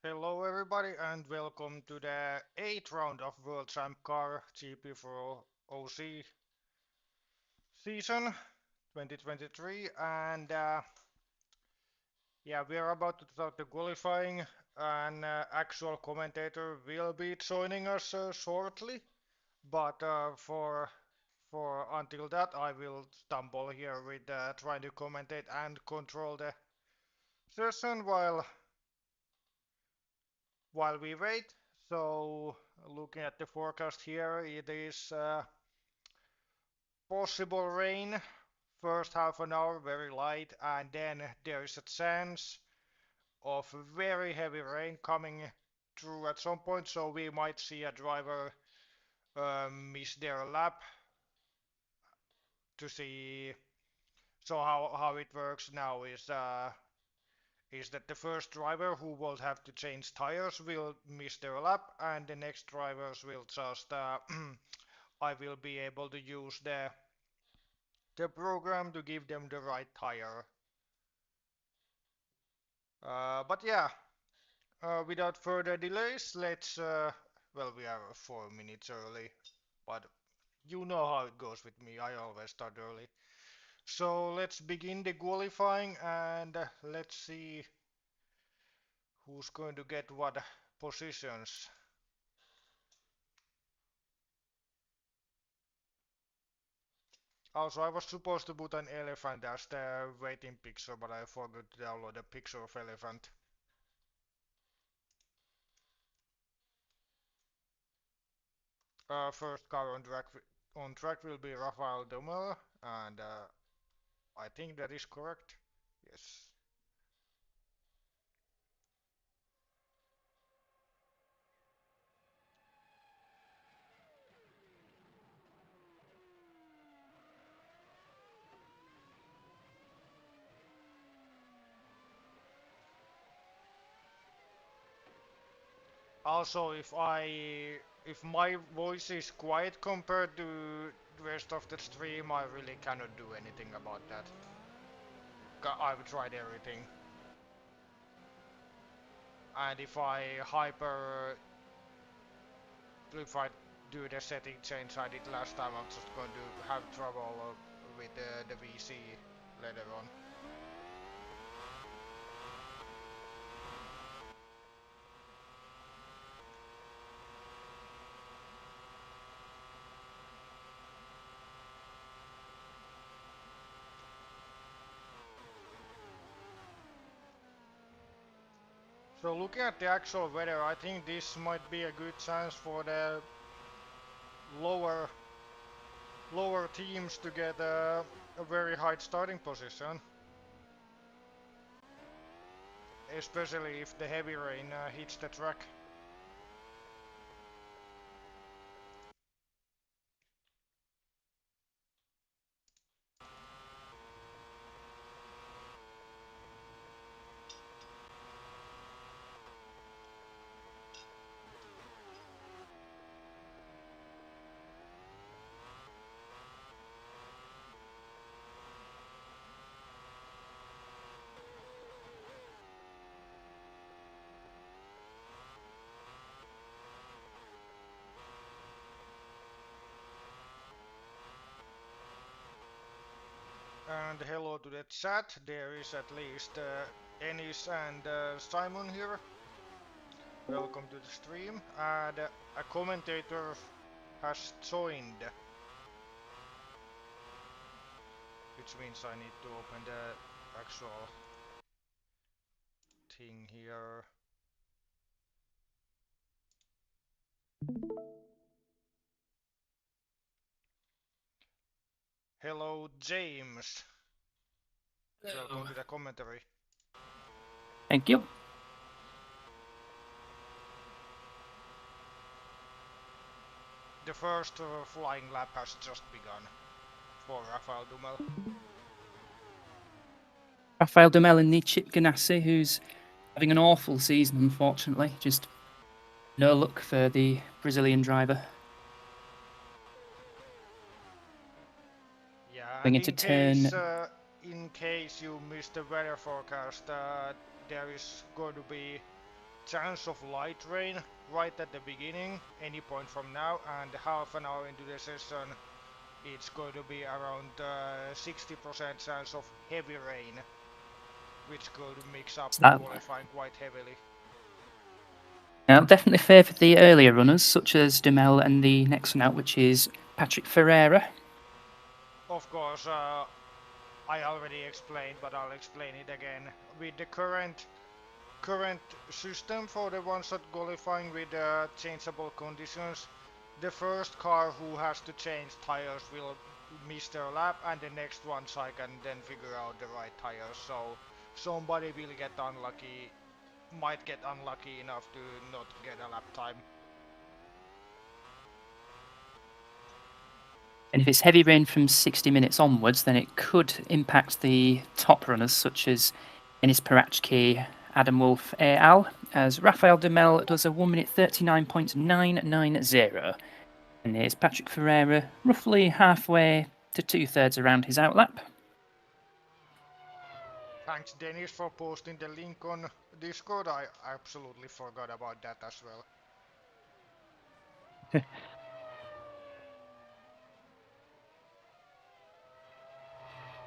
Hello everybody and welcome to the 8th round of World Champcar GP4 OC season 2023 and yeah, we are about to start the qualifying. An actual commentator will be joining us shortly, but for until that I will stumble here with trying to commentate and control the session while we wait. So looking at the forecast here, it is possible rain first half an hour, very light, and then there is a chance of very heavy rain coming through at some point. So we might see a driver miss their lap to see. So how it works now is that the first driver who will have to change tires will miss their lap, and the next drivers will just I will be able to use the program to give them the right tire. But yeah, without further delays, let's. Well, we are 4 minutes early, but you know how it goes with me. I always start early. So let's begin the qualifying and let's see who's going to get what positions. Also, I was supposed to put an elephant as the waiting picture, but I forgot to download a picture of elephant. First car on track will be Rafael Domel, and I think that is correct. Yes. Also, if my voice is quiet compared to the rest of the stream, I really cannot do anything about that. I've tried everything, and if I do the setting change I did last time, I'm just going to have trouble with the VC later on. So looking at the actual weather, I think this might be a good chance for the lower lower teams to get a very high starting position, especially if the heavy rain hits the track. And hello to the chat, there is at least Ennis and Simon here. Welcome to the stream. And a commentator has joined, which means I need to open the actual thing here. Hello, James. Hello. Welcome to the commentary. Thank you. The first flying lap has just begun for Rafael Dumel. Rafael Domel and Chip Ganassi, who's having an awful season, unfortunately. Just no luck for the Brazilian driver. Yeah, Going and into turn. in case you missed the weather forecast, there is going to be chance of light rain right at the beginning, any point from now, and half an hour into the session, it's going to be around 60% chance of heavy rain, which could mix up the That qualifying quite heavily. I'll definitely favour the earlier runners, such as Duhamel and the next one out, which is Patrick Ferreira. Of course, I already explained, but I'll explain it again. With the current system for the ones that qualifying with changeable conditions, the first car who has to change tires will miss their lap, and the next ones I can then figure out the right tires. So somebody will get unlucky, might get unlucky enough to not get a lap time. And if it's heavy rain from 60 minutes onwards, then it could impact the top runners, such as Enis Parachki, Adam Wolf et al., as Rafael Duhamel does a 1 minute 39.990. And here's Patrick Ferreira, roughly halfway to 2/3 around his outlap. Thanks Dennis for posting the link on Discord. I absolutely forgot about that as well.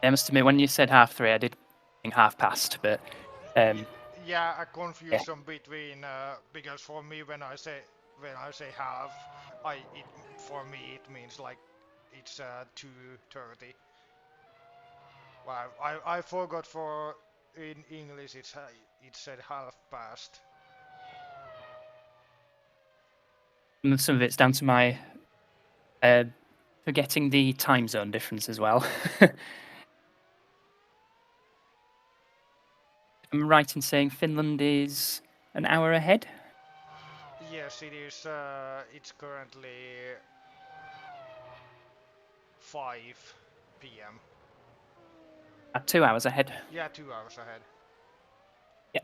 I must admit, when you said 3:30, I did think past, but yeah, a confusion between because for me when I say half, for me it means like it's 2:30. Well, I forgot for in English it said half past. Some of it's down to my forgetting the time zone difference as well. I'm right in saying Finland is an hour ahead? Yes, it is. It's currently 5 p.m. 2 hours ahead. Yeah, 2 hours ahead. Yeah.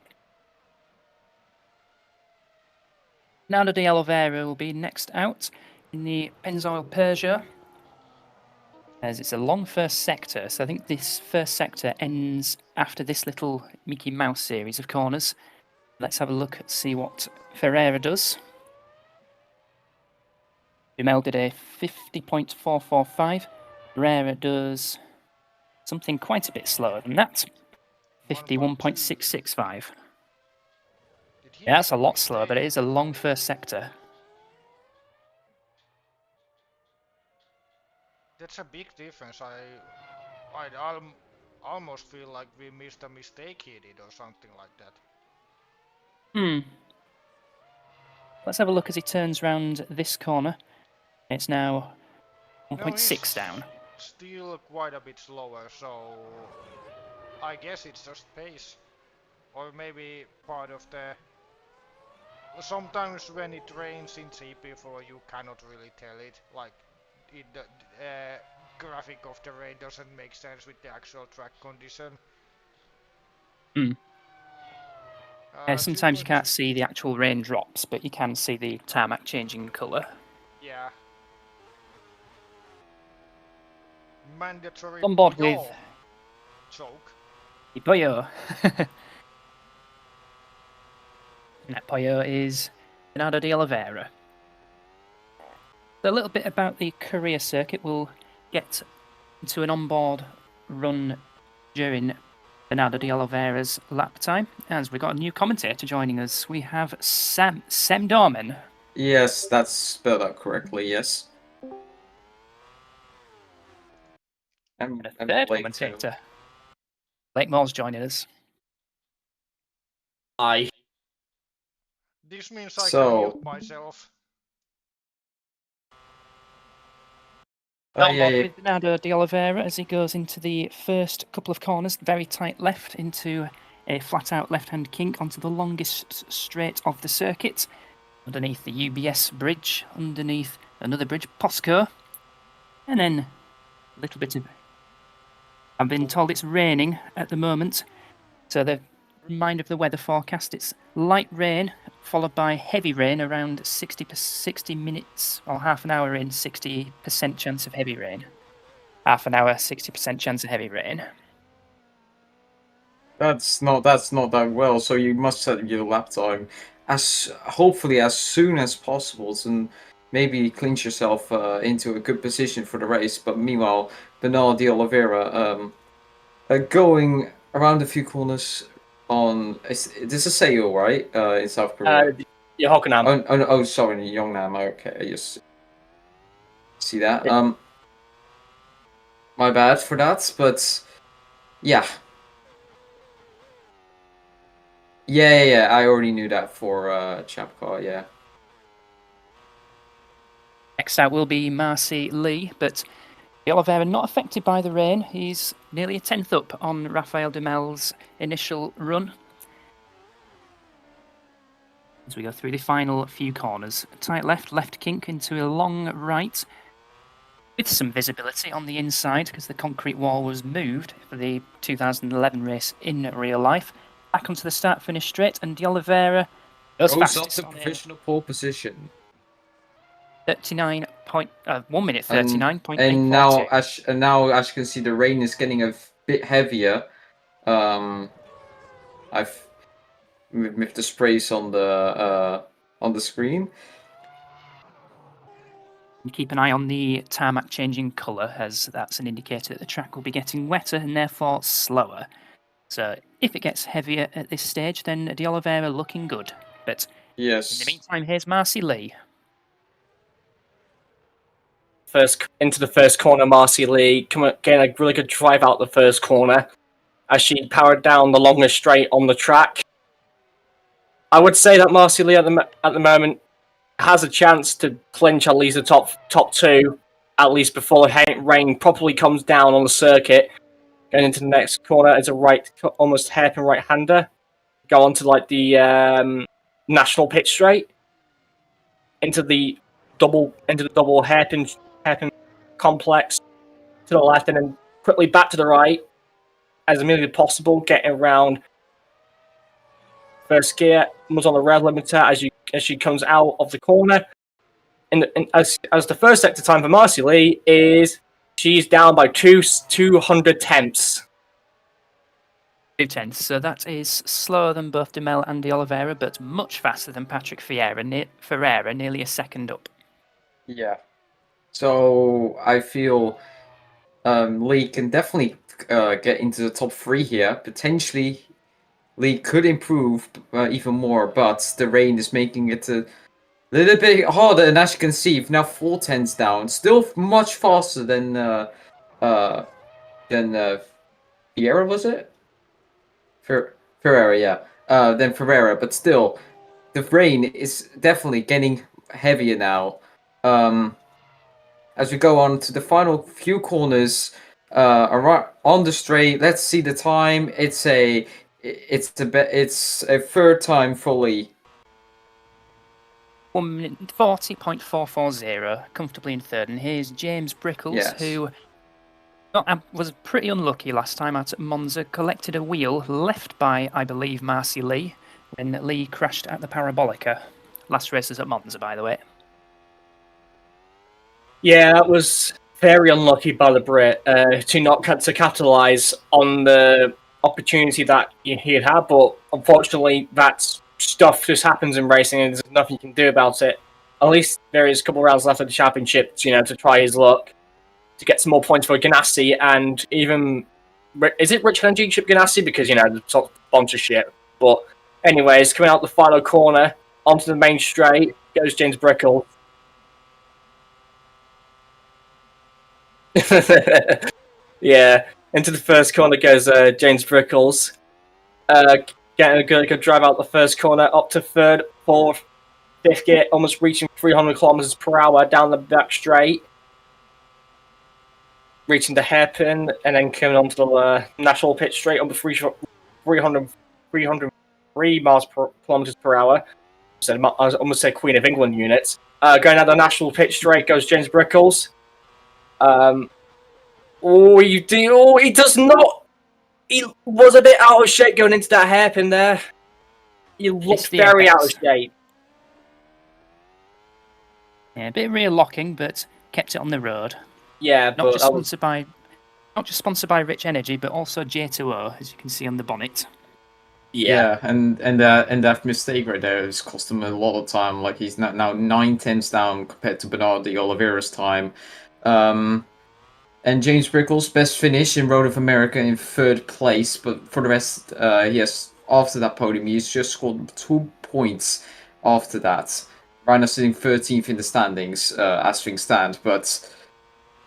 Nando de Oliveira will be next out in the Pennzoil Peugeot, as it's a long first sector. So I think this first sector ends after this little Mickey Mouse series of corners. Let's have a look and see what Ferreira does. Duhamel did a 50.445. Ferreira does something quite a bit slower than that. 51.665. Yeah, that's a lot slower, but it is a long first sector. That's a big difference. I'd almost feel like we missed a mistake he did or something like that. Let's have a look as he turns round this corner. It's now 1.6 down. Still quite a bit slower, so I guess it's just pace. Or maybe part of the... Sometimes when it rains in GP4 you cannot really tell it, like the graphic of the rain doesn't make sense with the actual track condition. Sometimes you can't see the actual raindrops, but you can see the tarmac changing colour. Yeah. Mandatory on board with choke. Poyo. And that Poyo is Bernardo de Oliveira. So a little bit about the career circuit. We'll get into an onboard run during Bernardo de Oliveira's lap time, as we've got a new commentator joining us. We have Sam Dorman. Yes, that's spelled out correctly, yes. And a third commentator. Blake Moore's joining us. Hi. This means I can mute myself. On board with Bernardo de Oliveira as he goes into the first couple of corners, very tight left into a flat-out left-hand kink onto the longest straight of the circuit, underneath the UBS bridge, underneath another bridge, Posco, and then a little bit of... I've been told it's raining at the moment, so the reminder of the weather forecast, it's light rain followed by heavy rain around 60 minutes or half an hour in, 60% chance of heavy rain. Half an hour, 60% chance of heavy rain. That's not that well, so you must set your lap time hopefully as soon as possible, and maybe clinch yourself into a good position for the race. But meanwhile, Bernal de Oliveira going around a few corners on. This is Seoul, right? In South Korea. Yeah, Hockenheim. Oh, sorry, Yongnam. Okay, I just see that. My bad for that, but yeah. Yeah. I already knew that for Champcar. Yeah. Next out will be Marcy Lee, but de Oliveira not affected by the rain. He's nearly a tenth up on Rafael Dumel's initial run. As we go through the final few corners, tight left kink into a long right, with some visibility on the inside because the concrete wall was moved for the 2011 race in real life. Back onto the start-finish straight, and de Oliveira goes fastest up to provisional pole position. 1 minute 39.842. And now, as you can see, the rain is getting a bit heavier. I've with the sprays on the screen. Keep an eye on the tarmac changing colour, as that's an indicator that the track will be getting wetter and therefore slower. So if it gets heavier at this stage, then de Oliveira looking good. But yes, in the meantime, here's Marcy Lee. First into the first corner, Marcy Lee getting a really good drive out the first corner as she powered down the longest straight on the track. I would say that Marcy Lee at the moment has a chance to clinch at least the top two, at least before the rain properly comes down on the circuit. Going into the next corner is a almost hairpin right-hander. Go on to like the national pit straight into the double hairpin complex to the left, and then quickly back to the right as immediately as possible, getting around first gear. Was on the rev limiter as she comes out of the corner. And as the first sector time for Marcy Lee is she's down by 200 tenths. 2 tenths, so that is slower than both Dumel and de Oliveira, but much faster than Patrick Ferreira, nearly a second up. Yeah. So I feel Lee can definitely get into the top 3 here. Potentially, Lee could improve even more, but the rain is making it a little bit harder. And as you can see, now 4 tenths down, still much faster than Ferreira, was it? Ferreira, yeah. Than Ferreira, but still, the rain is definitely getting heavier now. As we go on to the final few corners, on the straight, let's see the time. It's a third time for Lee. 1 minute 40.440, comfortably in third. And here's James Brickles, who was pretty unlucky last time out at Monza. Collected a wheel left by, I believe, Marcy Lee when Lee crashed at the Parabolica. Last race was at Monza, by the way. Yeah, that was very unlucky by the Brit to capitalise on the opportunity that he had, but unfortunately, that stuff just happens in racing, and there's nothing you can do about it. At least there is a couple of rounds left of the championship, to try his luck to get some more points for Ganassi, and even is it Rich Energy Chip Ganassi because the sort of sponsorship. But anyways, coming out the final corner onto the main straight goes James Brickle. Yeah, into the first corner goes James Brickles. Getting a good drive out the first corner, up to third, fourth, fifth gear, almost reaching 300 kilometers per hour down the back straight. Reaching the hairpin, and then coming onto the national pit straight on the 303 kilometers per hour. So I almost said Queen of England units. Going out the national pit straight goes James Brickles. He does not. He was a bit out of shape going into that hairpin there. He looked very out of shape. Yeah, a bit rear locking, but kept it on the road. Yeah, not just sponsored by Rich Energy, but also J2O, as you can see on the bonnet. Yeah, and that mistake right there has cost him a lot of time. Like he's now 9 tenths down compared to Bernard de Oliveira's time. And James Brickle's best finish in Road of America in 3rd place, but for the rest, after that podium, he's just scored 2 points after that. Right now sitting 13th in the standings, as things stand, but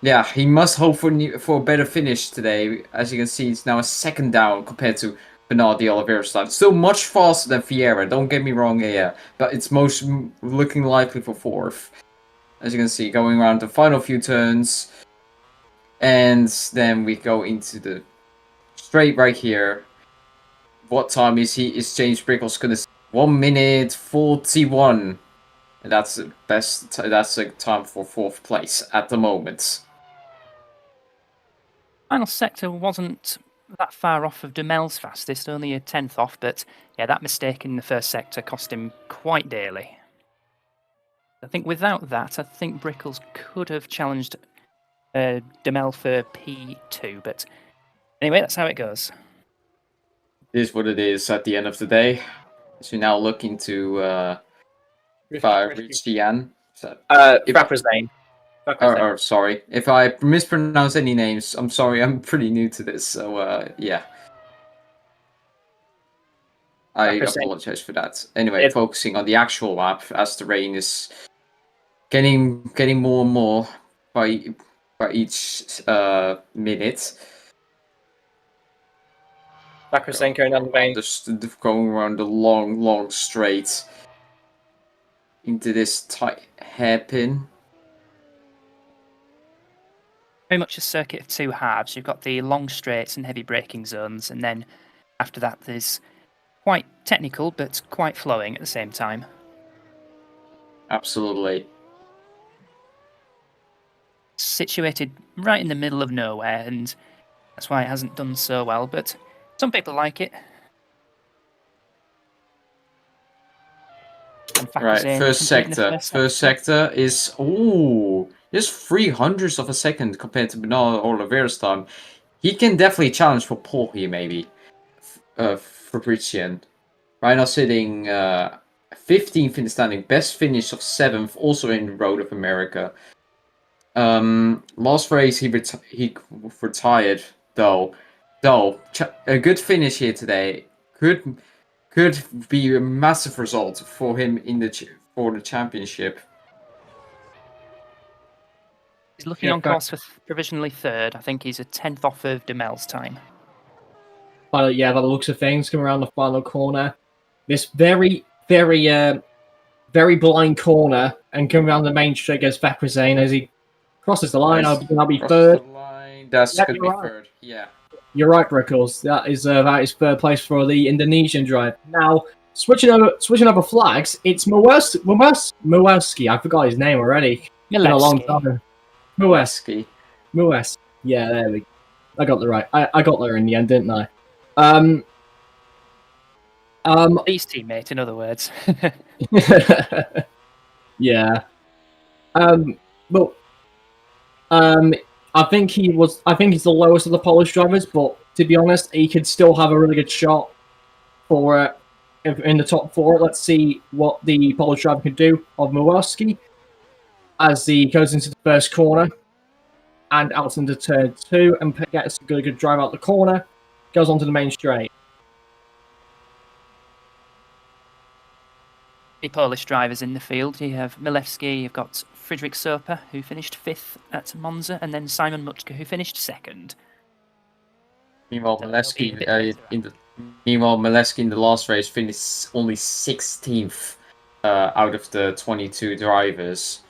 yeah, he must hope for a better finish today. As you can see, it's now a 2nd down compared to Bernard de Oliveira's time. Still much faster than Vieira, don't get me wrong here, but it's most looking likely for 4th. As you can see, going around the final few turns. And then we go into the straight right here. What time is James Brickles gonna 1 minute 41. And that's the best that's a time for 4th place at the moment. Final sector wasn't that far off of Dumel's fastest, only a 10th off, but yeah, that mistake in the first sector cost him quite dearly. I think without that, I think Brickles could have challenged Dumel for P2, but anyway, that's how it goes. It is what it is at the end of the day. So now looking to reach the end. Fraprazane. Sorry. If I mispronounce any names, I'm sorry, I'm pretty new to this, so yeah. I apologize for that. Anyway, focusing on the actual map as the rain is getting more and more by each minute. Fraprazane going down the vein. Going around the long straight into this tight hairpin. Very much a circuit of 2 halves. You've got the long straights and heavy braking zones, and then after that there's quite technical but quite flowing at the same time. Absolutely. Situated right in the middle of nowhere, and that's why it hasn't done so well, but some people like it. Right, first sector is just 300ths of a second compared to Bernard Oliveira's time. He can definitely challenge for pole here, maybe. Fabrician. Right now sitting 15th in the standing, best finish of 7th, also in Road of America. Last race he retired though. A good finish here today could be a massive result for him in for the championship. He's looking on course for provisionally 3rd. I think he's a 10th off of Dumel's time. Yeah, by the looks of things, coming around the final corner. This very blind corner, and coming around the main straight goes Fraprazane as he crosses the line. I'll be 3rd. That's going to be 3rd. Yeah. You're right, Brickles. That is 3rd place for the Indonesian drive. Now, switching over flags, it's Mueski. I forgot his name already. It's been a long time. Mueski. Yeah, there we go. I got the right. I got there in the end, didn't I? His teammate, in other words. Yeah. I think he's the lowest of the Polish drivers, but to be honest, he could still have a really good shot for in the top 4. Let's see what the Polish driver can do of Mueski as he goes into the first corner and out into turn 2 and gets a good drive out the corner, goes onto the main straight. The Polish drivers in the field. You have Milewski, you've got Friedrich Soper, who finished 5th at Monza, and then Simon Muchka, who finished 2nd. Meanwhile, Milewski in the last race finished only 16th out of the 22 drivers.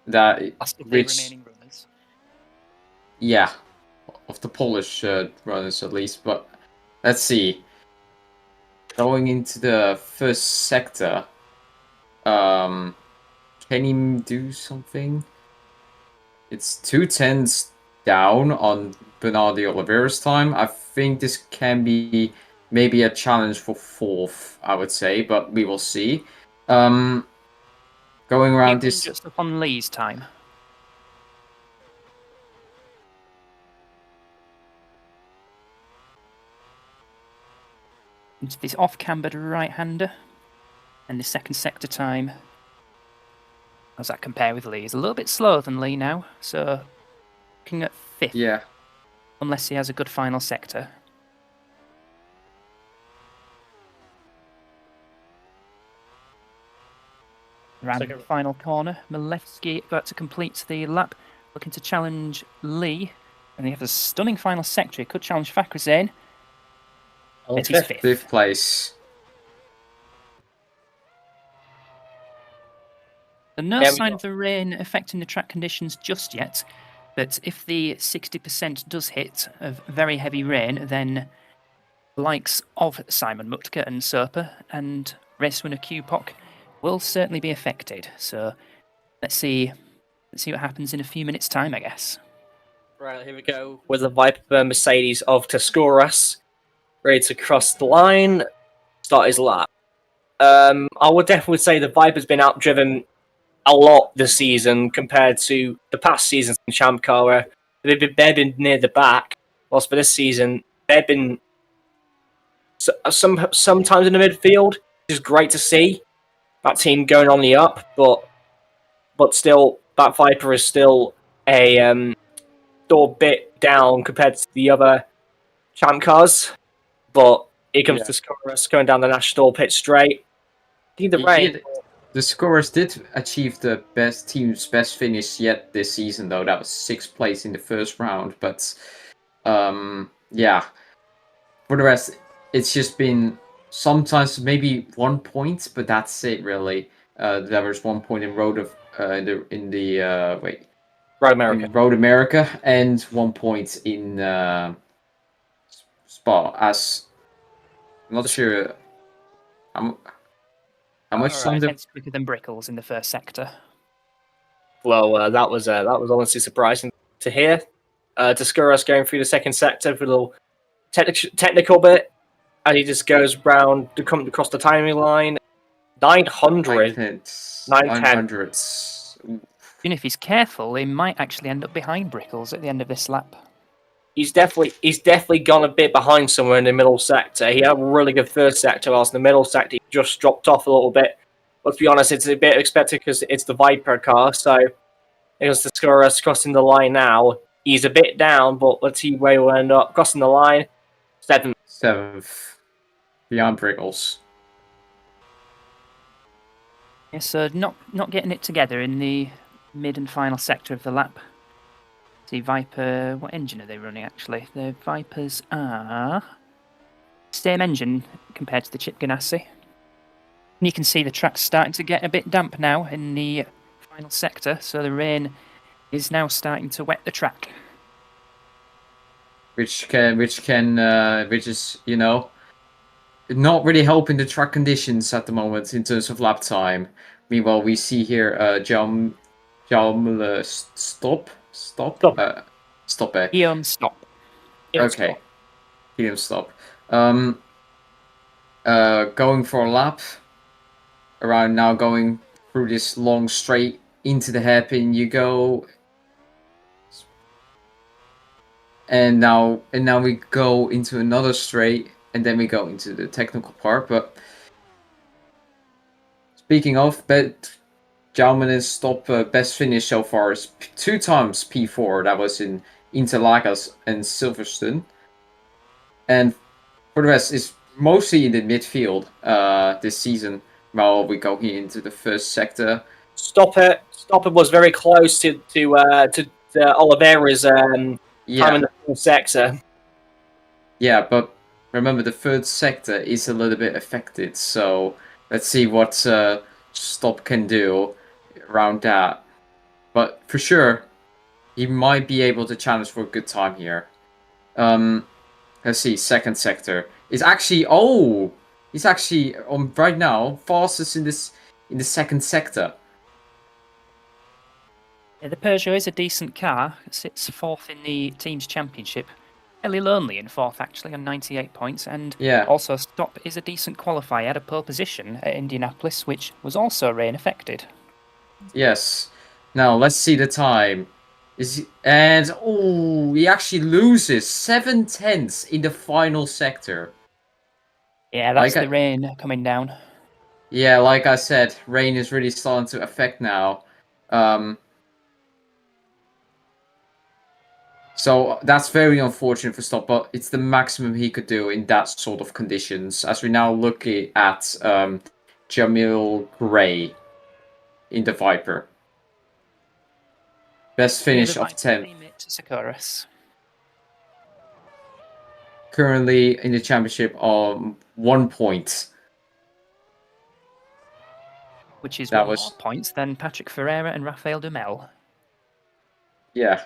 Remaining runners. Yeah, of the Polish runners at least. But let's see. Going into the first sector, can he do something? It's 2 tenths down on Bernard de Oliveira's time. I think this can be maybe a challenge for 4th, I would say, but we will see. Going around this... just up on Lee's time. into this off-cambered right-hander. And the second sector time, how does that compare with Lee? He's a little bit slower than Lee now, so looking at 5th. Yeah. Unless he has a good final sector. Around the final corner, Milewski got to complete the lap, looking to challenge Lee. And he has a stunning final sector. He could challenge Fakhrizadeh. It's his 5th. 5th place. So no sign of the rain affecting the track conditions just yet. But if the 60% does hit of very heavy rain, then the likes of Simon Mutka and Serpa and race winner Q-Pock will certainly be affected. So let's see what happens in a few minutes' time, I guess. Right, here we go with the Viper Mercedes of Tascoras, ready to cross the line, start his lap. I would definitely say the Viper's been outdriven a lot this season compared to the past seasons in Champcar, where they've been near the back. Whilst for this season, they've been sometimes in the midfield, which is great to see. That team going on the up, but still, that Viper is still a bit down compared to the other Champcars. But here comes the Scorers going down the national pit straight. The Scorers did achieve the team's best finish yet this season, though. That was 6th place in the first round. But yeah, for the rest, it's just been sometimes maybe 1 point, but that's it really. There was 1 point in Road America, and 1 point in Spa. As I'm not sure how much time quicker than Brickles in the first sector. Well, that was honestly surprising to hear. Tascoras going through the second sector for a little technical bit, and he just goes round to come across the timing line. 900. 900. Even if he's careful, he might actually end up behind Brickles at the end of this lap. He's definitely gone a bit behind somewhere in the middle sector. He had a really good first sector, whilst in the middle sector he just dropped off a little bit. But to be honest, it's a bit expected because it's the Viper car. So it was the Scorers crossing the line now. He's a bit down, but let's see where he'll end up. Crossing the line, 7th. 7th. Beyond Brickles. Yeah, so not getting it together in the mid and final sector of the lap. See, Viper, what engine are they running actually? The Vipers are same engine compared to the Chip Ganassi. And you can see the track's starting to get a bit damp now in the final sector, so the rain is now starting to wet the track. Which is, you know, not really helping the track conditions at the moment in terms of lap time. Meanwhile, we see here Stop. Guillaume Stop. Okay. Guillaume Stop. Going for a lap. Around now, going through this long straight into the hairpin you go. And now we go into another straight, and then we go into the technical part. But speaking of, Jalman's Stop best finish so far is 2 times P4. That was in Interlagos and Silverstone. And for the rest, is mostly in the midfield this season. While we go here into the first sector. Stop it was very close to Oliveira's time in the first sector. Yeah, but remember the third sector is a little bit affected, so let's see what Stop can do around that. But for sure, he might be able to challenge for a good time here. Let's see, second sector is actually he's actually right now fastest in the second sector. Yeah, the Peugeot is a decent car. It sits 4th in the team's championship. Fairly lonely in 4th actually on 98 points, and also Stop is a decent qualifier. He had a pole position at Indianapolis, which was also rain affected. Yes. Now let's see the time. He actually loses 7/10 in the final sector. Yeah, that's Like the rain coming down. Yeah, like I said, rain is really starting to affect now. So that's very unfortunate for Stopp, but it's the maximum he could do in that sort of conditions. As we now look at Jamil Gray in the Viper. Best finish of 10. Sakuras. Currently in the championship on 1 point. Which is That one was more points than Patrick Ferreira and Rafael Dumel. Yeah.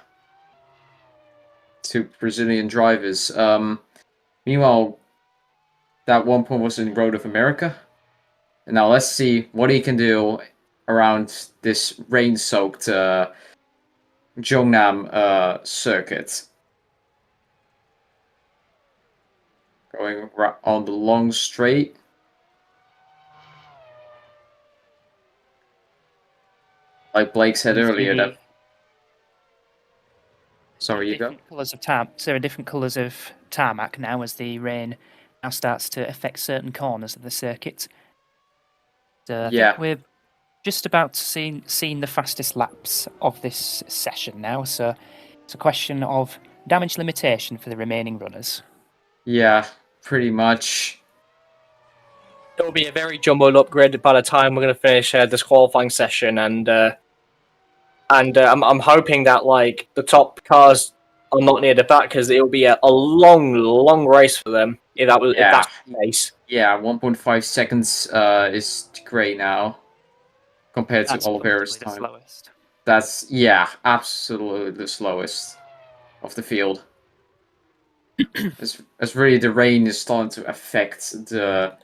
2 Brazilian drivers. Meanwhile, that 1 point was in Road of America. And now let's see what he can do around this rain-soaked Jeonnam circuit. Going on the long straight. Like Blake said earlier, that... Sorry, you go. Colours of there are different colours of tarmac now as the rain now starts to affect certain corners of the circuit. So I think we're just about to seeing the fastest laps of this session now. So it's a question of damage limitation for the remaining runners. Yeah, pretty much. It'll be a very jumbled upgrade by the time we're going to finish this qualifying session, and I'm hoping that like the top cars are not near the back because it'll be a long race for them if that's the case. Yeah, 1.5 seconds is great now compared to Oliveira's time. Slowest. That's absolutely the slowest of the field. As really the rain is starting to affect the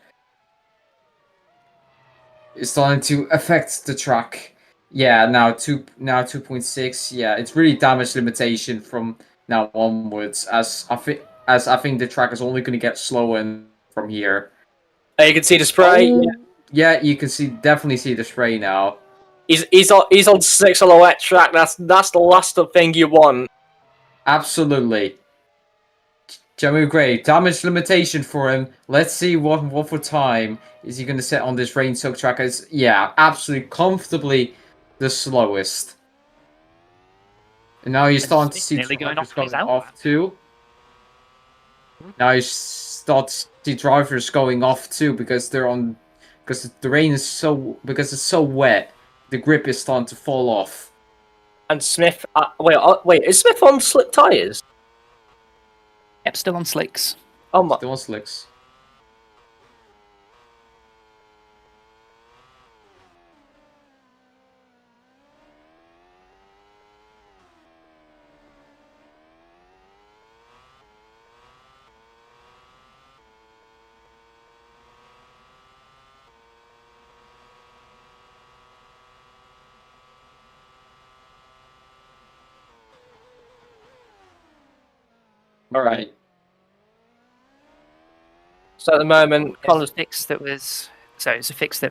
track. Yeah, now 2.6. Yeah, it's really damage limitation from now onwards. As I think the track is only going to get slower from here. You can see the spray. Oh, yeah, you can definitely see the spray now. He's on 6 on a wet track. That's the last thing you want. Absolutely. Jamil Gray, damage limitation for him. Let's see what for time is he going to set on this rain-soaked track. Absolutely comfortably the slowest. And now you're starting to see drivers going off too. Now you start to see drivers going off too because the rain is because it's so wet. The grip is starting to fall off. And Smith, wait, is Smith on slick tyres? Yep, still on slicks. Oh my! Still on slicks. All right. So at the moment, it's a fix that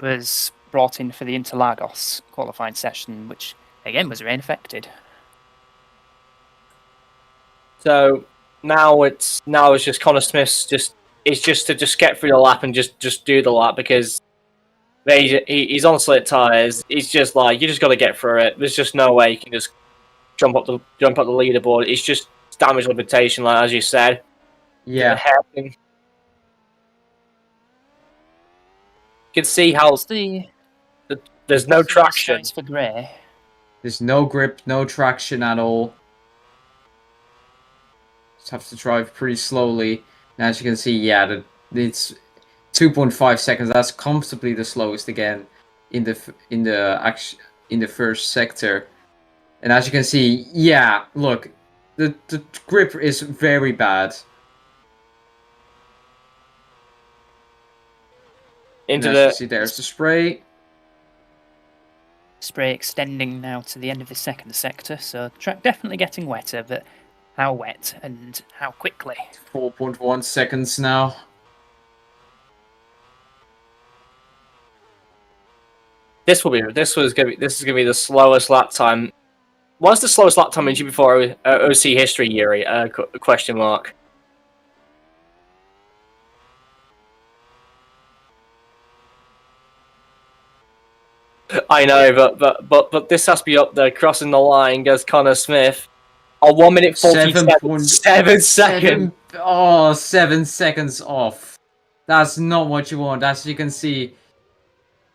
was brought in for the Interlagos qualifying session, which again was rain affected. So now it's just Connor Smith's just to get through the lap and just do the lap because he's on slick tyres. He's just like you just got to get through it. There's just no way you can just jump up the leaderboard. It's just damage limitation, like as you said. Yeah. You can see how there's no traction for Gray. There's no grip, no traction at all. Just have to drive pretty slowly. And as you can see, it's 2.5 seconds. That's comfortably the slowest again in the first sector. And as you can see, look, the grip is very bad. See, there's the spray. Spray extending now to the end of the second sector, so track definitely getting wetter, but how wet and how quickly? 4.1 seconds now. This is gonna be the slowest lap time. What's the slowest lap time in GP4 OC history, Yuri? Question mark. I know, but this has to be up there. Crossing the line goes Connor Smith. On 1 minute 47, 7 seconds. Oh, 7 seconds off. That's not what you want. As you can see,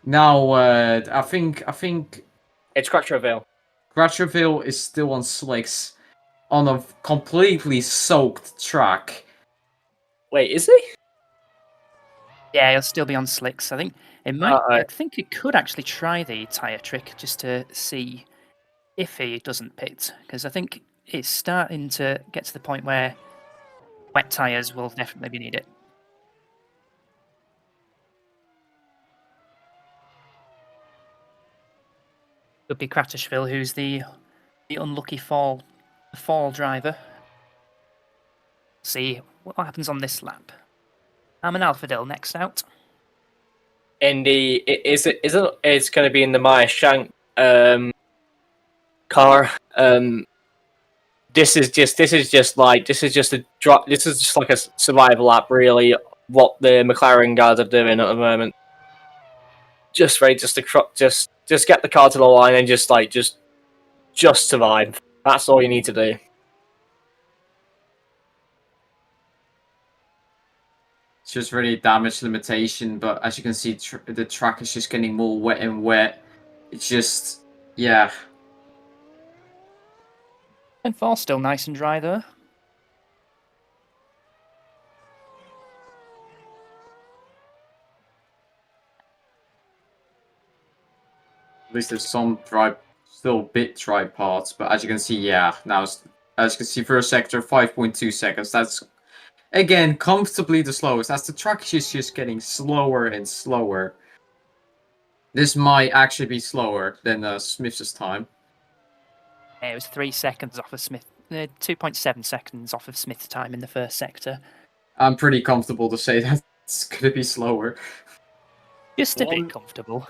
now I think It's Crutcherville. Gratcherville is still on slicks on a completely soaked track. Wait, is he? Yeah, he'll still be on slicks. I think it might. Uh-oh. I think it could actually try the tyre trick just to see if he doesn't pit, because I think it's starting to get to the point where wet tyres will definitely be needed. Could be Kratishville, who's the unlucky fall driver. See what happens on this lap. I'm an Alphadil next out. In the it's going to be in the Maya Shank car. This is just like a survival lap, really. What the McLaren guys are doing at the moment, just ready just to just get the car to the line and just survive. That's all you need to do. It's just really damage limitation, but as you can see, the track is just getting more wet and wet. It's just, yeah. And fall still nice and dry though. At least there's some still bit dry parts, but as you can see, yeah. Now, as you can see, first sector, 5.2 seconds. That's, again, comfortably the slowest. As the track is just getting slower and slower. This might actually be slower than Smith's time. It was 3 seconds off of Smith. 2.7 seconds off of Smith's time in the first sector. I'm pretty comfortable to say that's going to be slower. Just a bit comfortable.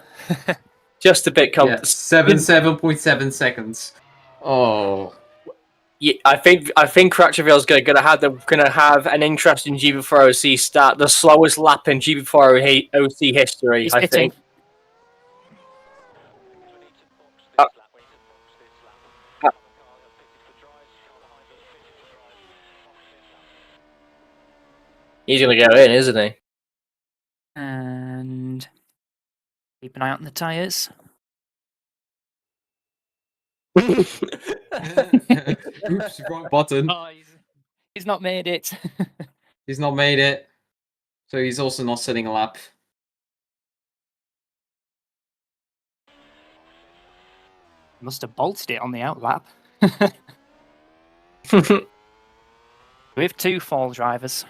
Just a bit Yeah, 7.7 seconds. Oh. Yeah, I think Crutcherville's gonna have an interest in GP4 OC start the slowest lap in GP4 OC history. He's I pitting. think. He's gonna go in, isn't he? And keep an eye out on the tyres. Oops, wrong button. Oh, he's not made it. He's not made it. So he's also not setting a lap. Must have bolted it on the outlap. We have 2 fall drivers.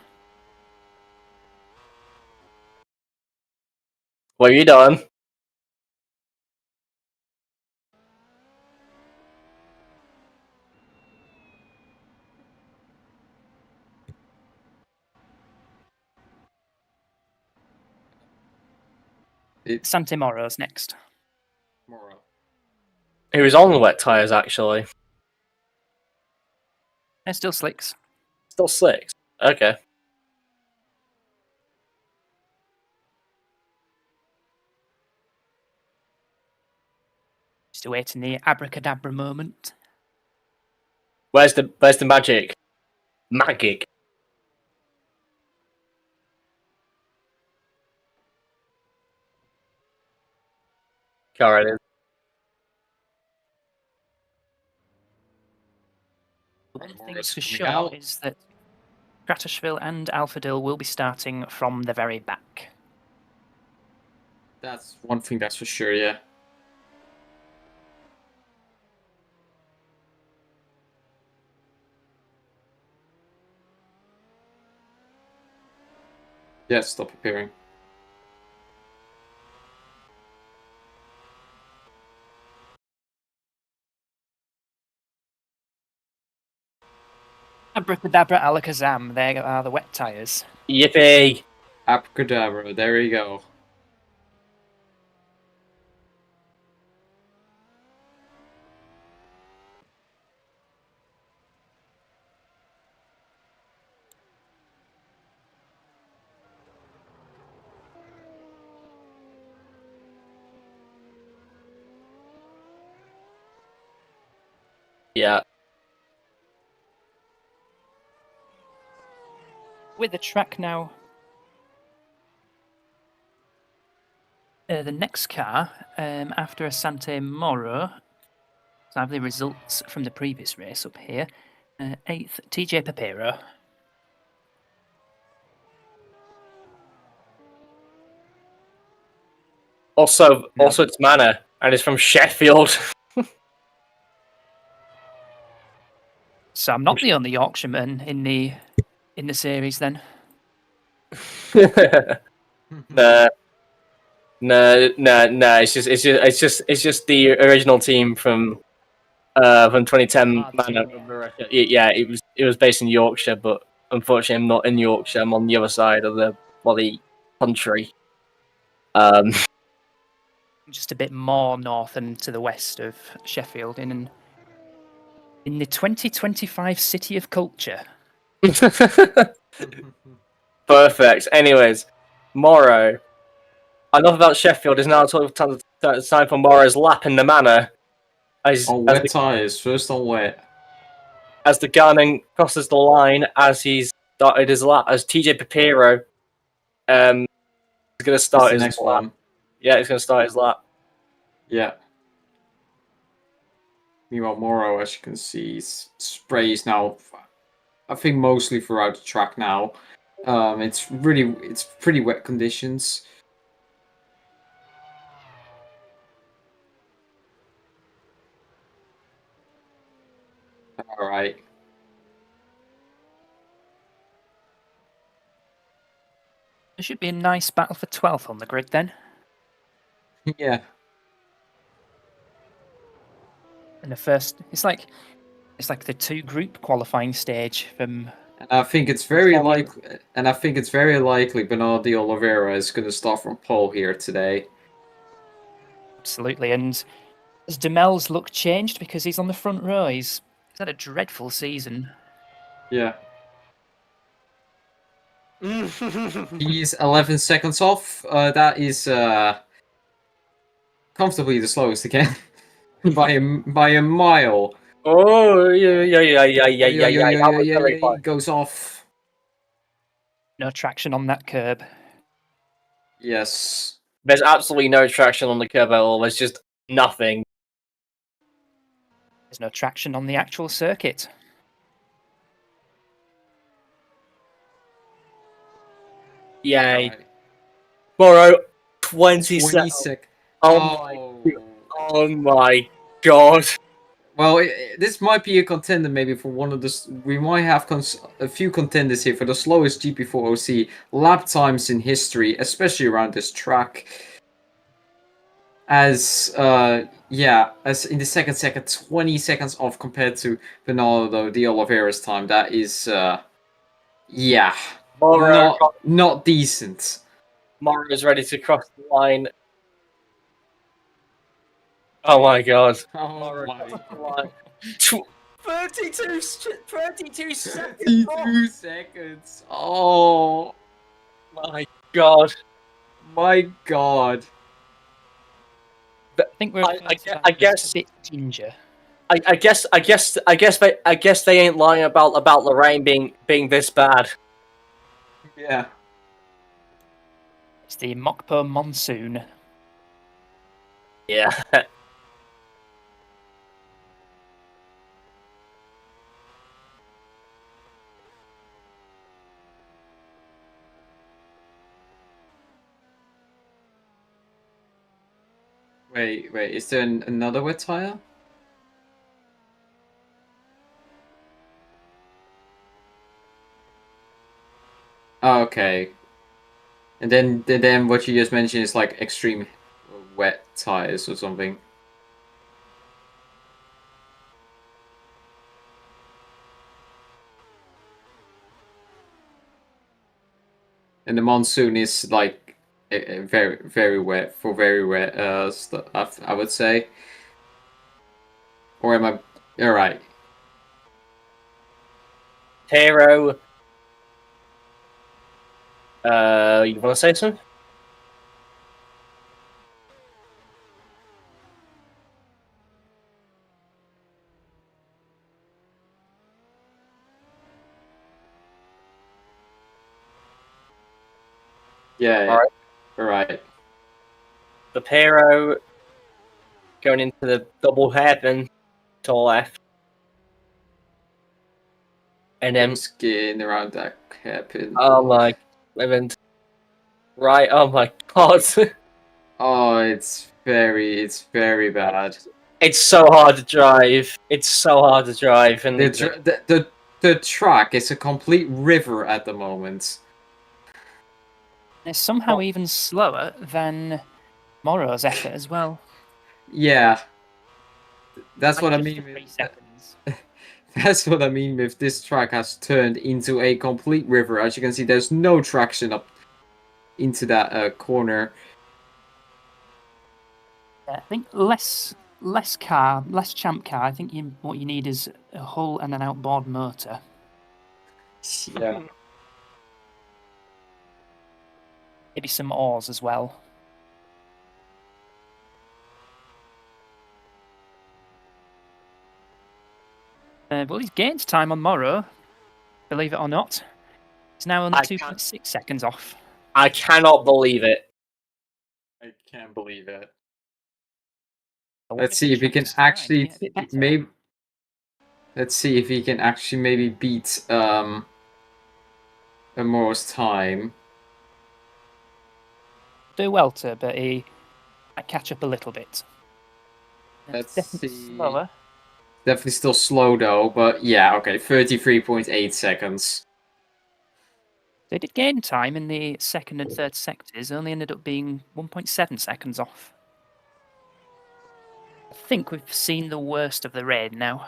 What are you doing? Santimoro's next. He was on the wet tyres actually. They're still slicks. Still 6. Okay. Still waiting the abracadabra moment. Where's the magic? Magic. Car it is. One thing is for sure is that Gratishville and Alphadil will be starting from the very back. That's one thing that's for sure, yeah. Yeah, stop appearing. Abracadabra alakazam, there are the wet tyres. Yippee! Abracadabra, there you go. Yeah. With the track now, the next car after Asante Moro, so I have the results from the previous race up here. 8th, TJ Papero. Also, it's Manor, and it's from Sheffield. So I'm not the only Yorkshireman in the series then. No. It's just the original team from 2010. Ah, Manor. team, Yeah, it was based in Yorkshire, but unfortunately, I'm not in Yorkshire. I'm on the other side of the bloody country. Just a bit more north and to the west of Sheffield, in the 2025 City of Culture. Perfect. Anyways, Morrow. Enough about Sheffield. Is now time for Morrow's lap in the Manor. On wet tires, first on wet. As the Garnin crosses the line as he's started his lap, as TJ Papero is going to start his next lap. one. Yeah, he's going to start his lap. Yeah. Meanwhile, Moro, as you can see, sprays now. I think mostly throughout the track now. It's pretty wet conditions. All right. There should be a nice battle for 12th on the grid then. Yeah. And the first, it's like the two group qualifying stage from. And I think it's very likely. And I think it's very likely Bernardo de Oliveira is going to start from pole here today. Absolutely, and has Dumel's look changed because he's on the front row? He's had a dreadful season. Yeah. He's 11 seconds off. That is comfortably the slowest again by a mile. Oh yeah. He goes off. No traction on that curb. Yes. There's absolutely no traction on the curb at all. There's just nothing. There's no traction on the actual circuit. Yay. Right. Morrow, 20 seconds. Oh my god. Well, this might be a contender maybe for one of the. We might have a few contenders here for the slowest GP4 OC lap times in history, especially around this track. As as in the second, 20 seconds off compared to Bernardo de Oliveira's time. That is, Morrow, not decent. Morrow is ready to cross the line. Oh my god. Oh my god. 32 seconds. 32 seconds. Oh my god. My god. I think we're. I guess a bit ginger. I guess they ain't lying about Lorraine being this bad. Yeah. It's the Mokpo monsoon. Yeah. Wait, is there another wet tire? Oh, okay. And then what you just mentioned is like extreme wet tires or something. And the monsoon is like very wet for very wet stuff, I would say. Or am I all right? Hero. You want to say something? Yeah. Alright. Right. The Pero going into the double hairpin to the left. And then, Skin around that hairpin. oh my, event. Right, oh my god. Oh, it's very bad. It's so hard to drive. It's so hard to drive. And The track is a complete river at the moment. It's somehow even slower than Morrow's effort as well. Yeah, that's what I Just mean. 3 seconds. That's what I mean with this track has turned into a complete river. As you can see, there's no traction up into that corner. I think less Champcar. I think what you need is a hull and an outboard motor. Yeah. Maybe some oars as well. Well, he's gained time on Morrow, believe it or not. He's now only 2.6 seconds off. I cannot believe it. I can't believe it. I wonder Let's see if he can actually maybe. Let's see if he can actually maybe beat Amor's time. Do welter, but he might catch up a little bit. Let's definitely see. slower. Definitely still slow though, but yeah, okay, 33.8 seconds. They did gain time in the second and third sectors, only ended up being 1.7 seconds off. I think we've seen the worst of the rain now.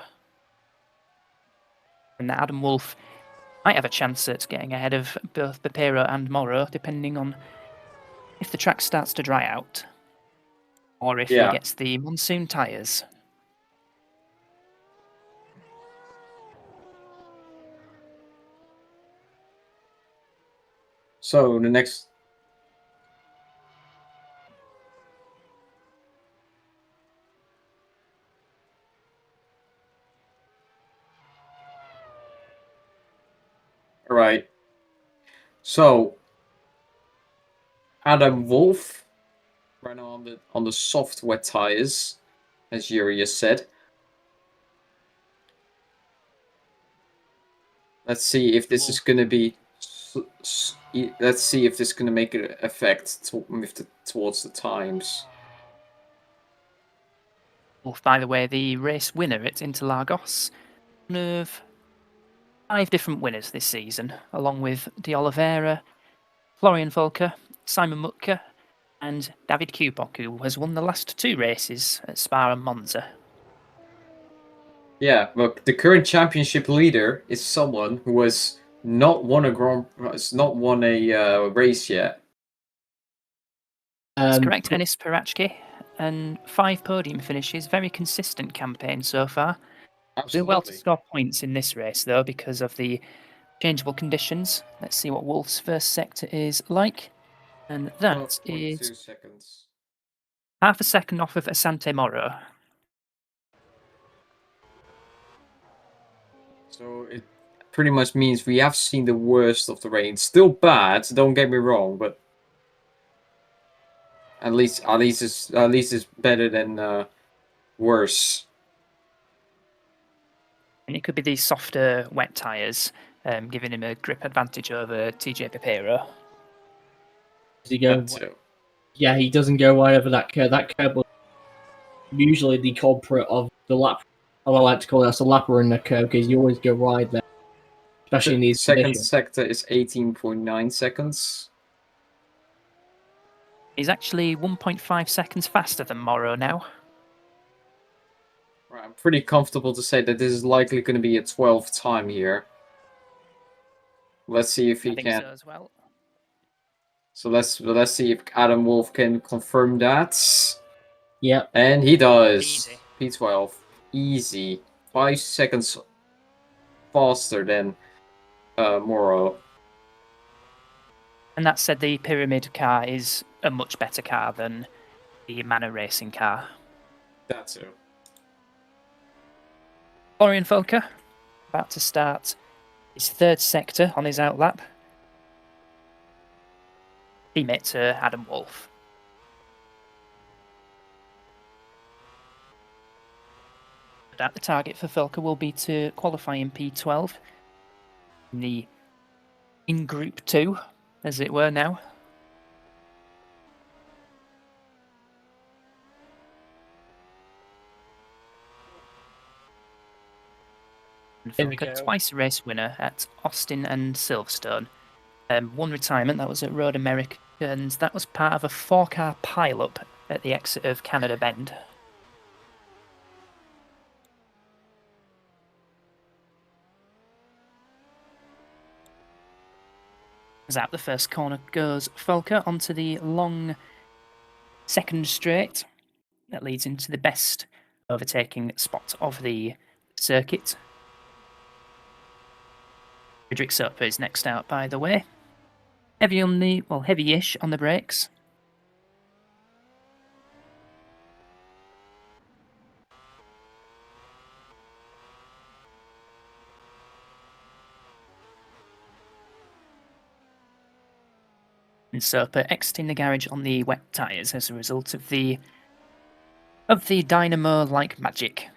And Adam Wolf might have a chance at getting ahead of both Pepero and Morrow, depending on if the track starts to dry out. Or if he gets the monsoon tyres. So the next. All right. So Adam Wolf ran on the soft wet tires, as Yuri has said. Let's see if this is going to be. Let's see if this is going to make an effect towards the times. Wolf, by the way, the race winner at Interlagos. One of 5 different winners this season, along with De Oliveira, Florian Volker, Simon Mutka, and David Kubok, who has won the last 2 races at Spa and Monza. Yeah, look, the current championship leader is someone who has not won a race yet. That's correct, Enis Parachki, and 5 podium finishes. Very consistent campaign so far. Absolutely. Do well to score points in this race, though, because of the changeable conditions. Let's see what Wolf's first sector is like. And that is 2 seconds. half a second off of Asante Morrow. So it pretty much means we have seen the worst of the rain. Still bad, don't get me wrong, but at least it's better than worse. And it could be these softer wet tyres, giving him a grip advantage over TJ Pepero. Does he go? Yeah, he doesn't go wide over that curve. That curve was usually the culprit of the lap. Oh, I like to call it a lapper in the curve because you always go wide there, especially in these second conditions. sector is 18.9 seconds. He's actually 1.5 seconds faster than Morrow now. Right, I'm pretty comfortable to say that this is likely going to be a 12th time here. Let's see if he I think can. so as well. So let's see if Adam Wolf can confirm that. Yeah, and he does. Easy. P12, easy, 5 seconds faster than Morrow. And that said, the Pyramid car is a much better car than the Manor Racing car. That too. Florian Volker, about to start his 3rd sector on his outlap. teammate to Adam Wolf. That the target for Felker will be to qualify in P12 in Group 2, as it were now. And Here we Felker, go. twice a race winner at Austin and Silverstone. One retirement, that was at Road America, and that was part of a 4-car pile-up at the exit of Canada Bend. As out the first corner goes Felker onto the long second straight that leads into the best overtaking spot of the circuit. Friedrich Soper is next out, by the way. Heavy on the, well, heavy-ish on the brakes. And Soper exiting the garage on the wet tyres as a result of the dynamo-like magic.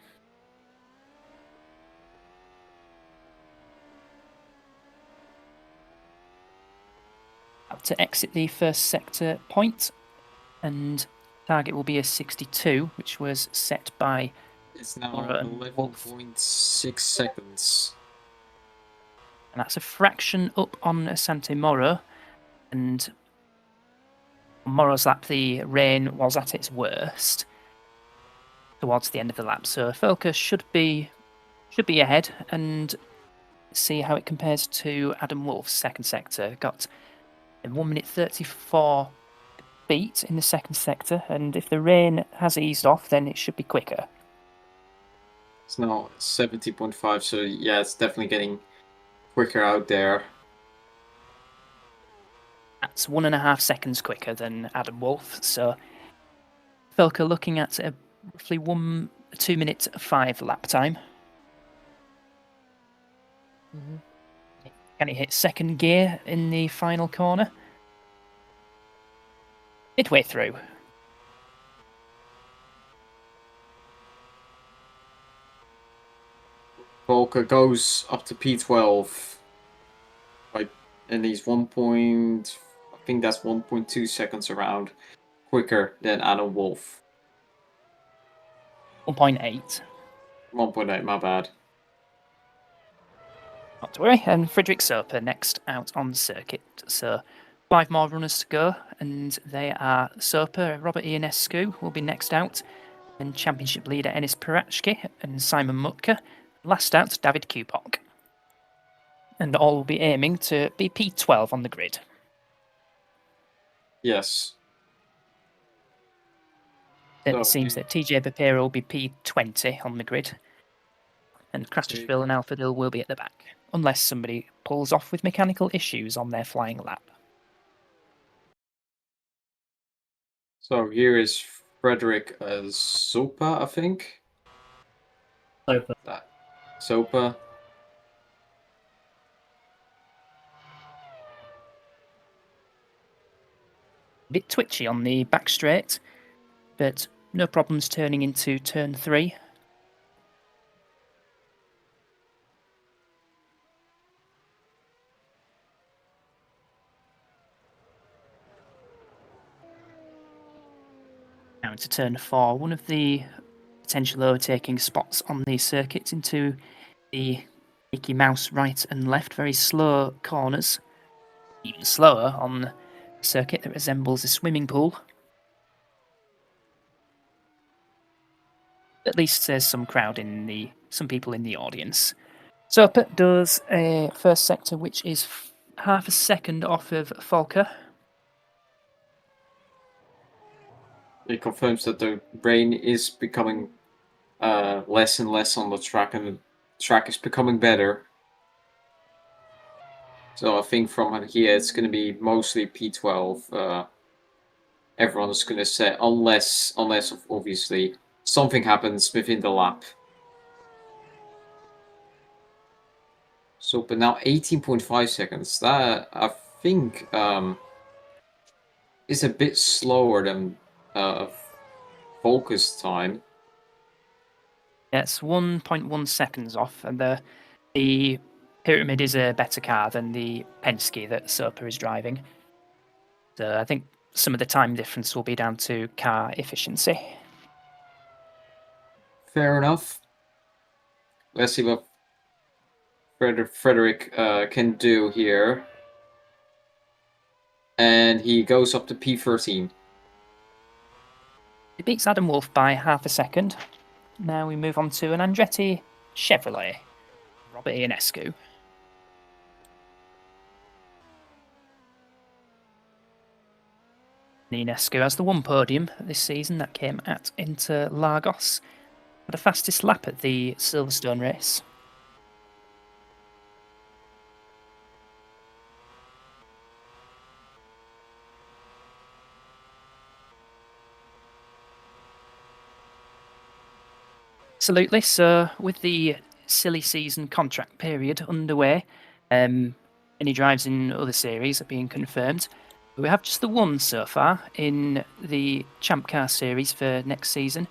Up to exit the first sector point, and target will be a 62, which was set by It's now Laura and Wolf. 11.6 seconds. And that's a fraction up on Asante Moro, and on Moro's lap the rain was at its worst towards the end of the lap, so Felker should be ahead, and see how it compares to Adam Wolf's second sector. Got a 1 minute 34 beat in the second sector, and if the rain has eased off, then it should be quicker. It's now 70.5, so yeah, it's definitely getting quicker out there. That's 1.5 seconds quicker than Adam Wolf, so Felker looking at a roughly 2 minute 5 lap time. Can he hit second gear in the final corner? Midway through. Volker goes up to P12 and he's 1.2 seconds around quicker than Adam Wolf. 1.8. 1.8, my bad. Not to worry. And Friedrich Soper next out on circuit. So 5 more runners to go, and they are Soper, Robert Ionescu will be next out, and championship leader Enis Parachki and Simon Mutka. Last out, David Kupok. And all will be aiming to be P12 on the grid. Yes. It seems that TJ Bapira will be P20 on the grid, and Krasnodar and Alphadil will be at the back, unless somebody pulls off with mechanical issues on their flying lap. So here is Frederick Sopa, I think. Soper. Sopa. A bit twitchy on the back straight, but no problems turning into turn 3. Now into turn 4, one of the potential overtaking spots on the circuit into the Mickey Mouse right and left, very slow corners, even slower on a circuit that resembles a swimming pool. At least there's some some people in the audience. Soper does a first sector which is half a second off of Folker. It confirms that the rain is becoming less and less on the track, and the track is becoming better. So I think from here it's going to be mostly P12. Everyone is going to say, unless obviously something happens within the lap. So, but now 18.5 seconds. That I think is a bit slower than Volker's time. It's 1.1 seconds off, and the Pyramid is a better car than the Penske that Soper is driving. So I think some of the time difference will be down to car efficiency. Fair enough. Let's see what Frederick can do here. And he goes up to P13. He beats Adam Wolf by half a second. Now we move on to an Andretti Chevrolet, Robert Ionescu. Ionescu has the one podium this season that came at Interlagos, had the fastest lap at the Silverstone race. Absolutely. So, with the silly season contract period underway, any drives in other series are being confirmed. We have just the one so far in the Champcar series for next season,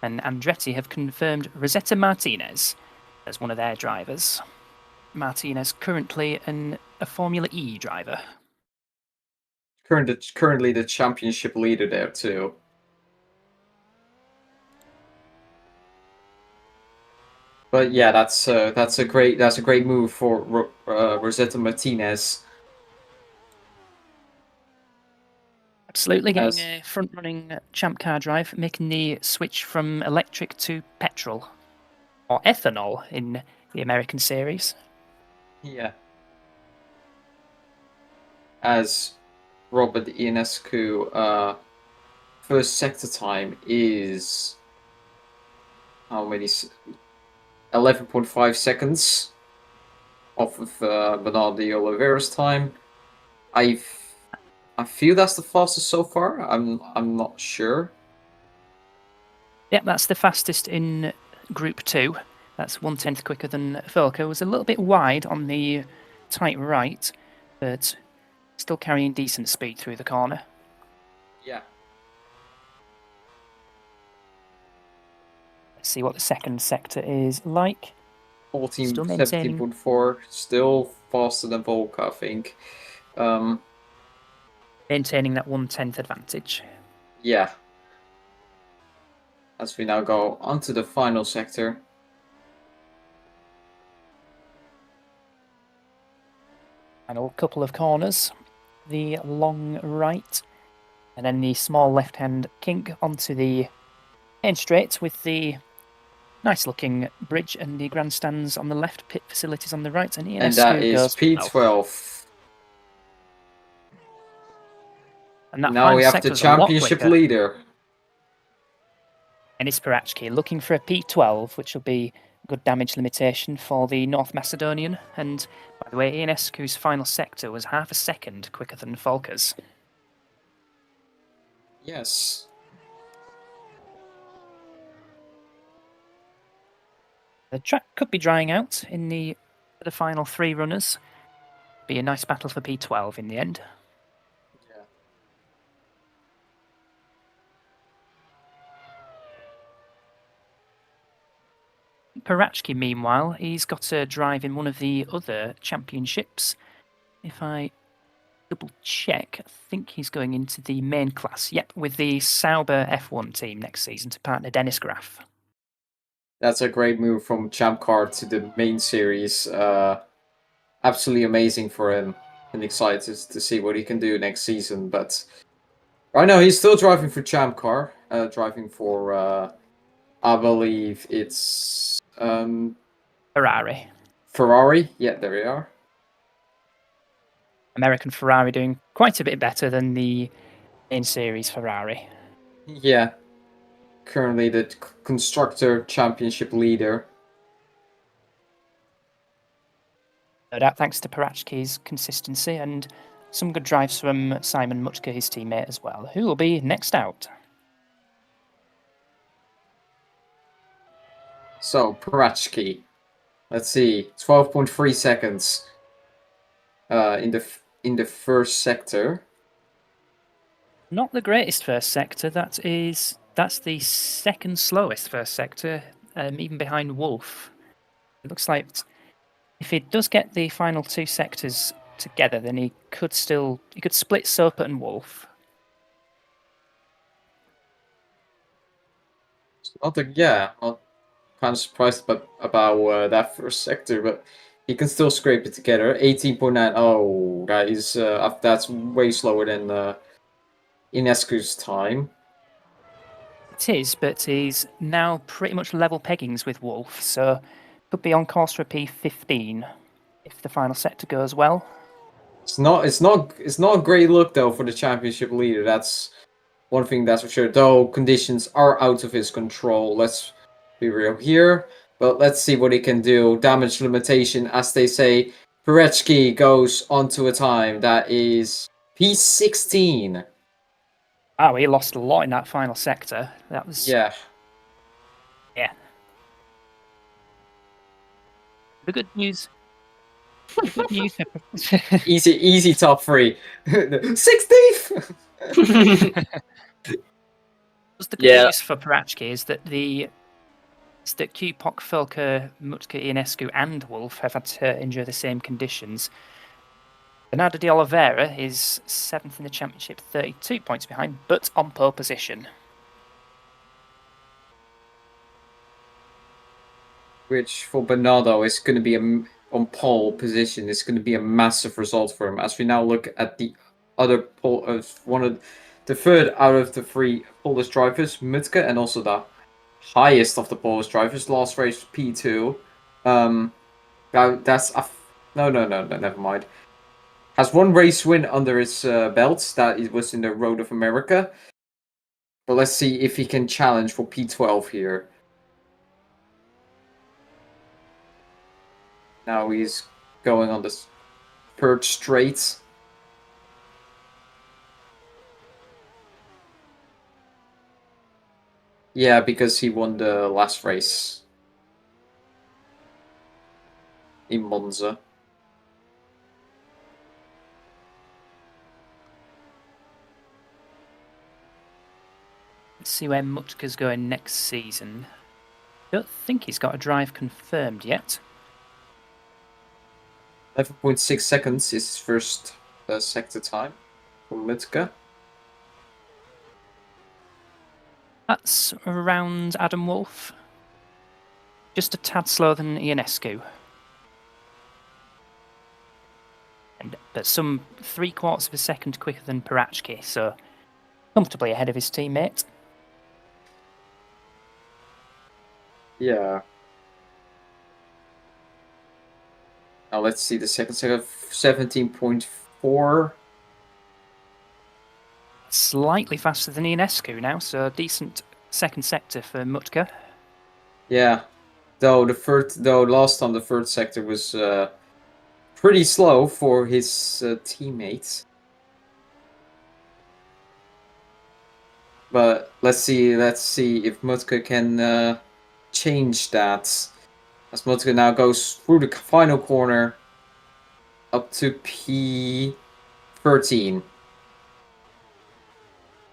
and Andretti have confirmed Rosetta Martinez as one of their drivers. Martinez currently a Formula E driver. Currently the championship leader there too. But yeah, that's a great move for Rosetta Martinez. Absolutely, getting a front-running Champcar drive, making the switch from electric to petrol, or ethanol in the American series. Yeah. As Robert Ionescu, first sector time is how many? 11.5 seconds off of Bernardo Oliveira's time. I feel that's the fastest so far. I'm not sure. Yep, that's the fastest in Group 2. That's 1/10 quicker than Volker. Was a little bit wide on the tight right, but still carrying decent speed through the corner. Yeah. Let's see what the second sector is like. 17.4, still faster than Volker, I think. Maintaining that 1/10 advantage. Yeah. As we now go onto the final sector. Final couple of corners. The long right, and then the small left-hand kink onto the main straight with the nice-looking bridge and the grandstands on the left, pit facilities on the right, and And that is goes P12. And that now we have the championship leader. Enis Perachki looking for a P12, which will be good damage limitation for the North Macedonian. And by the way, Ionescu's final sector was half a second quicker than Volker's. Yes. The track could be drying out in the final three runners. Be a nice battle for P12 in the end. Perachki, meanwhile, he's got a drive in one of the other championships. If I double check, I think he's going into the main class. Yep, with the Sauber F1 team next season to partner Dennis Graff. That's a great move from Champcar to the main series. Absolutely amazing for him, and excited to see what he can do next season. But right now he's still driving for Champcar, driving for I believe it's Ferrari. Ferrari, yeah, there we are. American Ferrari doing quite a bit better than the main series Ferrari. Yeah, currently the constructor championship leader. No doubt thanks to Perachki's consistency and some good drives from Simon Muchka, his teammate, as well, who will be next out. So, Perachki, let's see, 12.3 seconds in the first sector. Not the greatest first sector. That's the second slowest first sector, even behind Wolf. It looks like if he does get the final two sectors together, then he could split Soper and Wolf. Not kind of surprised about that first sector, but he can still scrape it together. 18.9. Oh, that's way slower than Inescu's time. It is, but he's now pretty much level peggings with Wolf, so could be on course for a P15 if the final sector goes well. It's not a great look though for the championship leader. That's one thing that's for sure. Though conditions are out of his control. Let's be real here. But let's see what he can do. Damage limitation, as they say. Perechki goes onto a time that is P16. Oh, he lost a lot in that final sector. That was Yeah. The good news. The good news. Easy top 3. 16th. The good Yeah. news for Parachki is that Kupok, Felker, Mutka, Ionescu, and Wolf have had to endure the same conditions. Bernardo de Oliveira is 7th in the championship, 32 points behind, but on pole position. Which for Bernardo is going to be on pole position. It's going to be a massive result for him. As we now look at the other pole of the third out of the 3 Polish drivers, Mutka, and also the highest of the Polish drivers. Last race P2. That's no, never mind. Has 1 race win under his belt. That it was in the Road of America. But let's see if he can challenge for P12 here. Now he's going on this third straight. Yeah, because he won the last race in Monza. Let's see where Mutka's going next season. Don't think he's got a drive confirmed yet. 11.6 seconds is his first sector time for Mutka. That's around Adam Wolf. Just a tad slower than Ionescu. But some 3/4 of a second quicker than Parachki, so comfortably ahead of his teammate. Yeah. Now let's see the second sector, 17.4. Slightly faster than Ionescu now, so decent second sector for Mutka. Yeah. Though last time the third sector was pretty slow for his teammates. But let's see if Mutka can change that. As Mutka now goes through the final corner up to P13.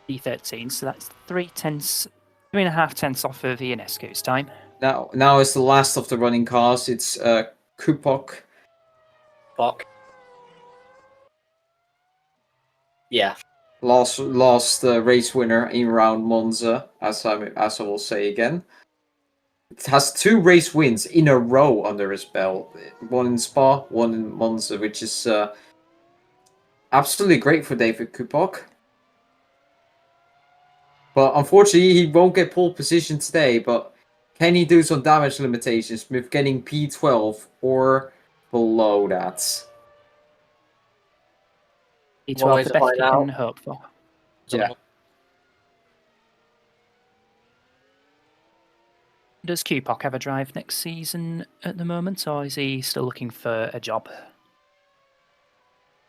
P13, so that's 3.5 tenths off of Ionescu's time. Now is the last of the running cars. It's Kupok. Fuck. Yeah. Last race winner in round Monza, as I will say again. It has 2 race wins in a row under his belt. 1 in Spa, 1 in Monza, which is absolutely great for David Kupok. But unfortunately, he won't get pole position today. But can he do some damage limitations with getting P12 or below that? P12, the best you can hope for. Yeah. Does Kupok have a drive next season at the moment, or is he still looking for a job?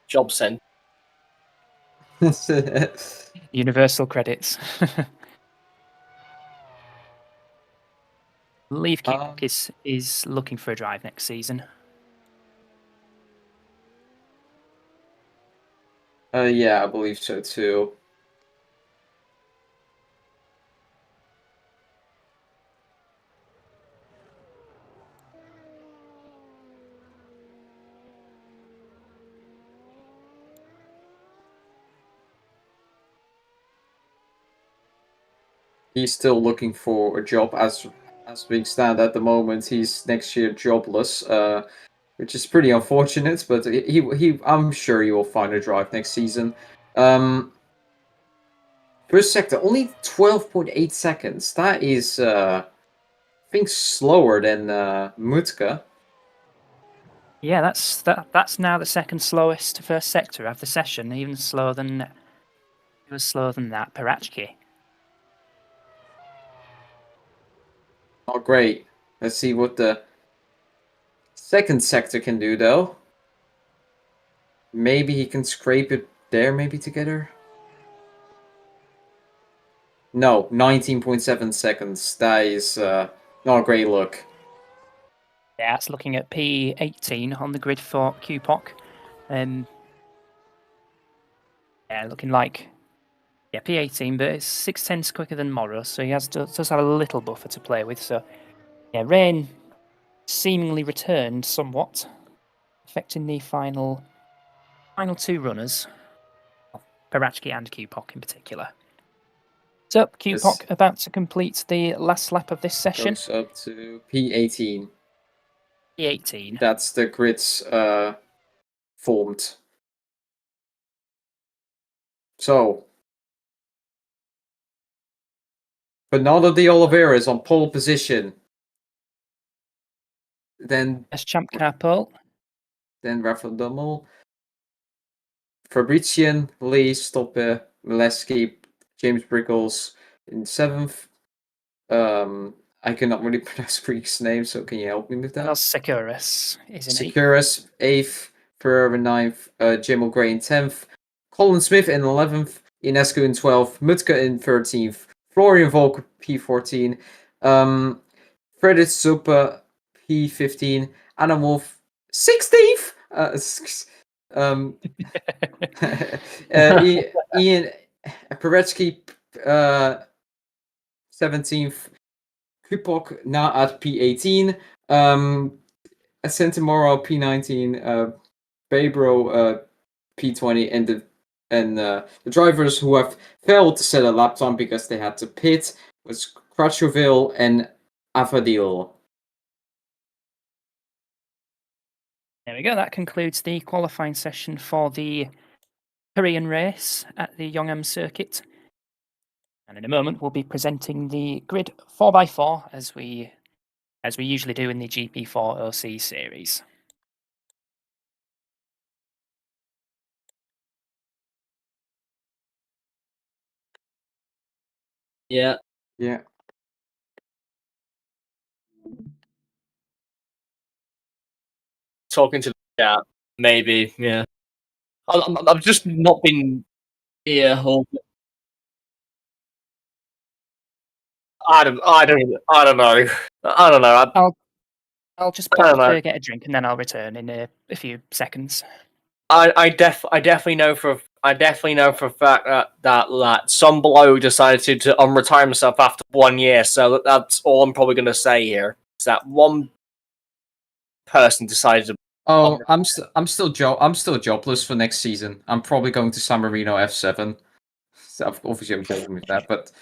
Job sent. Universal credits. I believe Kupok is looking for a drive next season. Yeah, I believe so too. he's still looking for a job as we stand at the moment. He's next year jobless, which is pretty unfortunate. But I'm sure he will find a drive next season. First sector only 12.8 seconds. That is, I think, slower than Mutka. Yeah, that's now the second slowest first sector of the session, even slower than it was slower than that, Parachki. Not great. Let's see what the second sector can do, though. Maybe he can scrape it there, maybe together. No, 19.7 seconds. That is not a great look. Yeah, it's looking at P18 on the grid for QPOC. Yeah, looking like P18, but it's 6/10 quicker than Morrow, so he does have a little buffer to play with. So yeah, rain seemingly returned somewhat, affecting the final two runners, Parachki and QPOC in particular. So QPOC about to complete the last lap of this session. Goes up to P18. P18. That's the grids formed. So, Bernardo de Oliveira is on pole position. Then As Champcar pole. Then Rafael Dummel, Fabrician, Lee, Stoppe, Mileski, James Brickles in 7th. I cannot really pronounce Greek's name, so can you help me with that? Securus is in 8th. Securus 8th, Ferrer in 9th, Jim O'Gray in 10th, Colin Smith in 11th, Ionescu in 12th, Mutka in 13th, Florian Volk P14, Fredrik Zuppe P15, Anna Wolf 16th. Ian Paretsky 17th, Kupok now at P18, Centimoro P19, Babro P20, and the drivers who have failed to set a lap time because they had to pit was Crutchoville and Avadil. There we go. That concludes the qualifying session for the Korean race at the Yongam circuit. And in a moment, we'll be presenting the grid 4x4 as we usually do in the GP4 OC series. Yeah. Yeah. Talking to the chat, maybe. Yeah. I've just not been. Yeah. I don't know. I don't know. I'll just pop to get a drink and then I'll return in a few seconds. I definitely know for a fact that some bloke decided to unretire himself after 1 year. So that's all I'm probably going to say here. Is that one person decided to. Oh, I'm still jobless for next season. I'm probably going to San Marino F7. So obviously, I'm joking with that, but.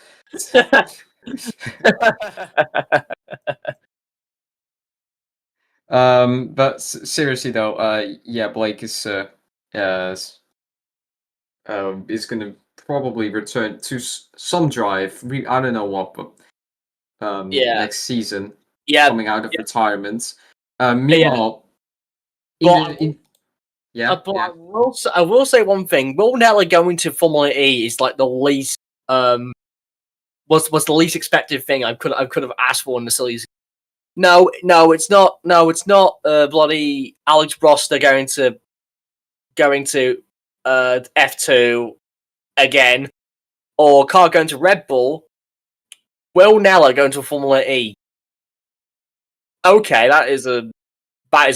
But seriously though, yeah, Blake is going to probably return to some drive. I don't know what, but next season, coming out of retirement. Meanwhile, I will say one thing. Will Nella going to Formula E is like the least was the least expected thing I could have asked for in the series. No, it's not. No, it's not. Bloody Alex Broster going to F2 again, or car going to Red Bull. Will Nella going to Formula E? Okay, that is an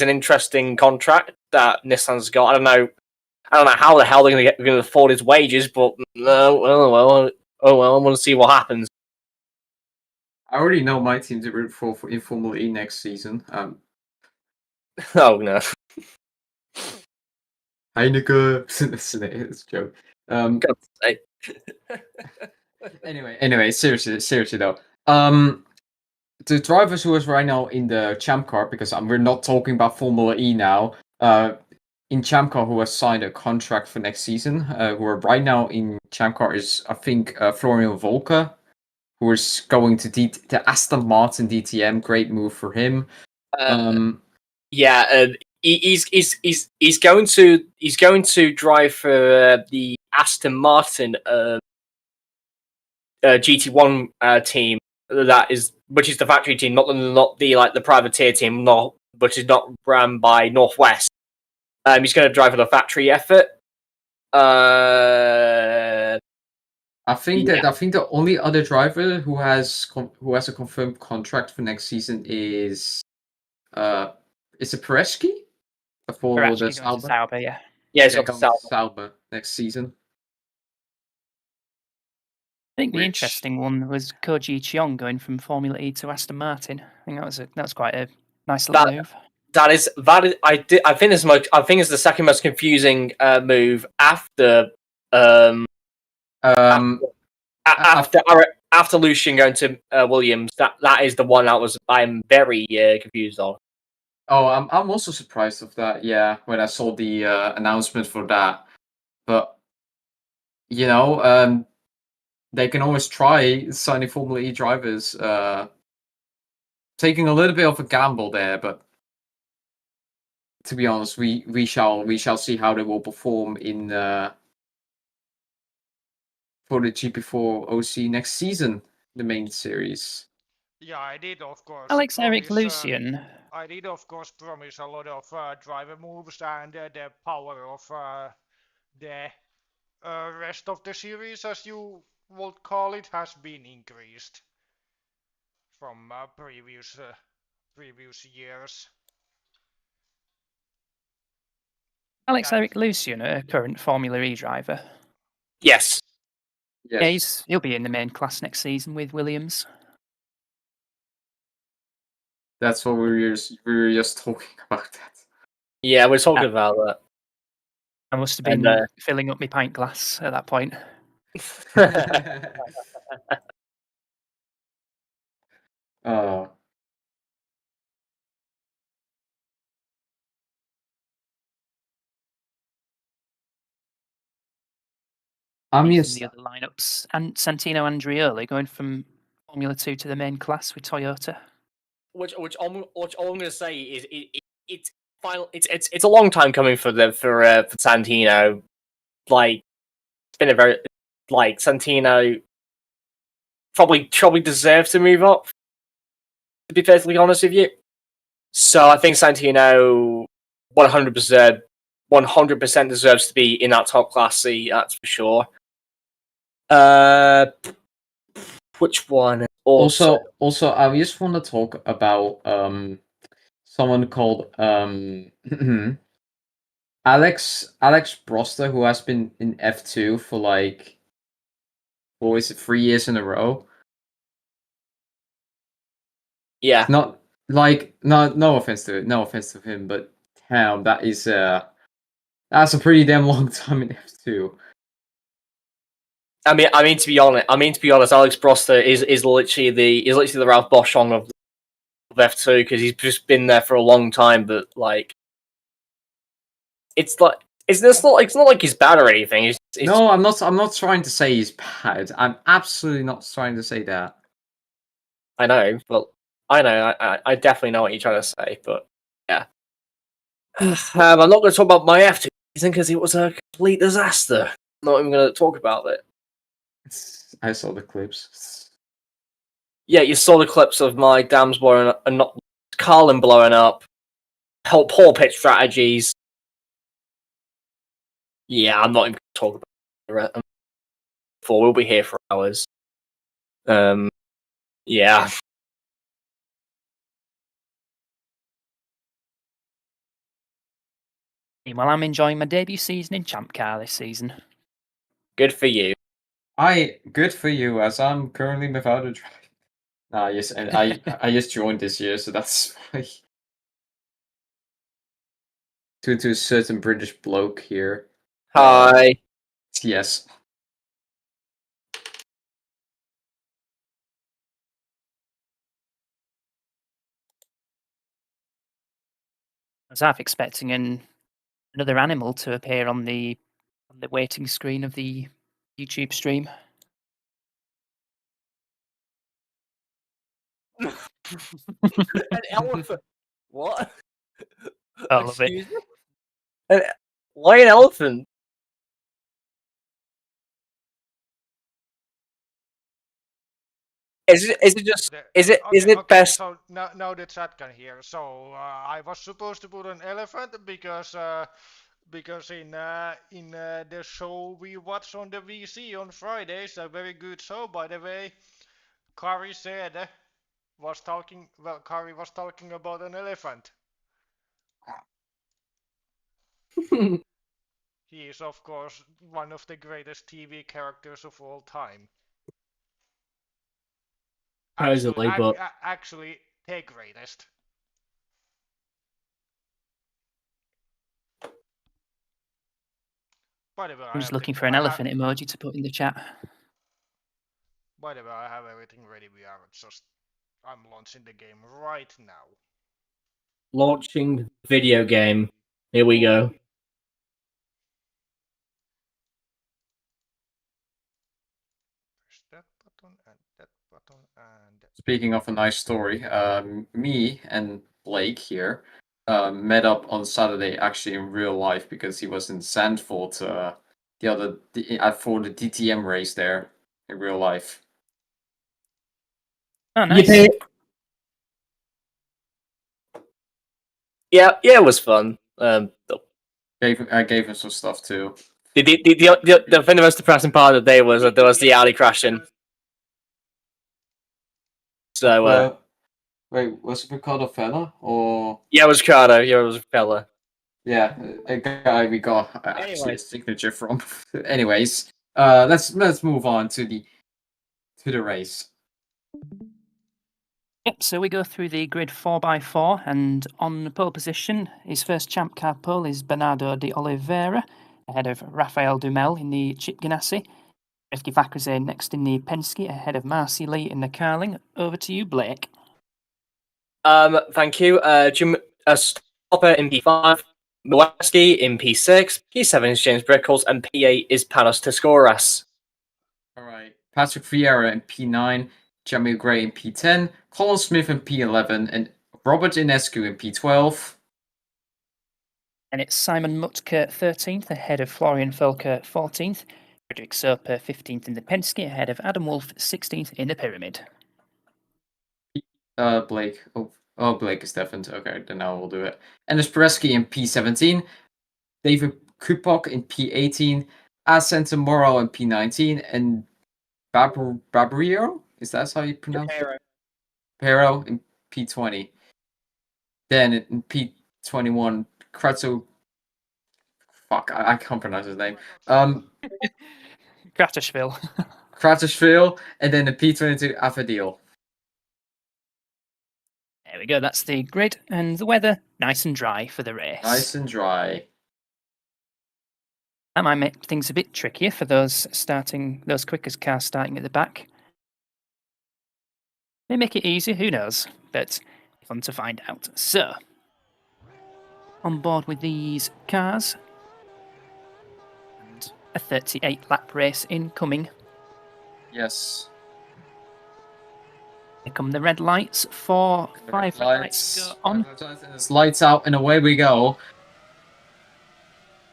interesting contract that Nissan's got. I don't know how the hell they're going to afford his wages, but well, I want to see what happens. I already know my team to root for in Formula E next season. Oh no. Heineke. It's a joke. Anyway, seriously though. The drivers who is right now in the Champcar, because we're not talking about Formula E now. In Champcar, who has signed a contract for next season, who are right now in Champcar is I think Florian Volker, who is going to the Aston Martin DTM. Great move for him. Yeah, he's going to drive for the Aston Martin GT1 team which is the factory team, not the like the privateer team, which is not run by Northwest. He's going to drive for the factory effort. I think the only other driver who has a confirmed contract for next season is it Pereski for We're the actually going to Sauber? Sauber, yeah. Yeah, it's Yeah, got going to Sauber next season. I think the Which- interesting one was Koji Cheong going from Formula E to Aston Martin. I think that was quite a nice little move. That is I think it's the second most confusing move after after Lucian going to Williams. That is the one I'm very confused on. Oh, I'm also surprised of that. Yeah, when I saw the announcement for that, but you know, they can always try signing Formula E drivers. Taking a little bit of a gamble there, but to be honest, we shall see how they will perform in for the GP4 OC next season, the main series. Yeah, I did of course. Alex-Eric promise, Lucian. I did of course promise a lot of driver moves, and the power of the rest of the series, as you would call it, has been increased from previous years. Alex-Eric Lucian, a current Formula E driver. Yes. Yeah, he'll be in the main class next season with Williams. That's what we were just talking about. That. Yeah, we're talking about that. I must have been filling up my pint glass at that point. Oh. I'm using the other lineups, and Santino Andreoli going from Formula 2 to the main class with Toyota. Which all I'm going to say is it's a long time coming for Santino. Like it's been a very Santino probably deserves to move up. To be perfectly honest with you, so I think Santino 100% deserves to be in that top class seat. That's for sure. Which one? Also, I just want to talk about someone called Alex Broster, who has been in F2 for like, what is it, 3 years in a row? Yeah. Not like no offense to him, but damn, that's a pretty damn long time in F2. I mean to be honest, Alex Broster is literally the Ralph Boschung of F2 because he's just been there for a long time. But like, it's not like he's bad or anything. No, I'm not trying to say he's bad. I'm absolutely not trying to say that. I know, but I definitely know what you're trying to say. But yeah, I'm not going to talk about my F2 season because it was a complete disaster. I'm not even going to talk about it. I saw the clips. Yeah, you saw the clips of my dams blowing up and not Carlin blowing up. Poor pit strategies. Yeah, I'm not even going to talk about it. For we'll be here for hours. Yeah. Well, I'm enjoying my debut season in Champcar this season. Good for you. Good for you, as I'm currently without a drive. Yes, and I just joined this year, so that's why. To a certain British bloke here. Hi. Yes. was half expecting another animal to appear on the waiting screen of the YouTube stream. An elephant. What? I love it. Excuse me? Why an elephant? Is it just is it best? So now the chat can hear. So I was supposed to put an elephant because in the show we watch on the VC on Fridays, a very good show by the way, Kari said Kari was talking about an elephant. He is of course one of the greatest TV characters of all time. Supposedly, but Actually, the greatest. By the way, I'm just looking for an elephant emoji to put in the chat. By the way, I have everything ready. I'm launching the game right now. launching video game. Here we go. Press that button and that button and. Speaking of a nice story, me and Blake here met up on Saturday actually in real life because he was in Zandvoort for the DTM race there in real life. Oh, nice. Yeah, it was fun. I gave him some stuff too. The thing, the most depressing part of the day was that there was the alley crashing. So wait, was it Ricardo Fella or? yeah, it was Ricardo. Yeah, it was Fella. Yeah, a guy we got actually Anyway. a signature from. Anyways, let's move on to the race. Yep, so we go through the grid 4x4, and on pole position, his first Champcar pole is Bernardo de Oliveira, ahead of Rafael Dumel in the Chip Ganassi. Refki Vakrazé next in the Penske, ahead of Marcy Lee in the Carling. Over to you, Blake. Thank you. Stopper in P5, Milwaukee in P6, P7 is James Brickles, and P8 is Panos Tescoras. All right, Patrick Vieira in P9, Jamil Gray in P10, Colin Smith in P11, and Robert Inescu in P12. And it's Simon Mutke 13th, ahead of Florian Völker 14th. Frederick Soper 15th in the Penske, ahead of Adam Wolf 16th in the Pyramid. Blake. Oh, Blake is definitely okay. Then I will do it. And there's Pereski in P17, David Kupok in P18, Ascent Morrow in P19, and Babrio. Is that how you pronounce it? Pero in P20. Then in P21, Kratzo. Fuck, I can't pronounce his name. Kratashville. Kratashville, and then in P22, Afadil. There we go, that's the grid, and the weather, nice and dry for the race. Nice and dry. That might make things a bit trickier for those quickest cars starting at the back. They make it easier, who knows, but fun to find out. So, on board with these cars, and a 38 lap race incoming. Yes. Here come the red lights, 5 red lights go on. It's lights out and away we go.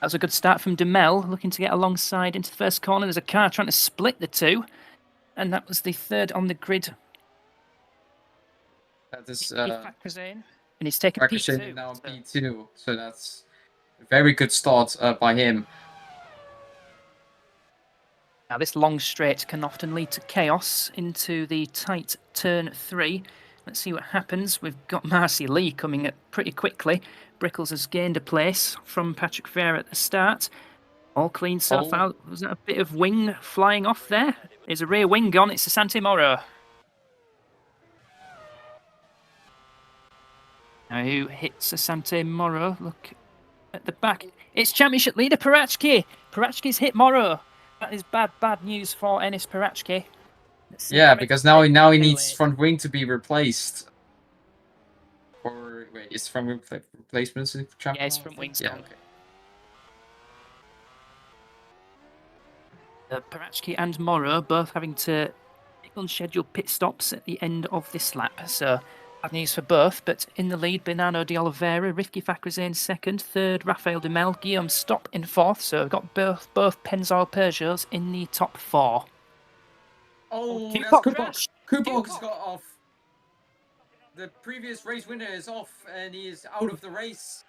That was a good start from Dumel, looking to get alongside into the first corner. There's a car trying to split the two, and that was the third on the grid. That is and he's taken P2. Now P2, so that's a very good start by him. Now this long straight can often lead to chaos into the tight turn 3. Let's see what happens. We've got Marcy Lee coming up pretty quickly. Brickles has gained a place from Patrick Vieira at the start. All clean so far. Was that a bit of wing flying off there? There's a rear wing gone. It's Asante Moro. Now who hits Asante Moro? Look at the back. It's championship leader Parachki. Parachki's hit Moro. That is bad news for Enis Parachki. Yeah, because now he needs front wing to be replaced. Or Wait, it's from replacements in Champcar? Yeah, it's from wings. Yeah, okay. Parachki and Morrow both having to make unscheduled pit stops at the end of this lap, so bad news for both. But in the lead, Bernardo de Oliveira, Rifki Fakrazin second, third, Rafael de Mel, Guillaume Stopp in fourth. So we've got both Pennzoil Peugeots in the top four. Oh, that's Kupok Kupok. crashed. Kupok's got off. The previous race winner is off, and he is out of the race.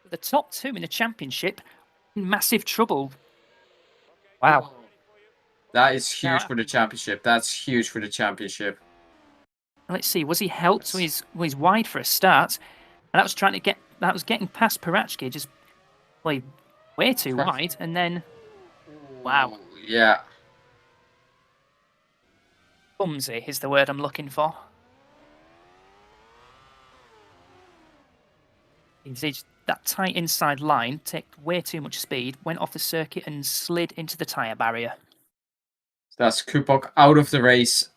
The top two in the championship in massive trouble. Wow. Oh. That is huge Now, for the championship. That's huge for the championship. let's see, was he helped? Was he's wide for a start? And that was getting past Parachki, just way too wide, and then wow. Yeah. Clumsy is the word I'm looking for. That tight inside line took way too much speed, went off the circuit and slid into the tyre barrier. That's Kupok out of the race.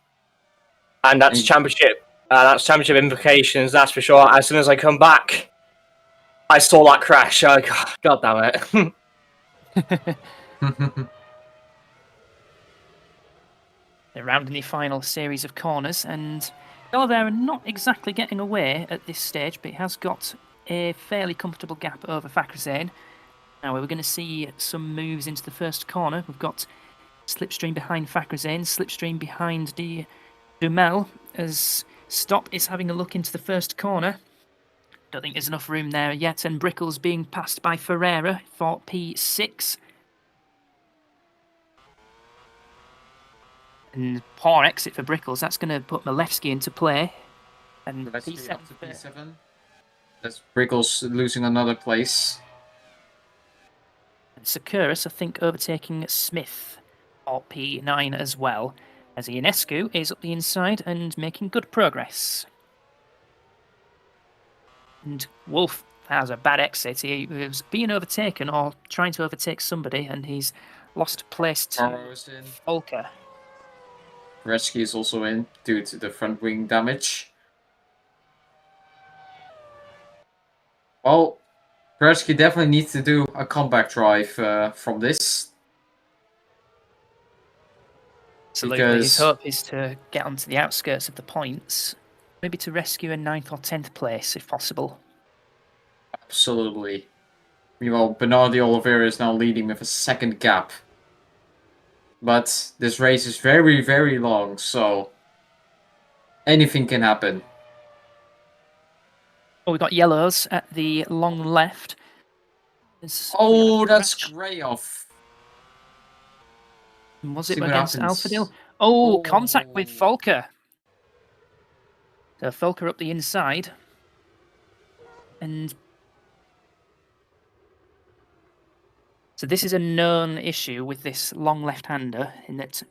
And that's championship implications, that's for sure. As soon as I come back, I saw that crash. God damn it. They're rounding the final series of corners, and Oliveira not exactly getting away at this stage, but he has got a fairly comfortable gap over Fakrazin. Now we're going to see some moves into the first corner. We've got Slipstream behind Fakrazin, Slipstream behind the Dumel, as Stopp is having a look into the first corner. Don't think there's enough room there yet, and Brickles being passed by Ferreira for P6. And poor exit for Brickles. That's going to put Malevsky into play. And P7. P7. That's Brickles losing another place. And Sakuras, I think, overtaking Smith for P9 as well, as Ionescu is up the inside and making good progress. And Wolf has a bad exit. He was being overtaken or trying to overtake somebody, and he's lost place to Volker. Rescue is also in due to the front wing damage. Well, Rescue definitely needs to do a comeback drive from this. Absolutely. His hope is to get onto the outskirts of the points, maybe to rescue a 9th or 10th place if possible. Absolutely. Meanwhile, Bernardo Oliveira is now leading with a second gap. But this race is very, very long, so anything can happen. Oh, we've got yellows at the long left. Oh, that's Grey off. Was it against Alphadil? Oh, contact with Volker. So Volker up the inside. And so this is a known issue with this long left-hander, in that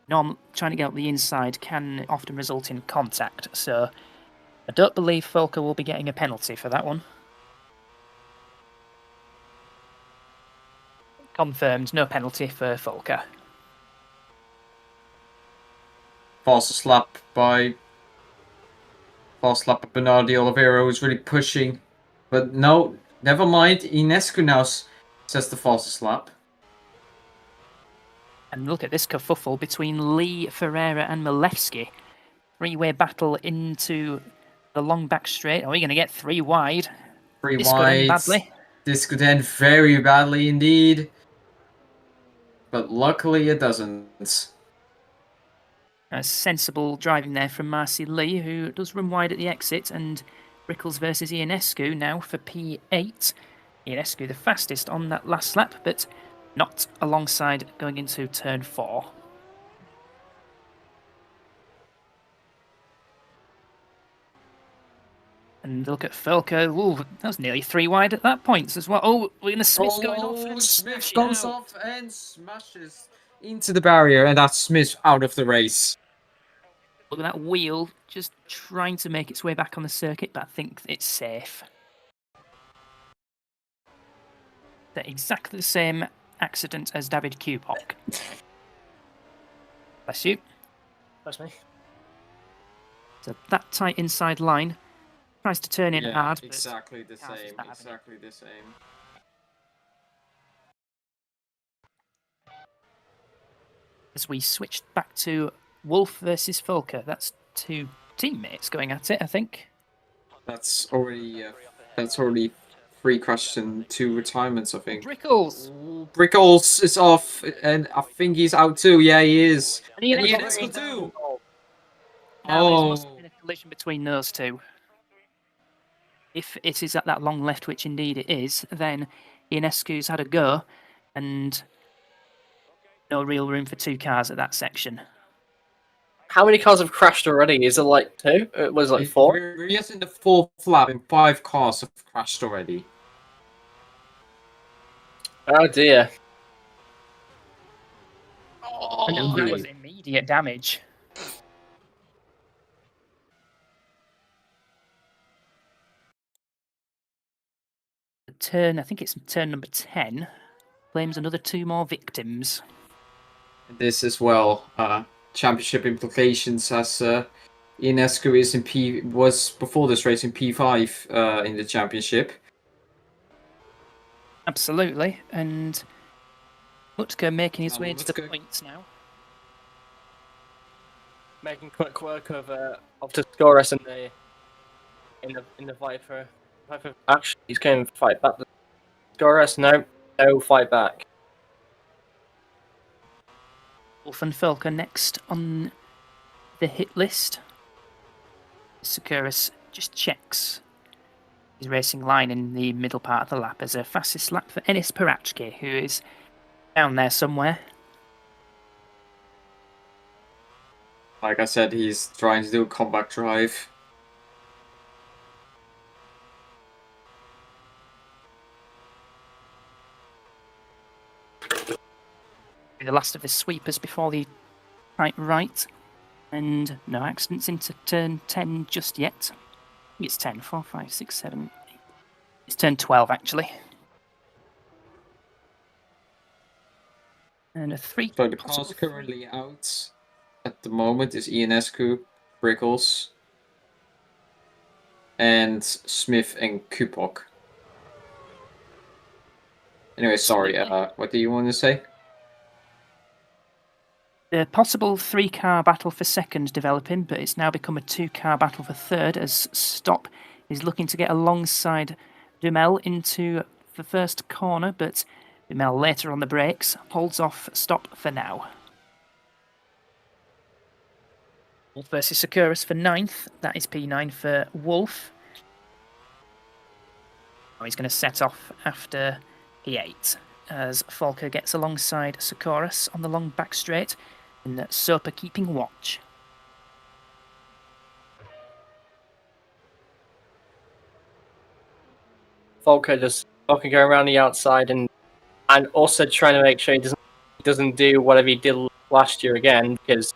trying to get up the inside can often result in contact. So I don't believe Volker will be getting a penalty for that one. Confirmed, no penalty for Volker. Fast lap by Bernardo Oliveira, who's really pushing. But no, never mind. Ionescu now says the fastest lap. And look at this kerfuffle between Lee, Ferreira and Malevsky. Three-way battle into the long back straight. Are we going to get three wide? This could end badly. This could end very badly indeed. But luckily it doesn't. A sensible driving there from Marcy Lee, who does run wide at the exit, and Brickles versus Ionescu now for P8. Ionescu the fastest on that last lap, but not alongside going into turn 4. And look at Felker. Ooh, that was nearly 3 wide at that point as well. Oh, we're going to Smith going off. And Smith goes off and smashes into the barrier, and that's Smith out of the race. Look at that wheel, just trying to make its way back on the circuit, but I think it's safe. They're exactly the same accident as David Kupok. Bless you. Bless me. So that tight inside line. Tries to turn in hard. But exactly the Cars is same. not having it. Exactly the same. As we switched back to Wolf versus Volker, that's two teammates going at it, I think. That's already 3 crashes and 2 retirements, I think. Brickles! Ooh, Brickles is off, and I think he's out too. Yeah, he is. And Ian Ian Esco Esco too. Now there must have Oh, been a collision between those two. If it is at that long left, which indeed it is, then Ionescu's had a go, and no real room for 2 cars at that section. How many cars have crashed already? Is it like 2? It was like 4? we're just in the 4th lap, and 5 cars have crashed already. Oh dear. And Oh, that was immediate damage. I think it's turn number 10, claims another 2 more victims. this as well, championship implications, as Ionescu is was before this race in P5 in the championship. Absolutely, and Mutka making his way to the Mutka. points now. Making quick work of to score us in the fight for actually he's going to fight back. Score us, no fight back. Wolf and Falker next on the hit list. Sakuras just checks his racing line in the middle part of the lap as a fastest lap for Enis Parachki, who is down there somewhere. Like I said, he's trying to do a comeback drive. The last of his sweepers before the right, and no accidents into turn 10 just yet. I think it's 10, 4, 5, 6, 7, 8. It's turn 12 actually. And a 3. So the cars currently out at the moment is Ionescu, Brickles, and Smith and Kupok. Anyway, sorry, what do you want to say? The possible 3-car battle for second developing, but it's now become a 2-car battle for third as Stop is looking to get alongside Dumel into the first corner, but Dumel later on the brakes holds off Stop for now. Wolf versus Sakuras for 9th. That is P9 for Wolf. Oh, he's going to set off after P8 as Falker gets alongside Sakuras on the long back straight, and Soper keeping watch. Volker just fucking go around the outside and also trying to make sure he doesn't do whatever he did last year again, because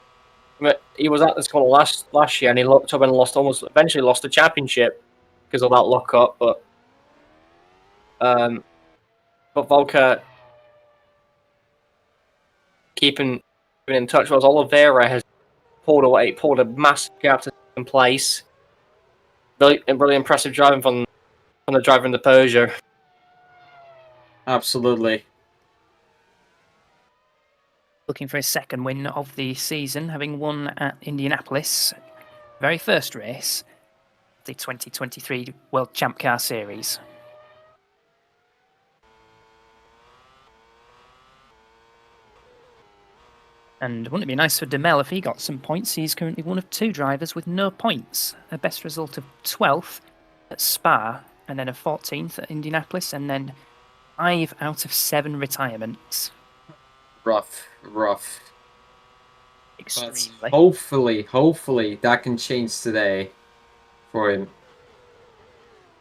he was at this corner last year and he looked up and eventually lost the championship because of that lockup. But Volker keeping in touch, whereas Oliveira has pulled a massive gap to second place. Really impressive driving from the driver in the Peugeot. Absolutely. Looking for his second win of the season, having won at Indianapolis, very first race, the 2023 World Champcar Series. And wouldn't it be nice for Demel if he got some points? He's currently one of 2 drivers with no points. A best result of 12th at Spa, and then a 14th at Indianapolis, and then 5 out of 7 retirements. Rough. Extremely. But hopefully that can change today for him.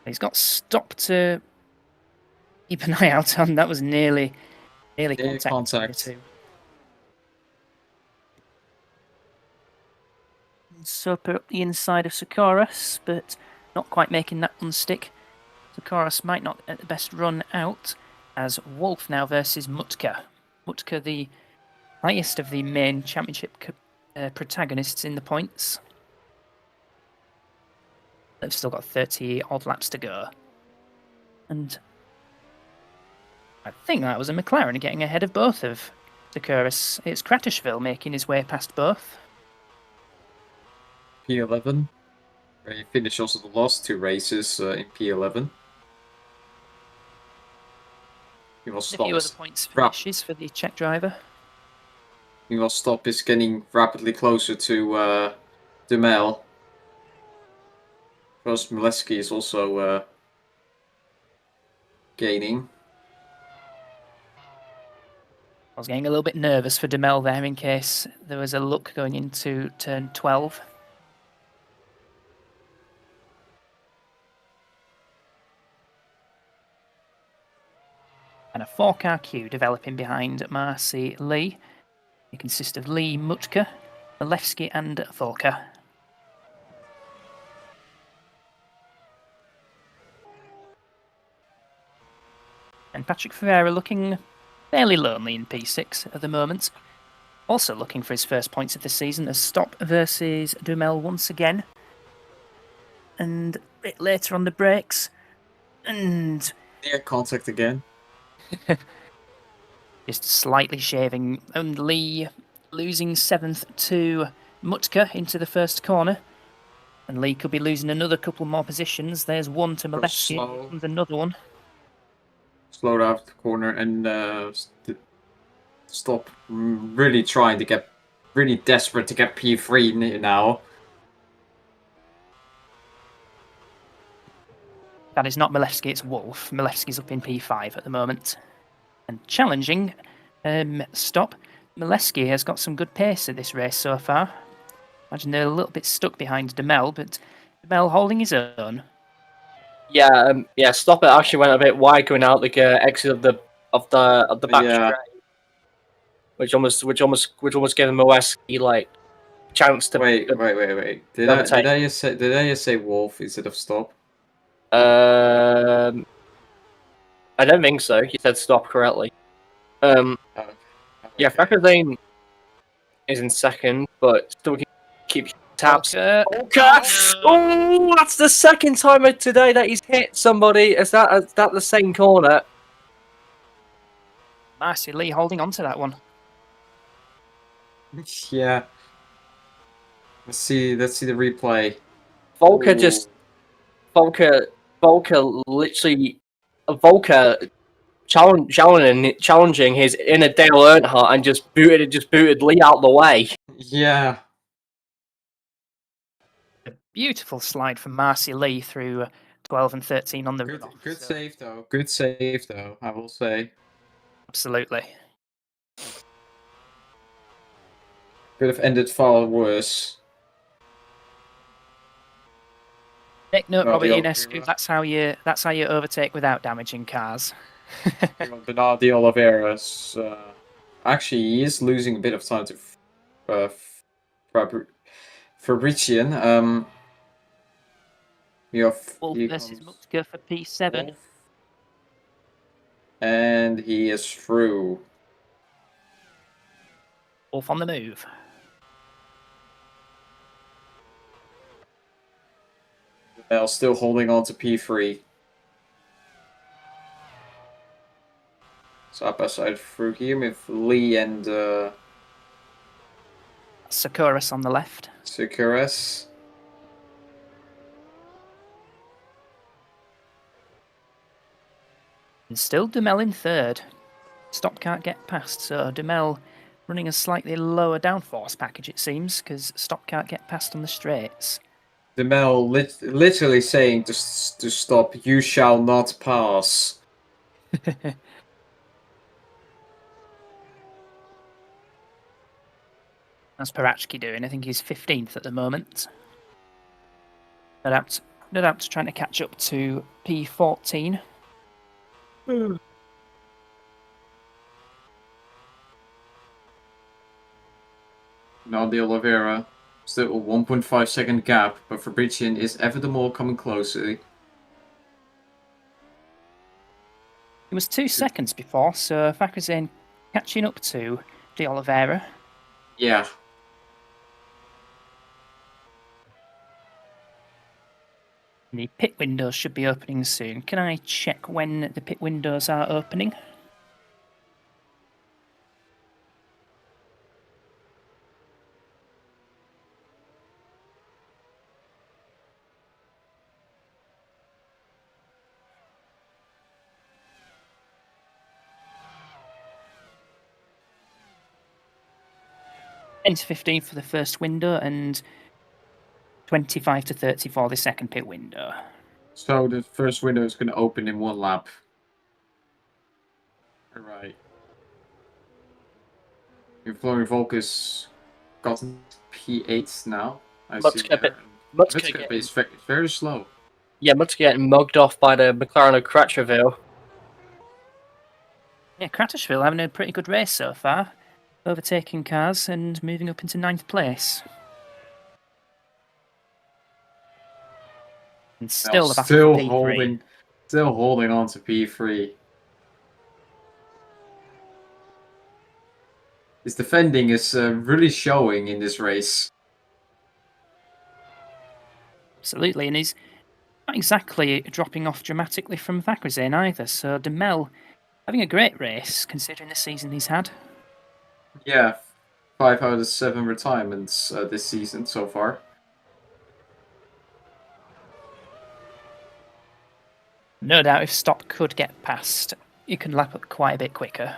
He's got Stop to keep an eye out on. That was nearly contact. Soper up the inside of Sakuras, but not quite making that unstick. Sakuras might not get the best run out, as Wolf now versus Mutka. Mutka, the highest of the main championship protagonists in the points. They've still got 30 odd laps to go. And I think that was a McLaren getting ahead of both of Securus. It's Kratishville making his way past both. P11. Where he finished also the last 2 races in P11. He will A stop. few other points finishes for the Czech driver. He will stop is getting rapidly closer to Duhamel. Because Mileski is also gaining. I was getting a little bit nervous for Duhamel there in case there was a look going into turn 12. And a 4-car queue developing behind Marcy Lee. It consists of Lee, Mutka, Milewski and Volker. And Patrick Ferreira looking fairly lonely in P6 at the moment. Also looking for his first points of the season as Stop versus Duhamel once again. And a bit later on the brakes. And Near contact again. just slightly shaving. And Lee losing 7th to Mutka into the first corner. And Lee could be losing another couple more positions. There's one to Milewski and another one. Slowed out the corner and Stop really trying to get, really desperate to get P3 now. That is not Milewski, it's Wolf. Milewski's up in P5 at the moment. And challenging Stop. Milewski has got some good pace at this race so far. Imagine they're a little bit stuck behind Duhamel, but Duhamel holding his own. Yeah, Stop it actually went a bit wide going out the exit of the back straight, which almost gave him Milewski like chance to wait. Did I just say Wolf instead of Stop? I don't think so. He said Stop correctly. Okay. Yeah, Fakazane is in second, but still keep tabs. Okay. Oh, that's the second time today that he's hit somebody. Is that the same corner? Marcy Lee holding on to that one. Yeah. Let's see the replay. Volker challenging his inner Dale Earnhardt and just booted Lee out the way. Yeah. A beautiful slide from Marcy Lee through 12 and 13 on the runoff. Good save though. Good save though, I will say. Absolutely. Could have ended far worse. Take note, Robert Ionescu. That's how you overtake without damaging cars. Bernardi Oliveira's actually he is losing a bit of time to Fabrician. We have Wolf versus Mutka for P7. Wolf. And he is through. Wolf on the move. Bell still holding on to P3. Side by side through here with Lee and Sakuras on the left. Sakuras. And still Duhamel in third. Stop can't get past, so Duhamel running a slightly lower downforce package, it seems, because Stop can't get past on the straights. Duhamel literally saying to Stop, you shall not pass. How's Parachki doing? I think he's 15th at the moment. No doubt trying to catch up to P14. Nardi Oliveira, still a 1.5 second gap, but Fabrician is ever the more coming closer. It was 2 seconds before, so Fakazane catching up to De Oliveira. Yeah. . . . . . . . . . . . . . . . . . . . . . . . . . . . . . . . . . . . . . . . . . . . . . . . . . . . . . . . . . . . . The pit windows should be opening soon. Can I check when the pit windows are opening? To 15 for the first window and 25 to 30 for the second pit window. So the first window is going to open in 1 lap. Alright. Your Flowing Volcus got P8 now. I see there. Mutska is very slow. Yeah, Mutska getting mugged off by the McLaren of Cratchville. Yeah, Cratchville having a pretty good race so far, overtaking cars and moving up into 9th place. And still the battle for P3. Still holding on to P3. His defending is really showing in this race. Absolutely, and he's not exactly dropping off dramatically from Vakrazin either, so De Mel having a great race considering the season he's had. Yeah, 5 out of 7 retirements this season so far. No doubt if Stop could get past, you can lap up quite a bit quicker.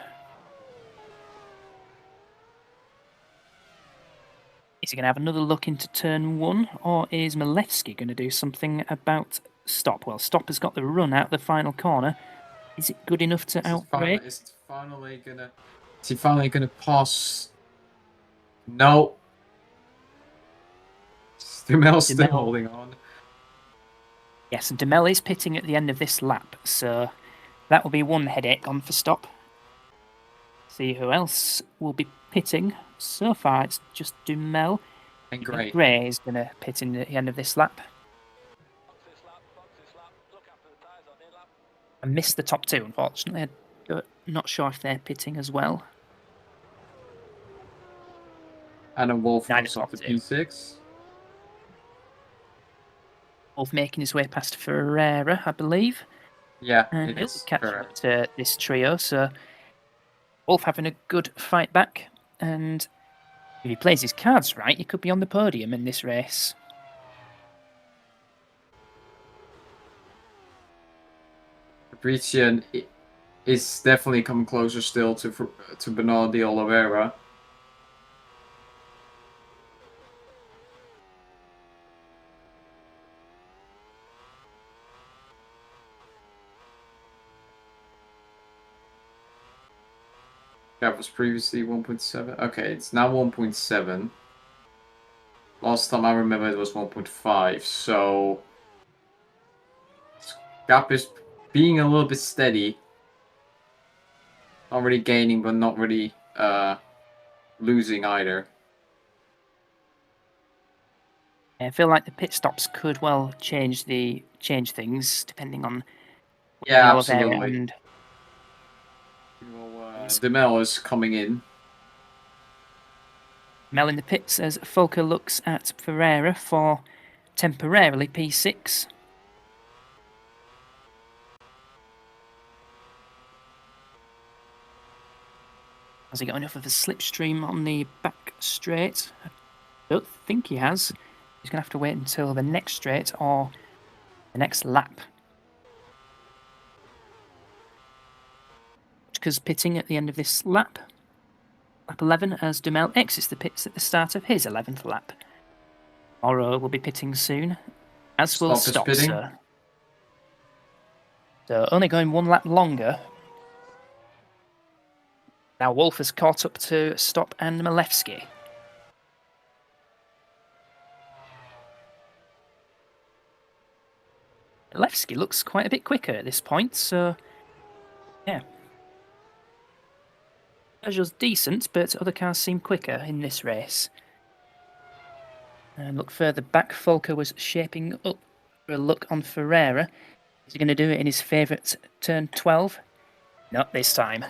Is he going to have another look into turn 1, or is Malevsky going to do something about Stop? Well, Stop has got the run out the final corner. Is it good enough to outbrake? Is he finally gonna pass? No. Dumel's still holding on. Yes, and De Mel is pitting at the end of this lap, so that will be one headache on for Stop. See who else will be pitting. So far, it's just De Mel. And Gray. Gray is going to pit in at the end of this lap. I missed the top 2, unfortunately. I'm not sure if they're pitting as well. Adam Wolf comes off the P6. Wolf making his way past Ferreira, I believe. Yeah, and he'll catch up to this trio, so Wolf having a good fight back, and if he plays his cards right, he could be on the podium in this race. Fabrician is definitely coming closer still to Bernal de Oliveira. That was previously 1.7. Okay, it's now 1.7. Last time I remember it was 1.5, so gap is being a little bit steady. Not really gaining, but not really losing either. I feel like the pit stops could well change things depending on yeah, absolutely. And Demel is coming in. Mel in the pits as Folker looks at Ferreira for temporarily P6. Has he got enough of a slipstream on the back straight? I don't think he has. He's going to have to wait until the next straight or the next lap. Because pitting at the end of this lap. Lap 11 as De Mel exits the pits at the start of his 11th lap. Oro will be pitting soon, as will Stop, sir. So only going 1 lap longer. Now Wolf has caught up to Stop and Malevsky. Malevsky looks quite a bit quicker at this point, so yeah. Peugeot's decent, but other cars seem quicker in this race. And look further back, Folker was shaping up for a look on Ferreira. Is he going to do it in his favourite turn 12? Not this time.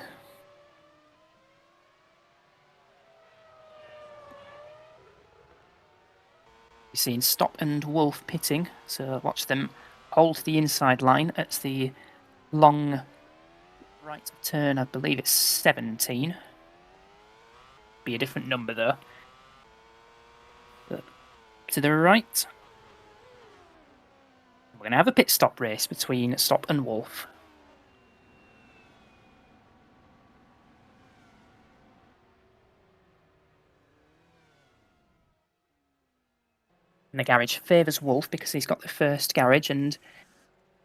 You've seen Stop and Wolf pitting, so watch them hold the inside line at the long right of turn. I believe it's 17. Be a different number though. But to the right. We're going to have a pit stop race between Stop and Wolf. And the garage favours Wolf because he's got the first garage, and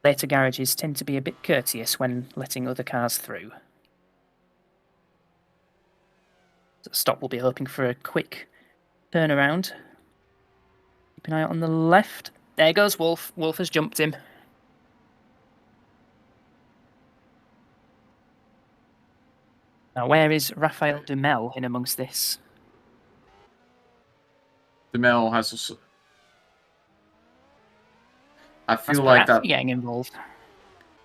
later garages tend to be a bit courteous when letting other cars through. So Stop will be hoping for a quick turnaround. Keep an eye out on the left. There goes Wolf. Wolf has jumped him. Now, where is Raphael Dumel in amongst this? Dumel has a... I feel That's like perhaps that. getting involved.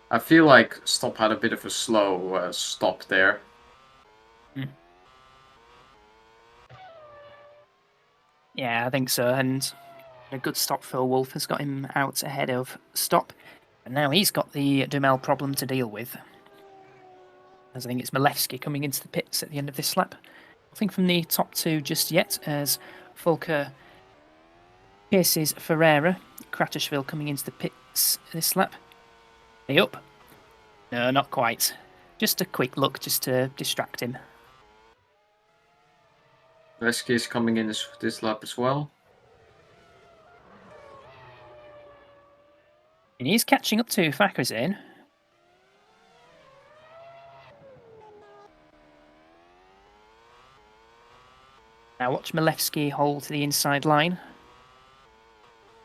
I feel like Stop had a bit of a slow stop there. Yeah, I think so. And a good stop for Wolf has got him out ahead of Stop. And now he's got the Dumel problem to deal with. As I think it's Malewski coming into the pits at the end of this lap. Nothing from the top two just yet, as Volker chases Ferreira. Kratishville coming into the pits this lap. Are you up? No, not quite. Just a quick look just to distract him. Malewski is coming in this lap as well. And he's catching up to Fakhrizadeh. Now watch Malewski hold to the inside line.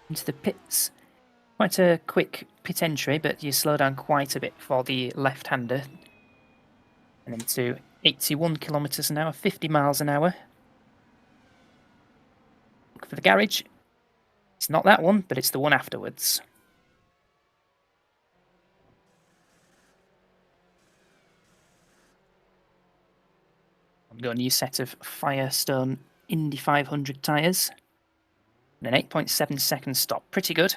Into the pits. Quite a quick pit entry, but you slow down quite a bit for the left-hander. And into 81 kilometres an hour, 50 miles an hour. Look for the garage. It's not that one, but it's the one afterwards. I've got a new set of Firestone Indy 500 tyres. And an 8.7 second stop. Pretty good.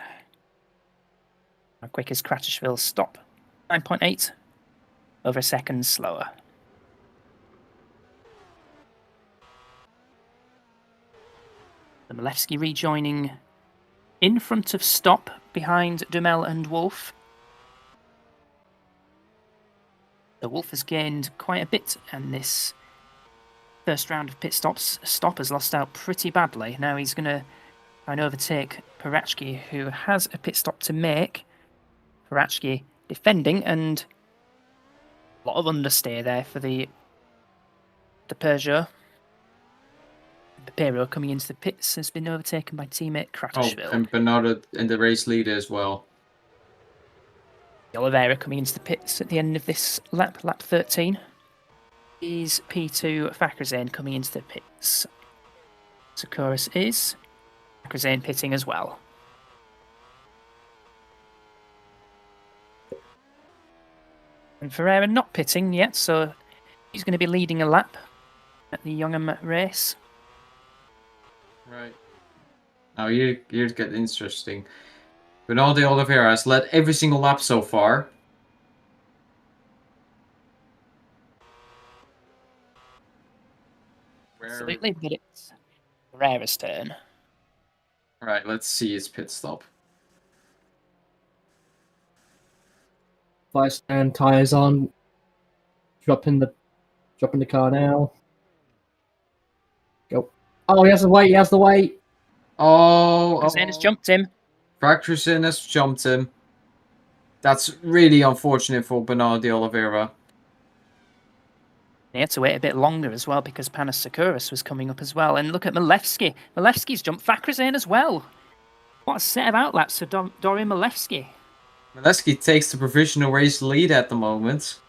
How quick is Kratishville's stop? 9.8. Over a second slower. The Malewski rejoining in front of Stop, behind Dumel and Wolf. The Wolf has gained quite a bit, and this first round of pit stops, Stop has lost out pretty badly. Now he's going to try and overtake Parachki, who has a pit stop to make. Parachki defending, and a lot of understeer there for the Peugeot. Piro coming into the pits has been overtaken by teammate Kratishville. Oh, and Bernardo in the race leader as well. Oliveira coming into the pits at the end of this lap, lap 13. Is P2 Fakhrizadeh coming into the pits. Sakouras is. Fakhrizadeh pitting as well. And Ferreira not pitting yet, so he's going to be leading a lap at the Youngam race. Right. Now here's getting interesting. Bernardo Oliveira has led every single lap so far. Absolutely, but it's Ferreira's turn. Right, let's see his pit stop. Firestone tyres on. Dropping the car now. Go. Oh, he has the weight. He has the weight. Oh, Has jumped him. Fracturson has jumped him. That's really unfortunate for Bernardo Oliveira. He had to wait a bit longer as well because Panos Sakouras was coming up as well. And look at Malewski. Malewski's jumped Fakhrizadeh as well. What a set of outlaps for Dorian Malewski. Malewski takes the provisional race lead at the moment.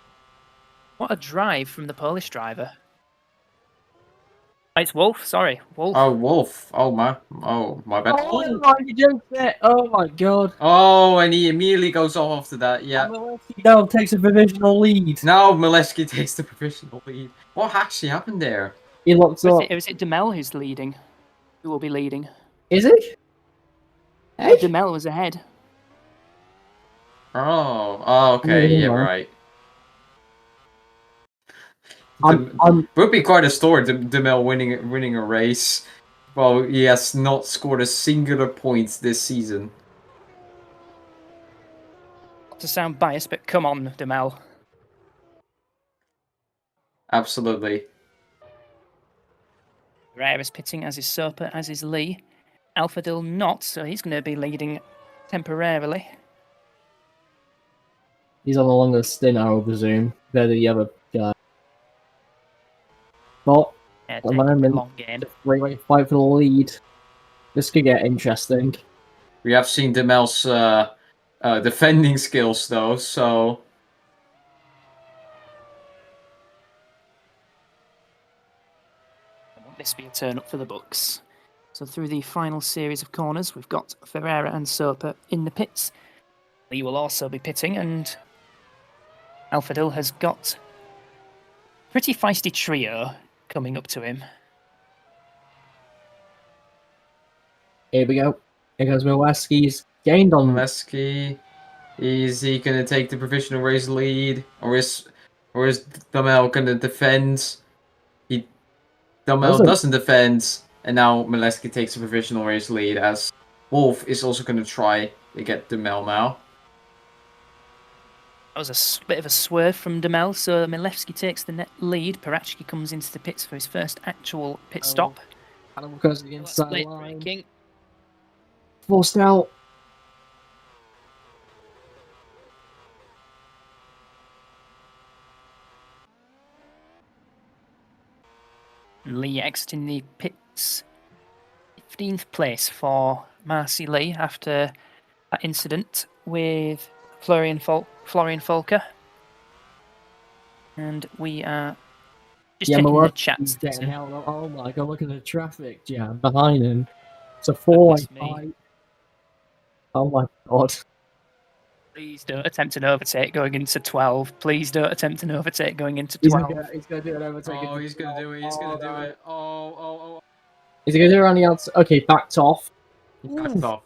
What a drive from the Polish driver. Oh, it's Wolf, sorry. Wolf. Oh, Wolf. Oh my bad. Oh my, he jumped it. Oh my god. Oh, and he immediately goes off after that. Yeah. Malewski now takes a provisional lead. Now Malewski takes the provisional lead. What actually happened there? He looks up. Is it Dumel who's leading? Who will be leading? Is it? Hey? Dumel was ahead. Oh, okay, yeah, right. I'm Would be quite a story, Demel winning a race. Well, he has not scored a singular point this season. Not to sound biased, but come on, Demel. Absolutely. Rare is pitting, as is Soper, as is Lee. Alphadil not, so he's going to be leading temporarily. he's on the longest stint, I would presume, compared to the other guy. But Yeah, at the taking the moment, long game. the three-way fight for the lead. This could get interesting. We have seen Demel's defending skills, though, so... Won't this be a turn up for the books? So through the final series of corners, we've got Ferreira and Soper in the pits. Lee will also be pitting, and Alphadil has got a pretty feisty trio coming up to him. Here we go. Here goes Milwaukee. He's gained on. Lesky, is he gonna take the provisional race lead, or is Demel gonna defend? Demel doesn't defend, and now Mileski takes the provisional race lead. As Wolf is also gonna try to get Demel now. That was a bit of a swerve from Demel, so Milewski takes the net lead. Parachki comes into the pits for his first actual pit stop. Animal goes to the That's inside late line. braking. Forced out. Lee exiting the pits. 15th place for Marcy Lee after that incident with Florian Folker. And we are just checking the Milwaukee's chats. getting held. Oh my god, look at the traffic jam behind him. It's a four-way fight. Oh my god. Please don't attempt an overtake going into 12. Please don't attempt an overtake going into 12. He's gonna do an overtake. Oh, he's gonna do it. He's gonna do it. Oh. Is he gonna do it around the outside? Okay, backed off. Backed off.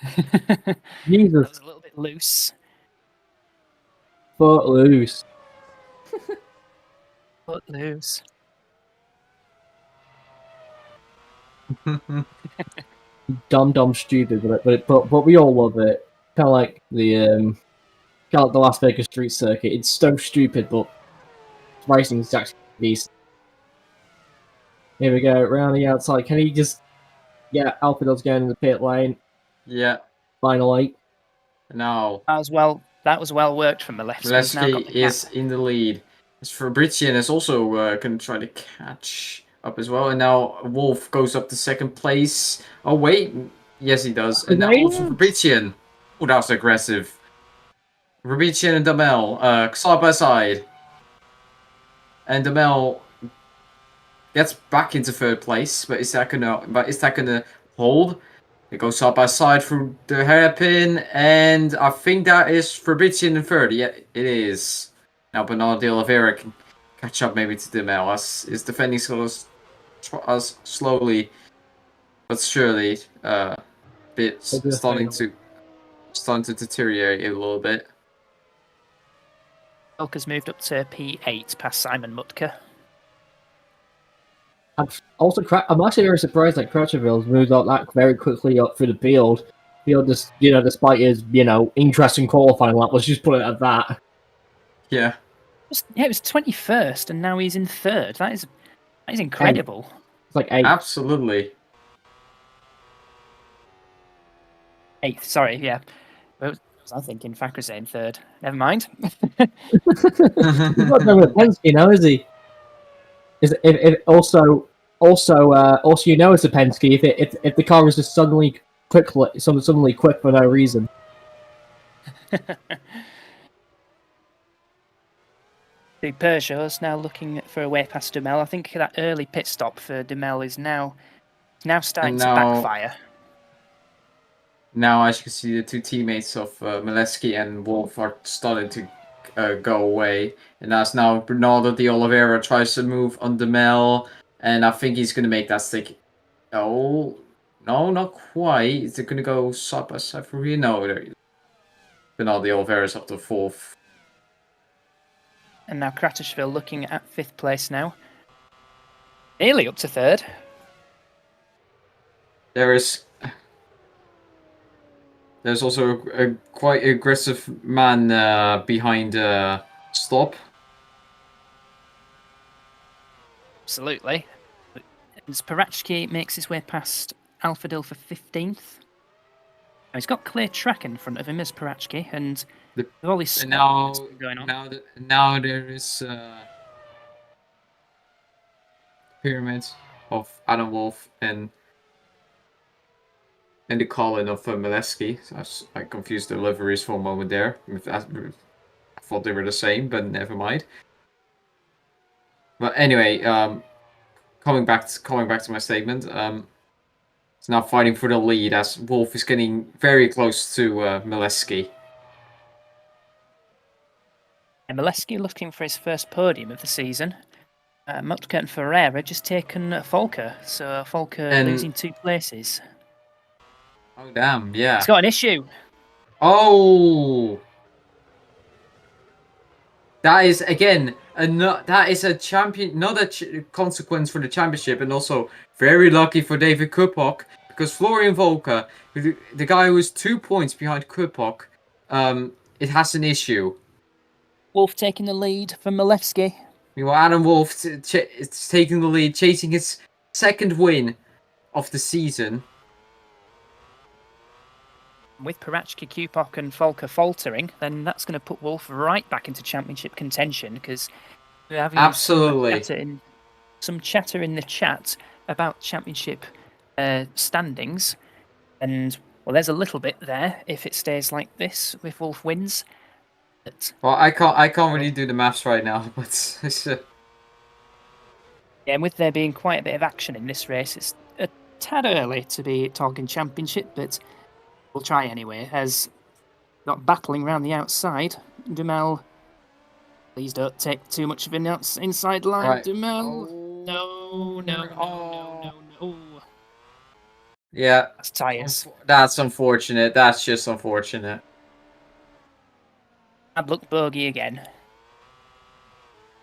That Jesus, was a little bit loose. foot loose. Foot loose. Dumb, stupid, but we all love it. Kind of like the Las Vegas Street Circuit. It's so stupid, but racing is actually decent. Here we go, round the outside. Can he just... Yeah, Alphadil's going in the pit lane. Yeah. Final 8. No. That was well worked from Milewski. Mileski is in the lead. As Fabrician is also going to try to catch up as well. And now Wolf goes up to second place. Oh, wait. Yes, he does. And now also Fabrician. Oh, that was aggressive. Fabrician and Demel side by side. And Demel gets back into third place. But is that gonna hold? It goes side by side through the hairpin, and I think that is Fabrician in third. Yeah, it is. Now Bernardo de Oliveira can catch up maybe to Demel as his defending skills as slowly but surely starting to deteriorate a little bit. Elka's moved up to P8 past Simon Mutka. I'm actually very surprised that Crutcherville's moved up that very quickly up through the field. Just, despite his, interesting qualifying lap, let's just put it at that. Yeah. It was 21st, and now he's in third. That is incredible. It's like 8. Absolutely. 8th, sorry, yeah. What was I thinking? Fakrazé in third. Never mind. He's not going with Penske, is he? Also, it's a Penske if the car is just suddenly quick for no reason. The Peugeot's now looking for a way past Demel. I think that early pit stop for Demel is now starting to backfire. Now, as you can see, the two teammates of Mileski and Wolf are starting to go away. And as now Bernardo de Oliveira tries to move on Demel, and I think he's going to make that stick. Oh, no, not quite. Is it going to go side by side for you? No, Bernardo Oliveira's up to 4th. And now Kratishville looking at 5th place now. Nearly up to 3rd. There's also a quite aggressive man behind Stop. Absolutely. As Parachki makes his way past Alphadil for 15th. Now, he's got clear track in front of him as Parachki, and with all his And stuff going on. now there is pyramids of Adam Wolf and the Colin of Mileski. So I confused the liveries for a moment there. I thought they were the same, but never mind. But anyway, coming back to my statement, it's now fighting for the lead as Wolf is getting very close to Mileski. And Mileski looking for his first podium of the season. Mutka and Ferreira just taken Volker, so Volker losing 2 places. Oh damn! Yeah. He's got an issue. Oh. That is again that is a champion, not a consequence for the championship, and also very lucky for David Kupok because Florian Volker, the guy who is 2 points behind Kupok, it has an issue. Wolf taking the lead from Milevski. Meanwhile, Adam Wolf is taking the lead, chasing his 2nd win of the season. With Parachki, Kupok and Volker faltering, then that's going to put Wolf right back into championship contention because we're having Absolutely some chatter in the chat about championship standings, and well, there's a little bit there if it stays like this with Wolf wins. But, well, I can't really do the maths right now, but it's, yeah, and with there being quite a bit of action in this race, it's a tad early to be talking championship, but we'll try anyway, as not battling around the outside. Dumel, please don't take too much of an inside line. Right. Dumel, Oh. no. Yeah, That's tyres. that's unfortunate. That's just unfortunate. Bad luck bogey again.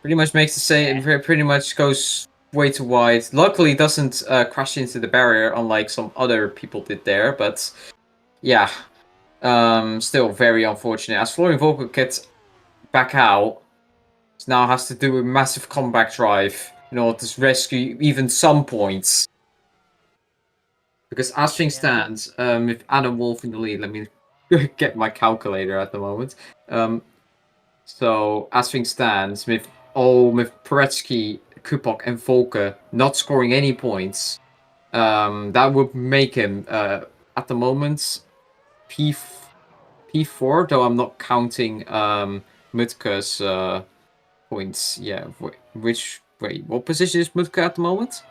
Pretty much makes the same. Pretty much goes way too wide. Luckily, doesn't crash into the barrier, unlike some other people did there. But yeah, still very unfortunate. As Florian Volker gets back out, now has to do a massive comeback drive in order to rescue even some points. Because as things stands, with Adam Wolf in the lead, let me get my calculator at the moment. So as things stands, with Paretsky, Kupok, and Volker not scoring any points, that would make him at the moment P4. Though I'm not counting Mutke's points. Yeah, what position is Mutke at the moment?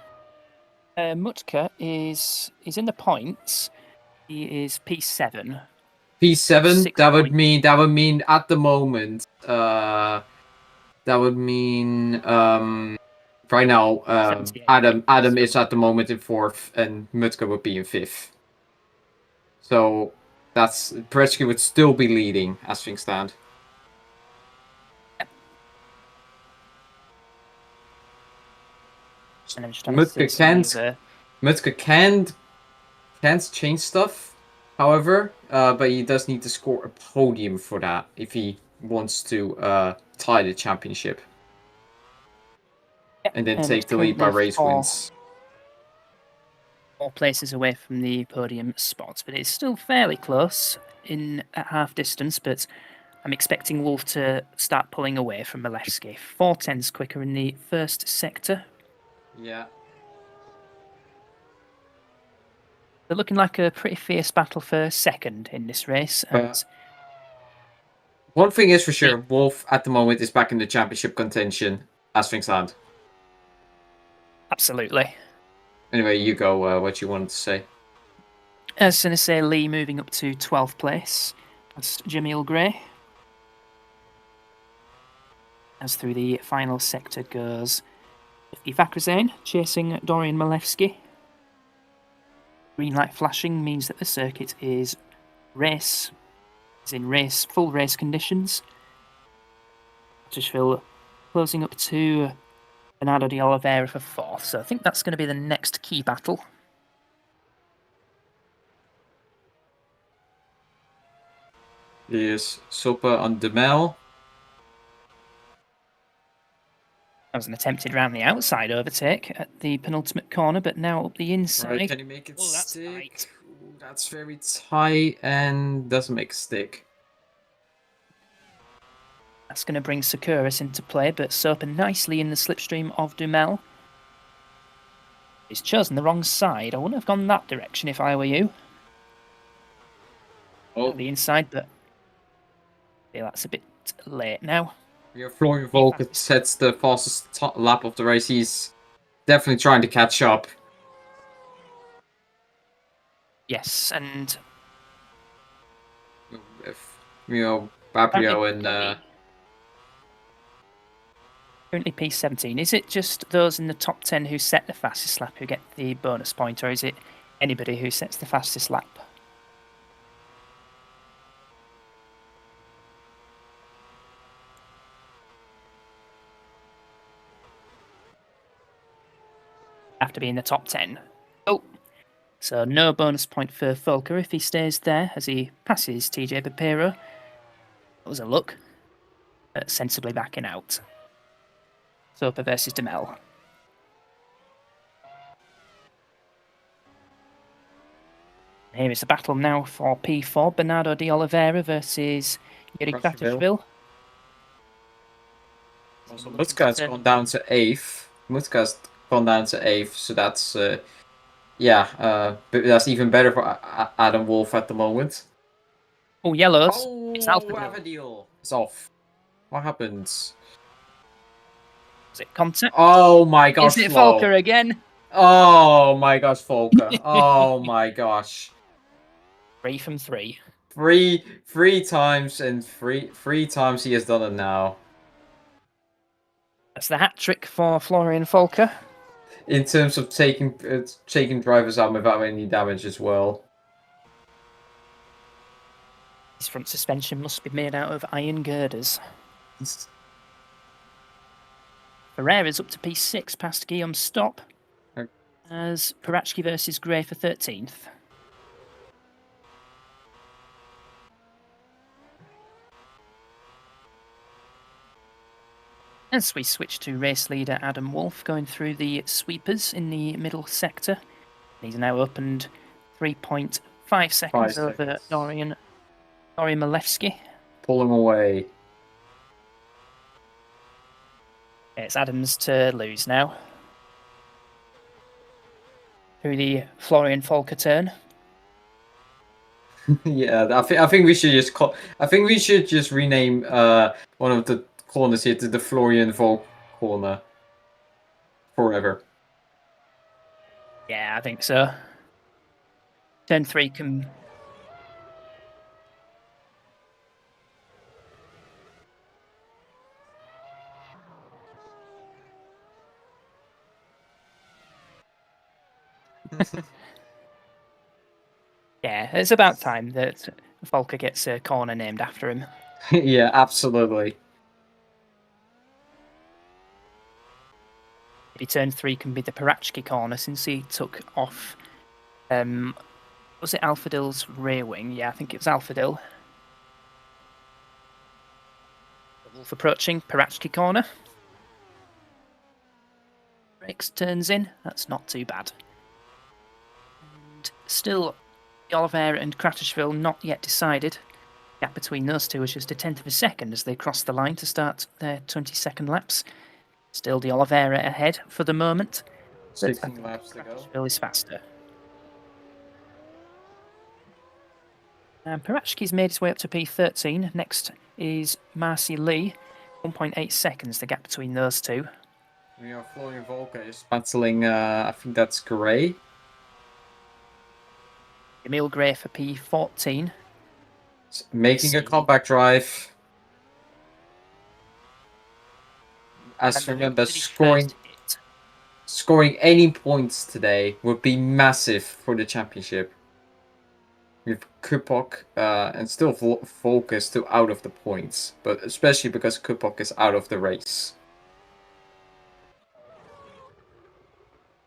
Mutka is in the points. He is P7. P7. 6 That would points. mean at the moment. That would mean right now. 78 Adam points. is at the moment in 4th, and Mutke would be in 5th. So that's Paretsky would still be leading as things stand. Mutke can't change stuff, however, but he does need to score a podium for that if he wants to tie the championship. And then take the lead by race wins. 4 places away from the podium spots, but it's still fairly close at half distance, but I'm expecting Wolf to start pulling away from Milevski. 4/10s quicker in the first sector. Yeah. They're looking like a pretty fierce battle for second in this race. And one thing is for sure, Wolf at the moment is back in the championship contention as things stand. Absolutely. Anyway, you go. What you wanted to say? I was going to say Lee moving up to 12th place. That's Jamil Gray. As through the final sector goes, Ifakrazane chasing Dorian Milevski. Green light flashing means that the circuit is race is in full race conditions. Crutchfield closing up to Bernardo de Oliveira for 4th, so I think that's going to be the next key battle. Here's Soper on Demel. That was an attempted round the outside overtake at the penultimate corner, but now up the inside. Right, can he make it That's stick? tight. Ooh, that's very tight and doesn't make it stick. That's going to bring Sakuras into play, but Soper nicely in the slipstream of Dumel. He's chosen the wrong side. I wouldn't have gone that direction if I were you. Oh, The inside, but I feel that's a bit late now. yeah, Florian Volker sets the fastest lap of the race. He's definitely trying to catch up. Yes, and If, Fabio and currently P17. Is it just those in the top 10 who set the fastest lap who get the bonus point, or is it anybody who sets the fastest lap? Have to be in the top 10. Oh, so no bonus point for Volker if he stays there as he passes TJ Papero. That was a look. Sensibly backing out. Soper versus Demel. Here is the battle now for P4. Bernardo de Oliveira versus Yuri Kratishvili. Also, Mutzka's gone down to 8th. Mutzka's gone down to 8th, so that's that's even better for Adam Wolf at the moment. Oh, yellows. Oh, It's Alpha Avadil. It's off. What happens? Is it contact? Oh my gosh, Is it Flo. Volker again? Oh my gosh, Volker. Oh my gosh. 3 from 3. Three times and three times he has done it now. That's the hat trick for Florian Volker. In terms of taking drivers out without any damage as well. His front suspension must be made out of iron girders. Ferreira's up to P6 past Guillaume's stop. As Parachki versus Gray for 13th. As we switch to race leader Adam Wolf going through the sweepers in the middle sector. He's now opened 3.5 seconds over Dorian Malevsky. Pull him away. It's Adams to lose now. Through the Florian Volker turn. Yeah, I think we should just rename one of the corners here to the Florian Volk corner forever. Yeah, I think so. Turn 3 can... Yeah, it's about time that Volker gets a corner named after him. Yeah, absolutely. Maybe turn 3 can be the Parachki corner since he took off... was it Alphadil's rear wing? Yeah, I think it was Alphadil. Wolf approaching, Parachki corner. Brakes turns in, that's not too bad. And still, Oliveira and Kratishvili not yet decided. The gap between those two was just a tenth of a second as they crossed the line to start their 20-second laps. Still de Oliveira ahead for the moment. 16 laps to go. Kratishvili is faster. And Parachki's made his way up to P13. Next is Marcy Lee. 1.8 seconds, the gap between those two. We are Florian Volker is battling, I think that's Gray. Emil Gray for P14. Making a comeback drive. As remember, scoring any points today would be massive for the championship. with Kupok and still Volker still out of the points, but especially because Kupok is out of the race.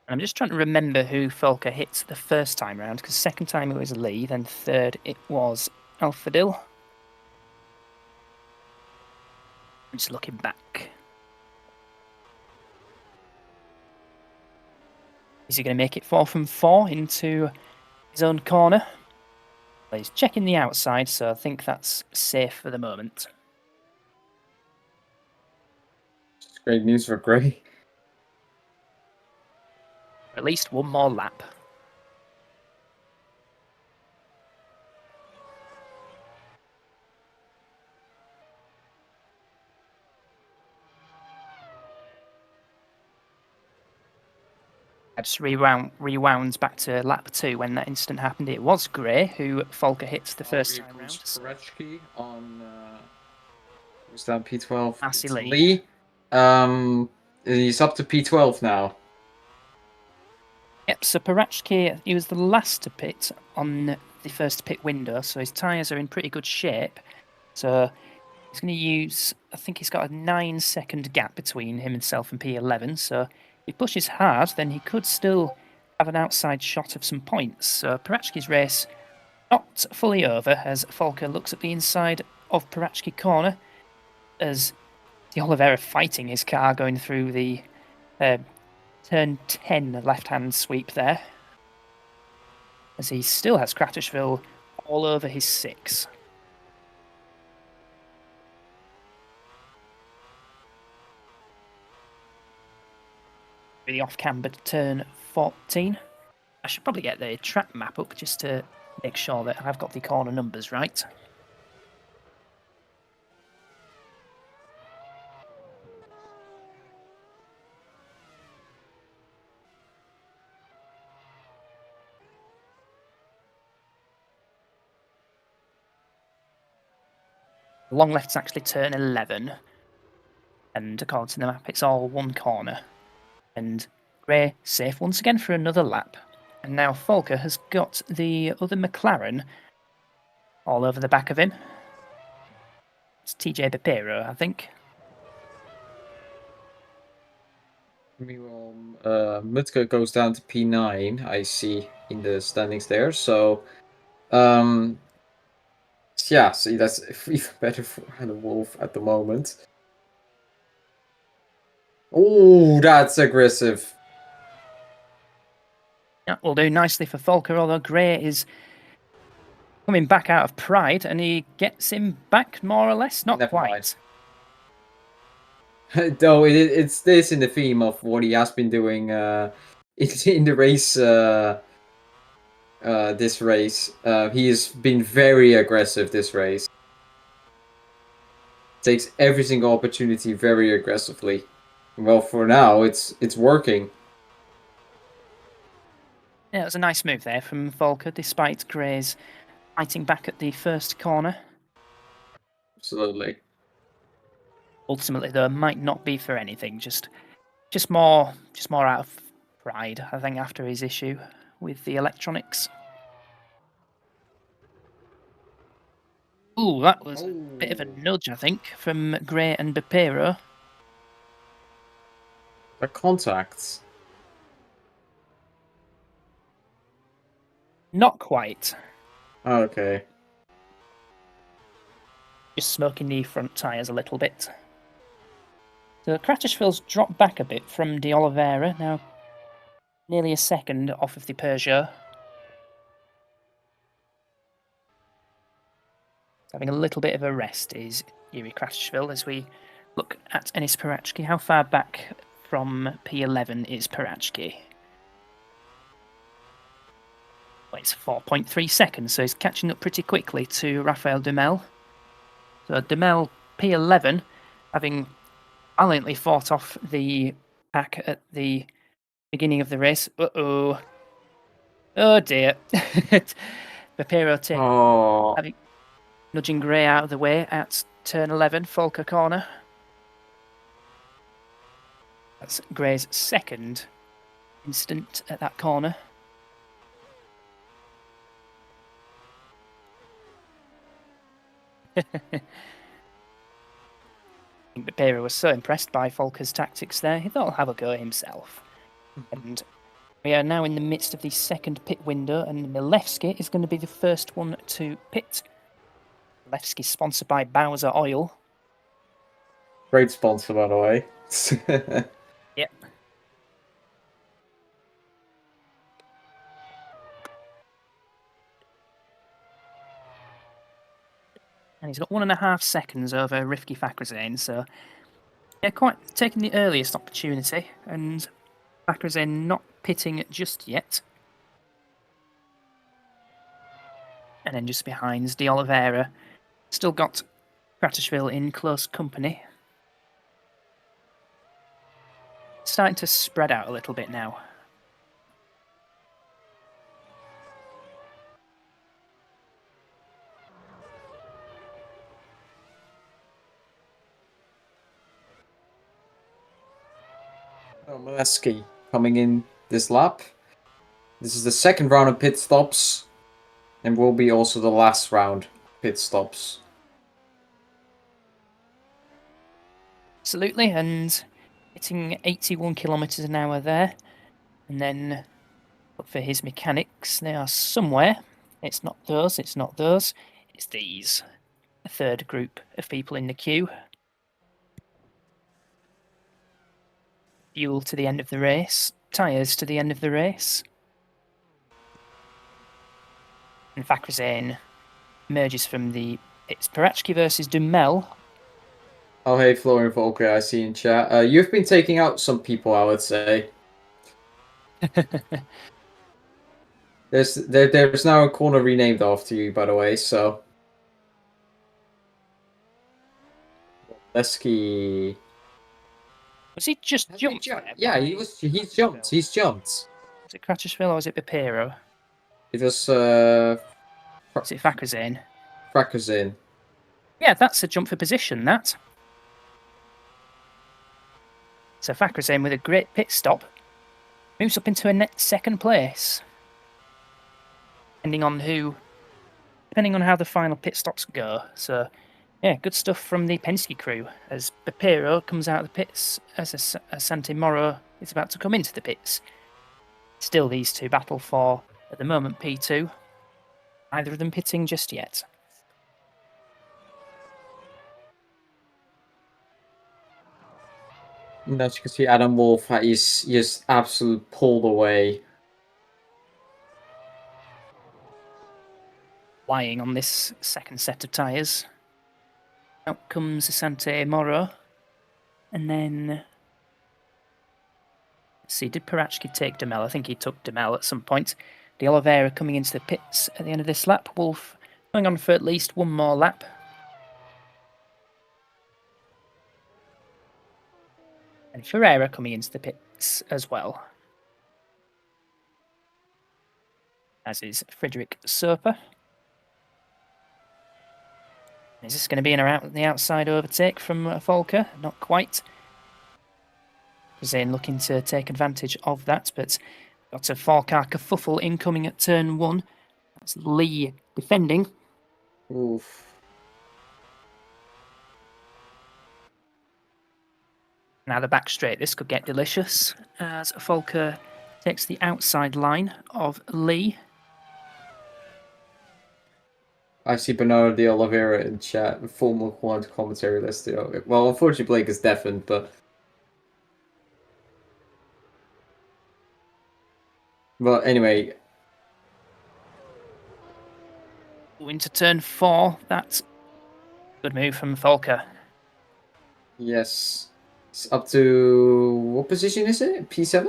I'm just trying to remember who Volker hit the first time round, because second time it was Lee, then third it was Alfadil. I'm just looking back. Is he going to make it 4 from 4 into his own corner? Well, he's checking the outside, so I think that's safe for the moment. It's great news for Gray. At least one more lap. I just rewound back to lap 2 when that incident happened. It was Gray who Volker hit the first time round. Parachki on who's that P12? Marcy It's Lee. Lee. He's up to P12 now. Yep, so Parachki, he was the last to pit on the first pit window, so his tyres are in pretty good shape. So he's going to use, I think he's got a 9-second gap between himself and P11, so if he pushes hard, then he could still have an outside shot of some points. So Parachki's race not fully over as Volker looks at the inside of Parachki corner as the Oliveira fighting his car going through the turn 10 left-hand sweep there, as he still has Kratishville all over his 6. The off-camber turn 14. I should probably get the track map up just to make sure that I've got the corner numbers right. Long left's actually turn 11, and according to the map, it's all one corner. And Gray safe once again for another lap. And now Volker has got the other McLaren all over the back of him. It's TJ Bapiro, I think. Meanwhile, Mutka goes down to P9, I see in the standings there. So, yeah, see, that's even better for the Wolf at the moment. Oh, that's aggressive. Yeah, will do nicely for Volker, although Gray is coming back out of Pride, and he gets him back more or less. Not Never quite. mind. Though it's this in the theme of what he has been doing in the race. This race, he has been very aggressive. This race takes every single opportunity very aggressively. Well, for now, it's working. Yeah, it was a nice move there from Volker, despite Gray's fighting back at the first corner. Absolutely. Ultimately, though, might not be for anything. Just more out of pride, I think, after his issue with the electronics. Ooh, that was a bit of a nudge, I think, from Gray and Bapiro. The contacts. Not quite. Okay. Just smoking the front tyres a little bit. So Kratishville's dropped back a bit from De Oliveira, now nearly a second off of the Peugeot. Having a little bit of a rest is Yuri Kratishville as we look at Enis Parachki. How far back from P11 is Parachki? Well, it's 4.3 seconds, so he's catching up pretty quickly to Rafael Dumel. So Dumel, P11, having valiantly fought off the pack at the beginning of the race. Uh-oh. Oh dear. Bapiro having nudging Gray out of the way at turn 11, Volker corner. That's Gray's second incident at that corner. Bapira was so impressed by Volker's tactics there, he thought he'll have a go himself. And we are now in the midst of the second pit window, and Milevsky is going to be the first one to pit. Milevsky sponsored by Bowser Oil. Great sponsor, by the way. Yep. And he's got 1.5 seconds over Rifki Fakrazane, so yeah, quite taking the earliest opportunity, and Fakrazane not pitting just yet. And then just behind, De Oliveira. Still got Kratishvili in close company. Starting to spread out a little bit now. Molesky coming in this lap. This is the second round of pit stops, and will be also the last round pit stops. Absolutely, and hitting 81 kilometres an hour there. And then look for his mechanics. They are somewhere. It's not those, it's not those. It's these. A third group of people in the queue. Fuel to the end of the race. Tyres to the end of the race. And Fakrazane emerges from the pits. Parachki versus Dumel. Oh, hey, Florian Volker, I see in chat. You've been taking out some people, I would say. There's now a corner renamed after you, by the way, so... Lesky... Was he just jumped? Yeah, he's jumped. He's jumped. Was it Kratishvili or was it Bapiro? It was, Was it Fakrazane? Fakrazane. Yeah, that's a jump for position, that. So Fakrazane with a great pit stop moves up into a net second place. Depending on how the final pit stops go. So, yeah, good stuff from the Penske crew as Bapiro comes out of the pits as Asante Moro is about to come into the pits. Still these two battle for, at the moment, P2. Neither of them pitting just yet. And as you can see, Adam Wolf is just absolutely pulled away. Lying on this second set of tyres. Out comes Asante Moro. And then... Let's see, did Parachki take Demel? I think he took Demel at some point. De Oliveira coming into the pits at the end of this lap. Wolf going on for at least one more lap. And Ferreira coming into the pits as well. As is Frederick Soper. Is this going to be the outside overtake from Volker? Not quite. Zane looking to take advantage of that, but got a four-car kerfuffle incoming at turn 1. That's Lee defending. Oof. Now the back straight, this could get delicious as Volker takes the outside line of Lee. I see Bernardo de Oliveira in chat, former quant commentary list. Well, unfortunately, Blake is deafened, but... But anyway... Into turn 4, that's a good move from Volker. Yes. It's up to... What position is it? P7?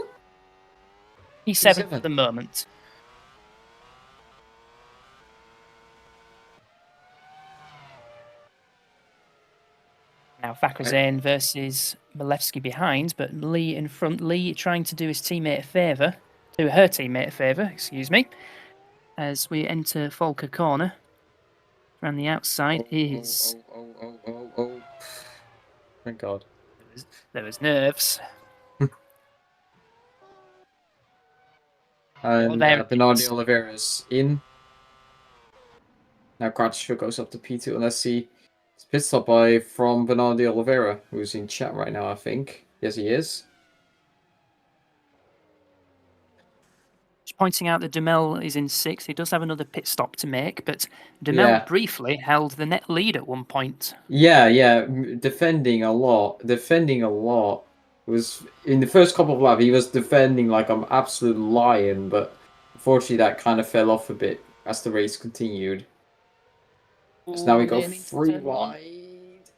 P7 for the moment. Now Fakrazane versus Milevsky behind, but Lee in front. Lee trying to do his teammate a favour. Do her teammate a favour, excuse me. As we enter Volker corner. Around the outside is... Oh. Thank God. There was nerves. And Bernardo de Oliveira is in. Now Kratishvili goes up to P2, and let's see Pit stop by from Bernardo de Oliveira, who's in chat right now, I think. Yes, he is. Just pointing out that Duhamel is in 6th. He does have another pit stop to make, but Duhamel briefly held the net lead at one point. Yeah, defending a lot. It was in the first couple of laps, he was defending like an absolute lion, but unfortunately that kind of fell off a bit as the race continued. So now we go Nearly into 3 turn one. wide.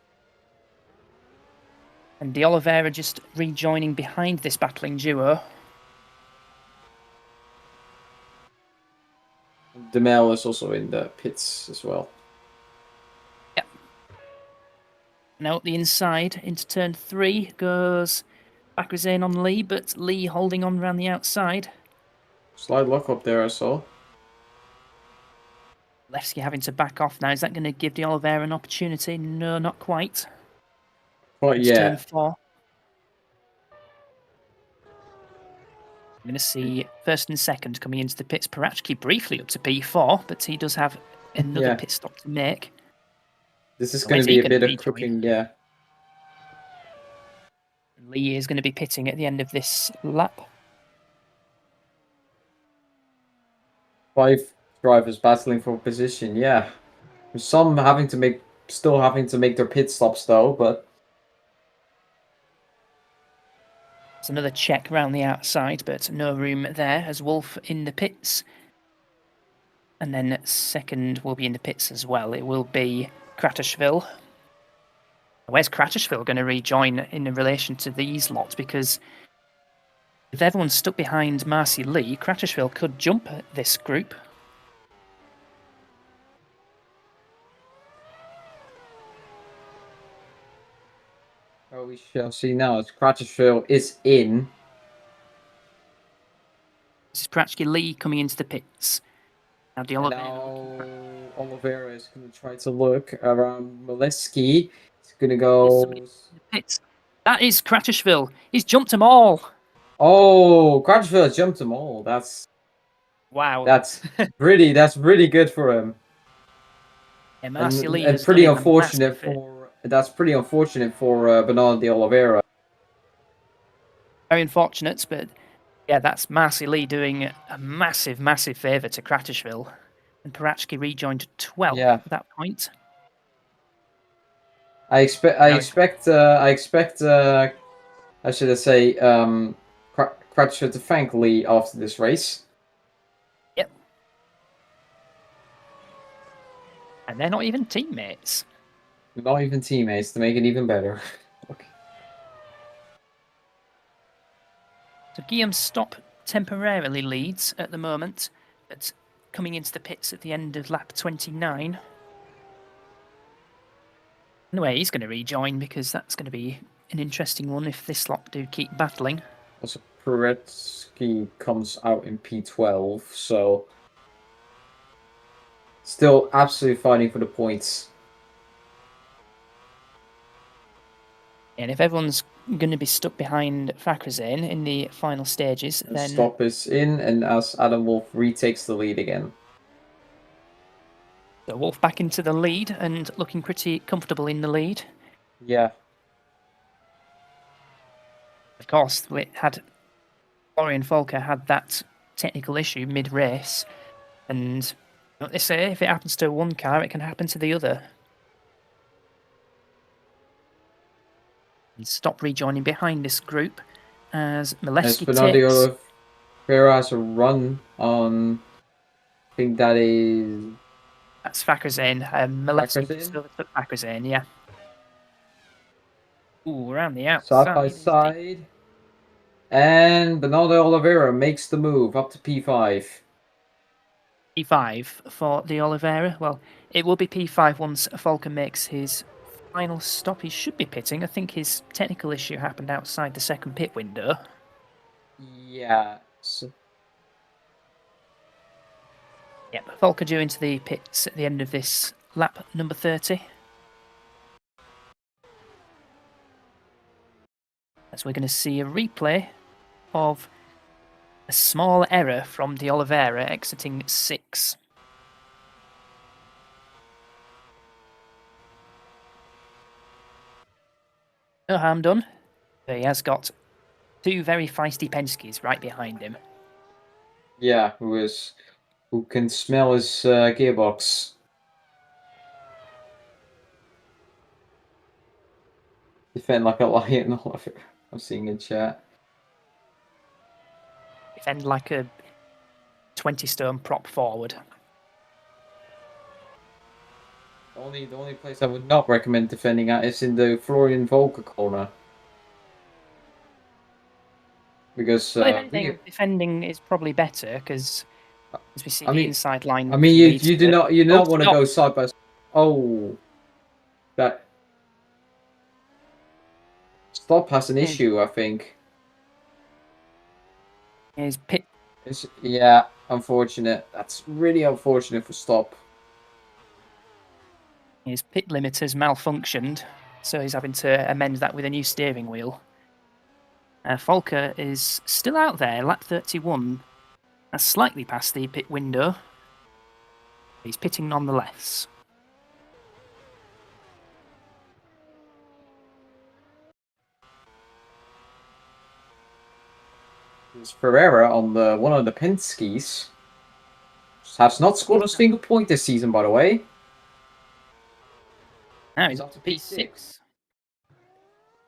And de Oliveira just rejoining behind this battling duo. Duhamel is also in the pits as well. Yep. Now up the inside into turn 3 goes Bakrizane on Lee, but Lee holding on around the outside. Slight lock up there, I saw. Levski having to back off now. Is that going to give de Oliveira an opportunity? No, not quite. But It's yeah, turn 4. I'm going to see first and second coming into the pits. Parachki briefly up to P4, but he does have another pit stop to make. this is So going where's to be he a gonna bit of rejoin? cooking, yeah. Lee is going to be pitting at the end of this lap. 5 drivers battling for position, yeah. Some still having to make their pit stops though, but It's another check round the outside, but no room there as Wolf in the pits. And then second will be in the pits as well. It will be Kratishville. Where's Kratishville going to rejoin in relation to these lots? Because if everyone's stuck behind Marcy Lee, Kratishville could jump this group. we shall see now as Kratishville is in. This is Pratchke Lee coming into the pits. Now de Oliveira. Now Oliveira is going to try to look around Molesky. He's going to go. Pits. That is Kratishville. He's jumped them all. Oh, Kratishville jumped them all. That's wow. That's really good for him. Yeah, Marcy Lee and pretty unfortunate for Bernardo de Oliveira. Very unfortunate, but yeah, that's Marcy Lee doing a massive favour to Kratishville. And Parachki rejoined 12th at that point. I expect I should say Kratishville to thank Lee after this race. Yep. And they're not even teammates. Not even teammates, to make it even better. Okay. So Guillaume Stop temporarily leads at the moment, but coming into the pits at the end of lap 29. Anyway, he's going to rejoin because that's going to be an interesting one if this lot do keep battling. Also, Paretsky comes out in P12, so still absolutely fighting for the points. And if everyone's going to be stuck behind Fakrazane in the final stages, then Stop is in, and as Adam Wolf retakes the lead again. So Wolf back into the lead and looking pretty comfortable in the lead. Yeah. Of course, Florian Volker had that technical issue mid-race, and what they say, if it happens to one car, it can happen to the other. And Stop rejoining behind this group as Molesky takes. Vera has a run on. I think that is. That's Fakrazane. Molesky still took Fakrazane, yeah. Ooh, around the outside. Side by side. And Bernardo Oliveira makes the move up to P5. P5 for de Oliveira. Well, it will be P5 once Volker makes his final stop. He should be pitting. I think his technical issue happened outside the second pit window. Yeah. Yep, Volker due into the pits at the end of this lap number 30. As we're going to see a replay of a small error from de Oliveira exiting 6. No harm done. But he has got two very feisty Penske's right behind him. Yeah, who can smell his gearbox. Defend like a lion. I'm seeing in chat. Defend like a 20-stone prop forward. The only place I would not recommend defending at is in the Florian Volker corner. Because Well, if anything, defending is probably better because, as we see, I the mean- inside line. I mean, you do not want to stop. go side by side. Oh, that stop has an issue. I think. His pit. Yeah, unfortunate. That's really unfortunate for stop. His pit limiters malfunctioned, so he's having to amend that with a new steering wheel. Volker is still out there, lap 31. That's slightly past the pit window. He's pitting nonetheless. It's Ferreira on one of the Penske's. Has not scored a single point this season, by the way. Now he's up to P6.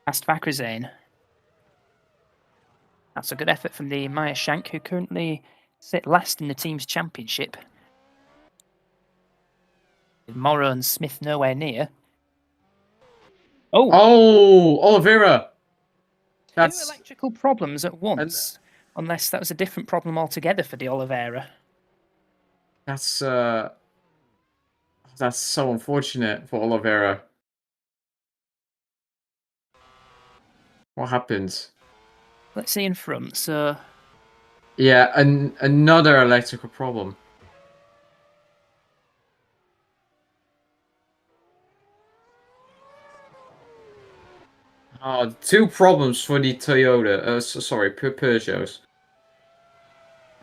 Past Vakrazane. That's a good effort from the Meyer Shank, who currently sit last in the team's championship. With Morrow and Smith nowhere near. Oh, Oliveira! Two electrical problems at once. Unless that was a different problem altogether for the Oliveira. That's so unfortunate for Oliveira. What happened? Let's see in front, so... Yeah, another electrical problem. Oh, two problems for the Toyota. Sorry, Peugeots.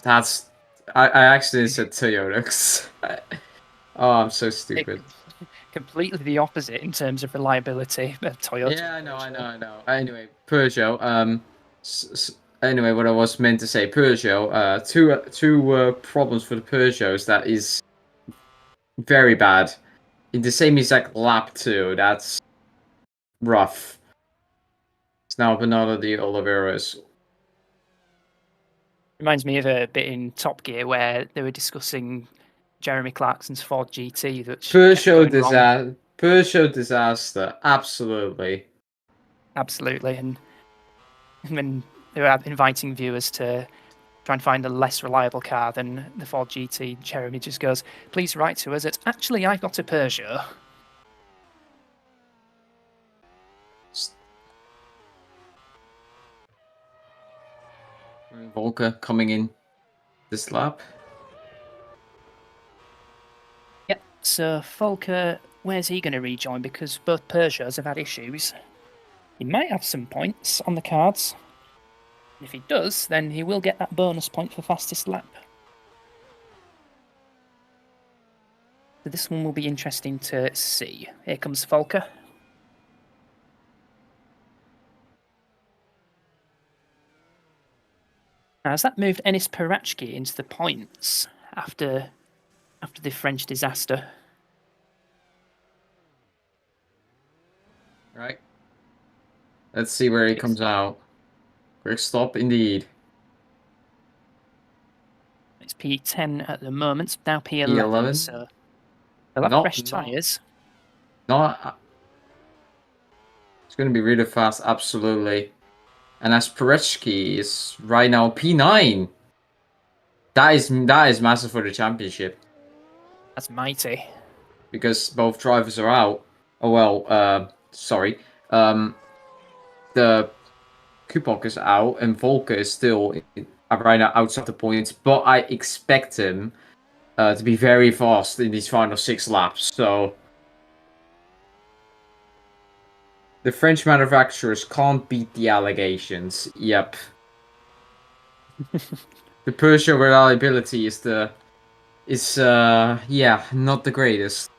That's... I actually said Toyota. Oh, I'm so stupid. Completely the opposite in terms of reliability of Toyota. Yeah, I know. Anyway, Peugeot. Anyway, what I was meant to say, Peugeot. Two problems for the Peugeots. That is very bad. In the same exact lap too. That's rough. It's now another the Oliveira's. Reminds me of a bit in Top Gear where they were discussing Jeremy Clarkson's Ford GT. Peugeot disaster. Absolutely. Absolutely. And when they were inviting viewers to try and find a less reliable car than the Ford GT, Jeremy just goes, please write to us at, actually, I've got a Peugeot. Volker coming in this lap. Yep, so Volker, where's he going to rejoin? Because both Peugeots have had issues. He might have some points on the cards. If he does, then he will get that bonus point for fastest lap. So this one will be interesting to see. Here comes Volker. Now, has that moved Enis Perachki into the points after the French disaster? Right. Let's see where he comes out. Quick stop, indeed. It's P10 at the moment, now P11. P11? So they'll have fresh tyres. It's going to be really fast, absolutely. And as Perechki is right now P9. That is massive for the championship. That's mighty. Because both drivers are out. Oh well, sorry. The Kupok is out and Volker is still right now outside the points, but I expect him to be very fast in these final 6 laps. So the French manufacturers can't beat the allegations. Yep. The Peugeot reliability is not the greatest.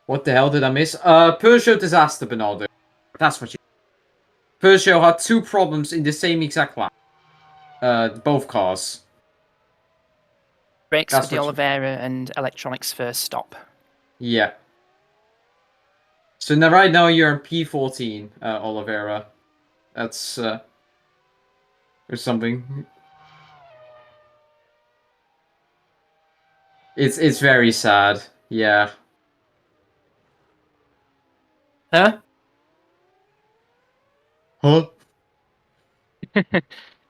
What the hell did I miss? Peugeot disaster, Bernardo. That's what you. Peugeot had 2 problems in the same exact lap. Both cars. Brakes That's for the what you- Oliveira and electronics first stop. Yeah. So now, right now you're in P14, Oliveira. That's or something. It's very sad. Yeah. Huh? Huh?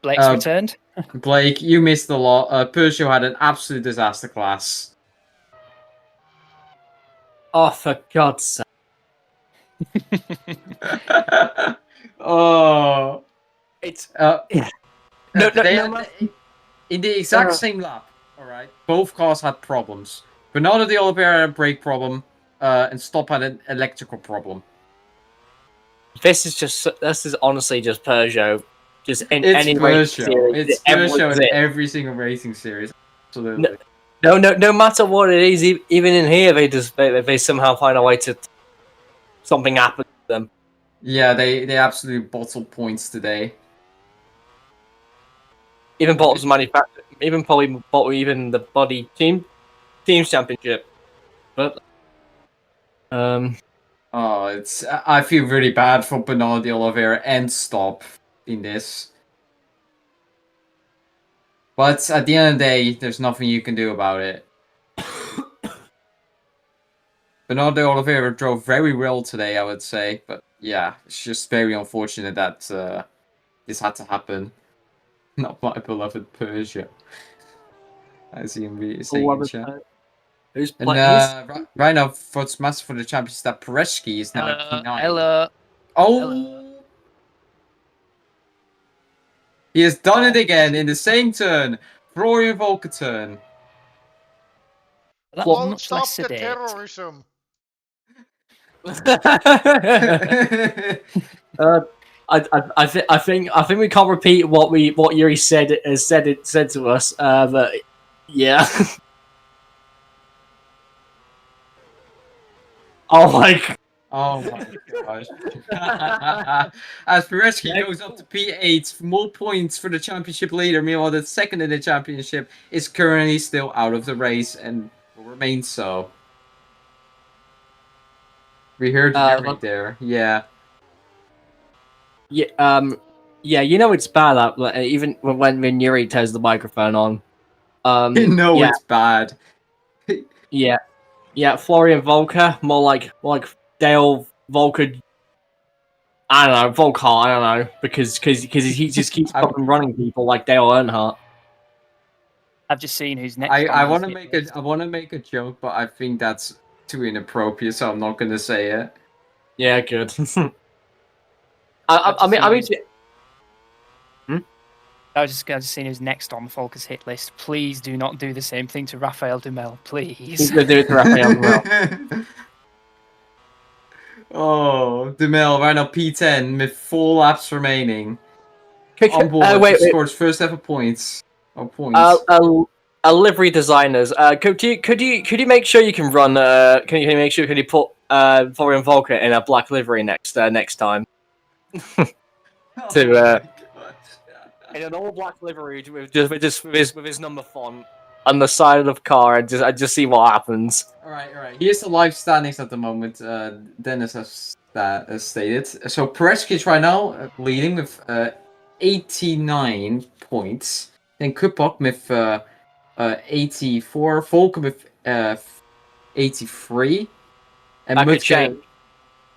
Blake's returned. Blake, you missed a lot. Peugeot had an absolute disaster class. Oh, for God's sake. Oh. It's Yeah. No, They no, had, in the exact same lap, alright, both cars had problems. Bernardo de Oliveira had a brake problem, and Stopp had an electrical problem. this is honestly just Peugeot. Just in It's any racing Peugeot. series. It's everyone's Peugeot in it. every single racing series. Absolutely. No matter what it is, even in here, they somehow find a way to something happen to them. Yeah, they absolutely bottled points today. Even Bottas manufacturer, even even the body teams championship. But Oh, I feel really bad for Bernardo de Oliveira and Stopp in this. But at the end of the day, there's nothing you can do about it. Bernardo de Oliveira drove very well today, I would say. But yeah, it's just very unfortunate that this had to happen. Not my beloved Peugeot. As you can be saying in chat. Who's And playing? right now, what's massive for the championship, that Pereski is now Hello. P9. Hello. Oh! Hello. He has done it again in the same turn. Florian Volker turn. That Won't was much stop less the sedate. terrorism. I think we can't repeat what Yuri said to us. But yeah. Oh my. Oh my gosh. As Pereski goes up to P8, more points for the championship leader. Meanwhile, the second in the championship is currently still out of the race and will remain so. We heard Yuri there. Yeah. Yeah. Yeah. You know it's bad that even when Yuri turns the microphone on. You know Yeah. it's bad. Yeah. Yeah. Florian Volker, more like Dale Volker. I don't know, Volker. I don't know because he just keeps fucking running people like Dale Earnhardt. I've just seen who's next. I want to make a joke, but I think that's too inappropriate, so I'm not gonna say it. Yeah, good. I mean, I was just seeing who's next on Volker's hit list. Please do not do the same thing to Rafael Dumel, please. he's gonna do it to Rafael Dumel. Oh, Dumel right now P10 with 4 laps remaining. On board wait. scores first ever points. Oh, points. Livery designers. Could you make sure you can run? Can you put Florian Volker in a black livery next time? In an all black livery with his number font on the side of the car, and just see what happens. All right. Here's the live standings at the moment. Dennis has stated. So Pereski is right now leading with 89 points. Then Kupok with 84. Volker with 83. And That could change.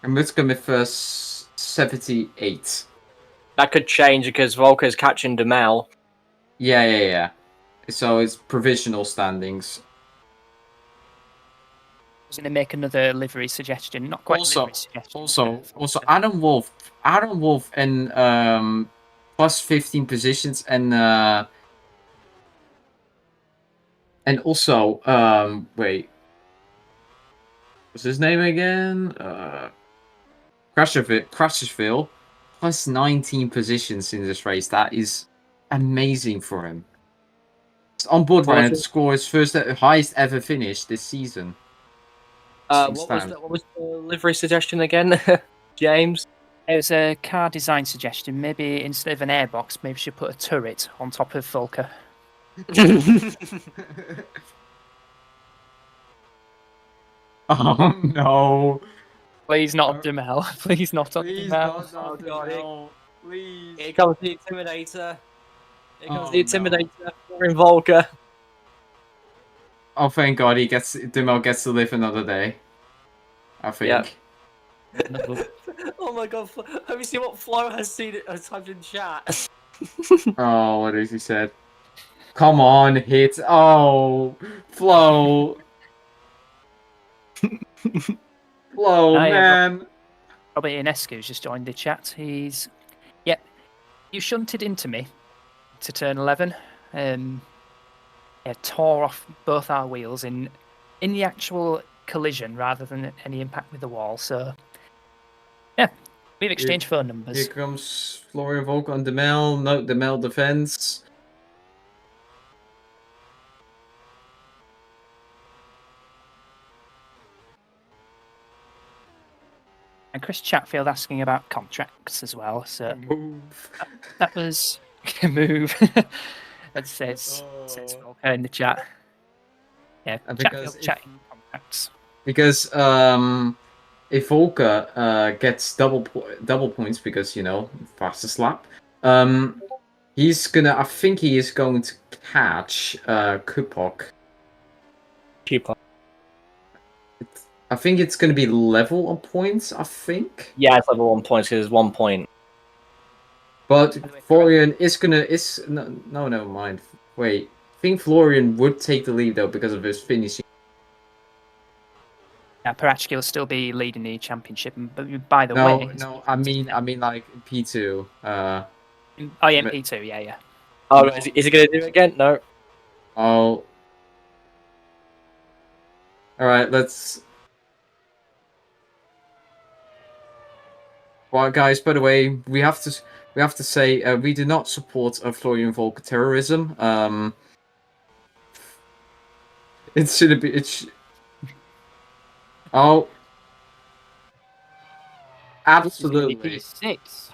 And Mutka with 78. That could change because Volker's catching Demel. Yeah. So it's provisional standings. I was going to make another livery suggestion. Not quite Also, livery suggestion. Also, Adam Wolf and plus 15 positions and also wait, what's his name again? Crashersville plus 19 positions in this race. That is amazing for him. It's on board right now to score his highest ever finish this season. What was the livery suggestion again, James? It was a car design suggestion. Maybe instead of an airbox, maybe she put a turret on top of Volker. Oh no! Please not on Demel. Please not on Please Demel. not Oh, God, Demel. Please. Here comes the Intimidator. Here comes Oh, the no. Intimidator. We're in Volker. Oh, thank God, Demel gets to live another day. I think. Oh my God! Have you seen what Flo has typed in chat? Oh, what is he said? Come on, hit. Oh, Flo. Flo, I man. Robert Ionescu's just joined the chat. He's you shunted into me to turn 11. Tore off both our wheels in the actual collision rather than any impact with the wall. So yeah, we've exchanged phone numbers. Here comes Florian Volk on Demel. Note Demel defense. And Chris Chatfield asking about contracts as well. So Move. that was a move. It says Volker in the chat. Yeah, Chatfield chatting contracts. Because if Volker gets double points because fastest lap, he's gonna. I think he is going to catch Kupok. I think it's gonna be level on points. I think. Yeah, it's level 1 point. It is 1 point. But Florian is no, never mind. Wait, I think Florian would take the lead though because of his finishing. Yeah, Parachki will still be leading the championship. But by the No, way, no, I mean like P2. oh yeah, P2, yeah. Oh, is he going to do it again? No. Oh. All right, let's. Well, guys, by the way, we have to say we do not support Florian Volker terrorism. It should be Oh. Absolutely. P6.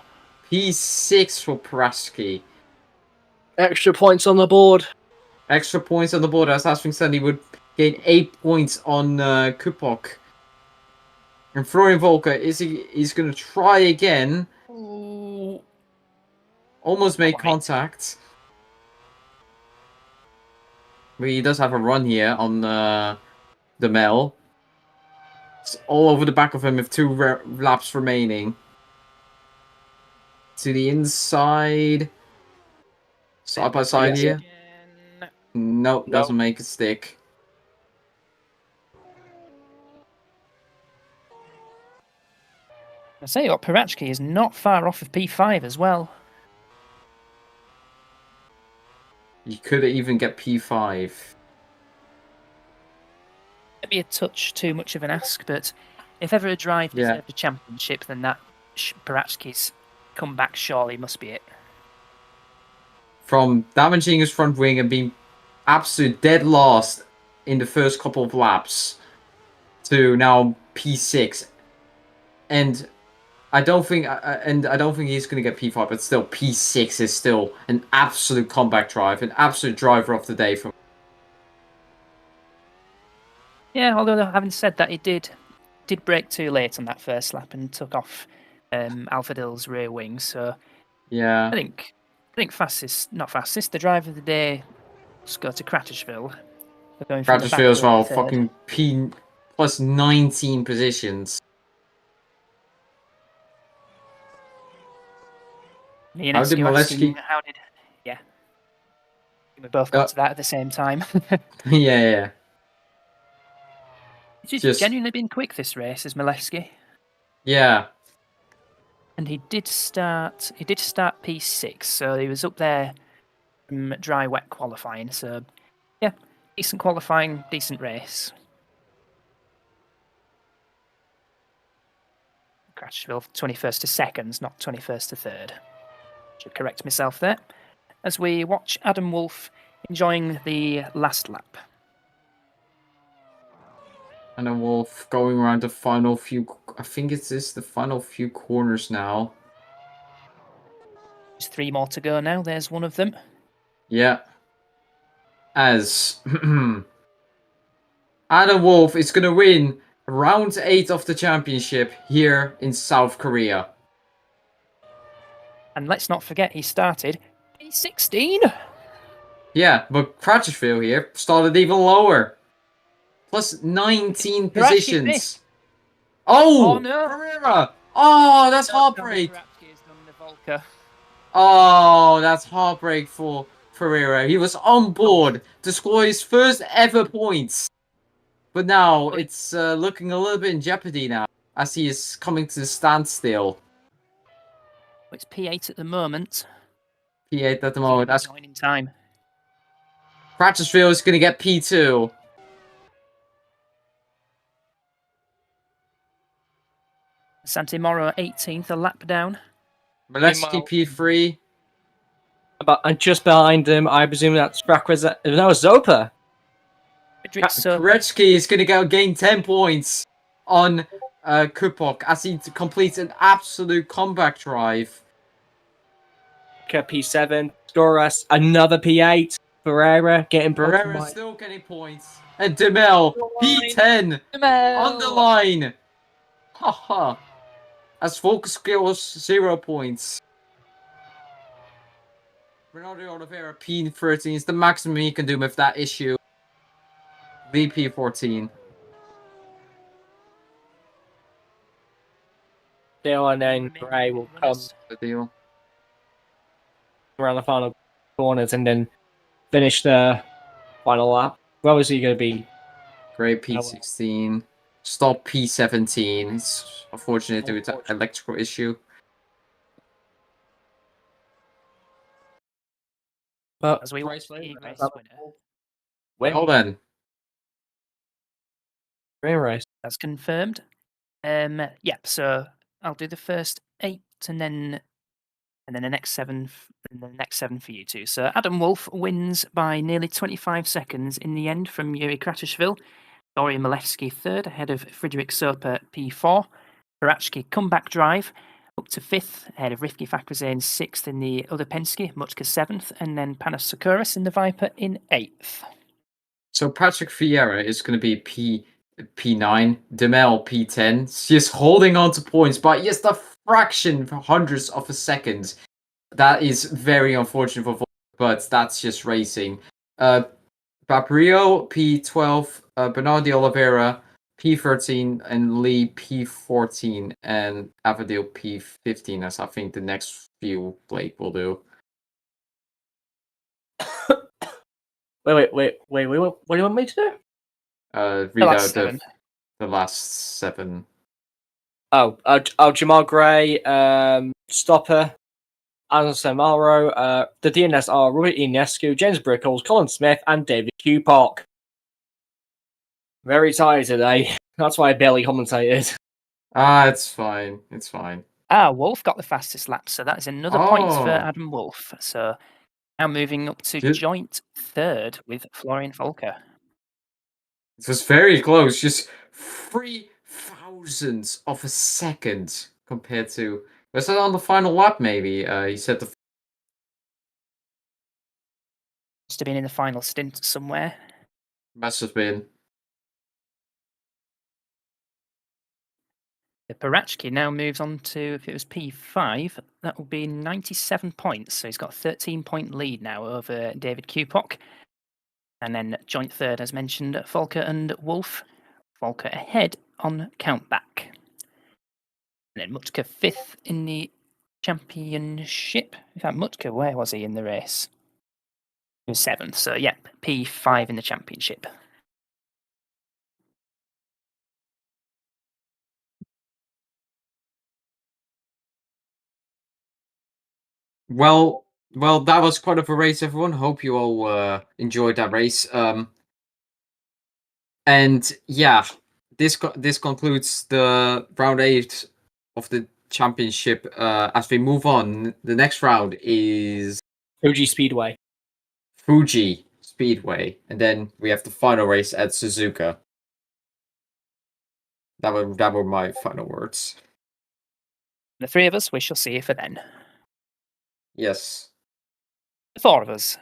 P6 for Praski. Extra points on the board. Extra points on the board. As Aswing said, he would gain 8 points on Kupok. And Florian Volker, he's going to try again. Ooh. Almost made contact. But he does have a run here on the Mel. It's all over the back of him with 2 laps remaining. To the inside. Side by side here. Nope, doesn't make a stick. I say what, Parachki is not far off of P5 as well. You could even get P5. Maybe a touch too much of an ask, but if ever a drive deserved a championship, then that Parachki's comeback surely must be it. From damaging his front wing and being absolute dead last in the first couple of laps to now P6, and I don't think he's going to get P5, but still P6 is still an absolute comeback drive, an absolute driver of the day from. Yeah, although having said that, he did brake too late on that first lap and took off Alpha Dill's rear wing. So yeah, I think not fastest. The driver of the day. Let's go to Kratishville. Kratishville as well, fucking P plus 19 positions. How did Molesky? Yeah. We both got to that at the same time. yeah. He's genuinely been quick this race, is Molesky. Yeah. And he did start P6, so he was up there from dry wet qualifying. So yeah, decent qualifying, decent race. Crashville 21st to seconds, not 21st to third. Should correct myself there. As we watch Adam Wolf enjoying the last lap. And a Wolf going around the final few. I think it's this the final few corners now. There's 3 more to go now. There's one of them. Yeah. As Adam Wolf is going to win round 8 of the championship here in South Korea. And let's not forget, he started P16. Yeah, but Crutchfield here started even lower. Plus 19 positions. Oh, Oh, no. Pereira! Oh, that's heartbreak. Oh, that's heartbreak for Pereira. He was on board to score his first ever points. But now it's looking a little bit in jeopardy now, as he is coming to a standstill. It's P8 at the moment. P8 at the moment. That's in time. Crutchfield is going to get P2. Santimoro 18th, a lap down. Molesky P3. And just behind him, I presume that's no, Zopa. Koretsky is going to gain 10 points on Kupok as he completes an absolute comeback drive. P7, Doras, another P8. Pereira getting Pereira still getting points. And Demel, P10 on the line. Haha. As Volker scores 0 points. Bernardo Oliveira, P13 is the maximum he can do with that issue. VP14. Still, and then Gray will come The deal. around the final corners and then finish the final lap. Where was he going to be? Gray P16. Stop P17. It's unfortunate due to electrical issue. But As we race winner. Well then. Race. That's confirmed. So I'll do the first 8 and then the next 7 and the next 7 for you two. So Adam Wolf wins by nearly 25 seconds in the end from Yuri Kratishvili. Dorian Malevsky third ahead of Friedrich Soper P4. Parachki comeback drive up to 5th ahead of Rifki Fakhrizadeh 6th in the other Penske, Muchka 7th, and then Panos Sakouras in the Viper in 8th. So Patrick Vieira is going to be P9, Demel P10. Just holding on to points by just a fraction, hundredths of a second. That is very unfortunate for Volker, but that's just racing. Paprio P12, Bernardo Oliveira P13, and Lee P14, and Avadil P15, as I think the next few Blake will do. Wait. What do you want me to do? Read out the last 7. Jamal Gray, Stopper, Alan Samaro, the DNS are Robert Ionescu, James Brickles, Colin Smith, and David Kupok. Very tired today. That's why I barely commentated. It's fine. It's fine. Wolf got the fastest lap, so that is another point for Adam Wolf. So now moving up to joint 3rd with Florian Volker. It was very close, just 3 thousandths of a second compared to. Was that on the final lap? Maybe he said the. Must have been in the final stint somewhere. Must have been. The Parachki now moves on to, if it was P5, that will be 97 points. So he's got a 13-point lead now over David Kupok. And then joint 3rd, as mentioned, Volker and Wolf. Volker ahead on countback. And then Mutka 5th in the championship. In fact, Mutka, where was he in the race? He was 7th. So, yeah, P5 in the championship. Well, that was quite of a race, everyone. Hope you all enjoyed that race. And yeah, this concludes the round 8 of the championship. As we move on, the next round is Fuji Speedway. Fuji Speedway, and then we have the final race at Suzuka. That were my final words. The three of us, we shall see you for then. Yes. The four of us.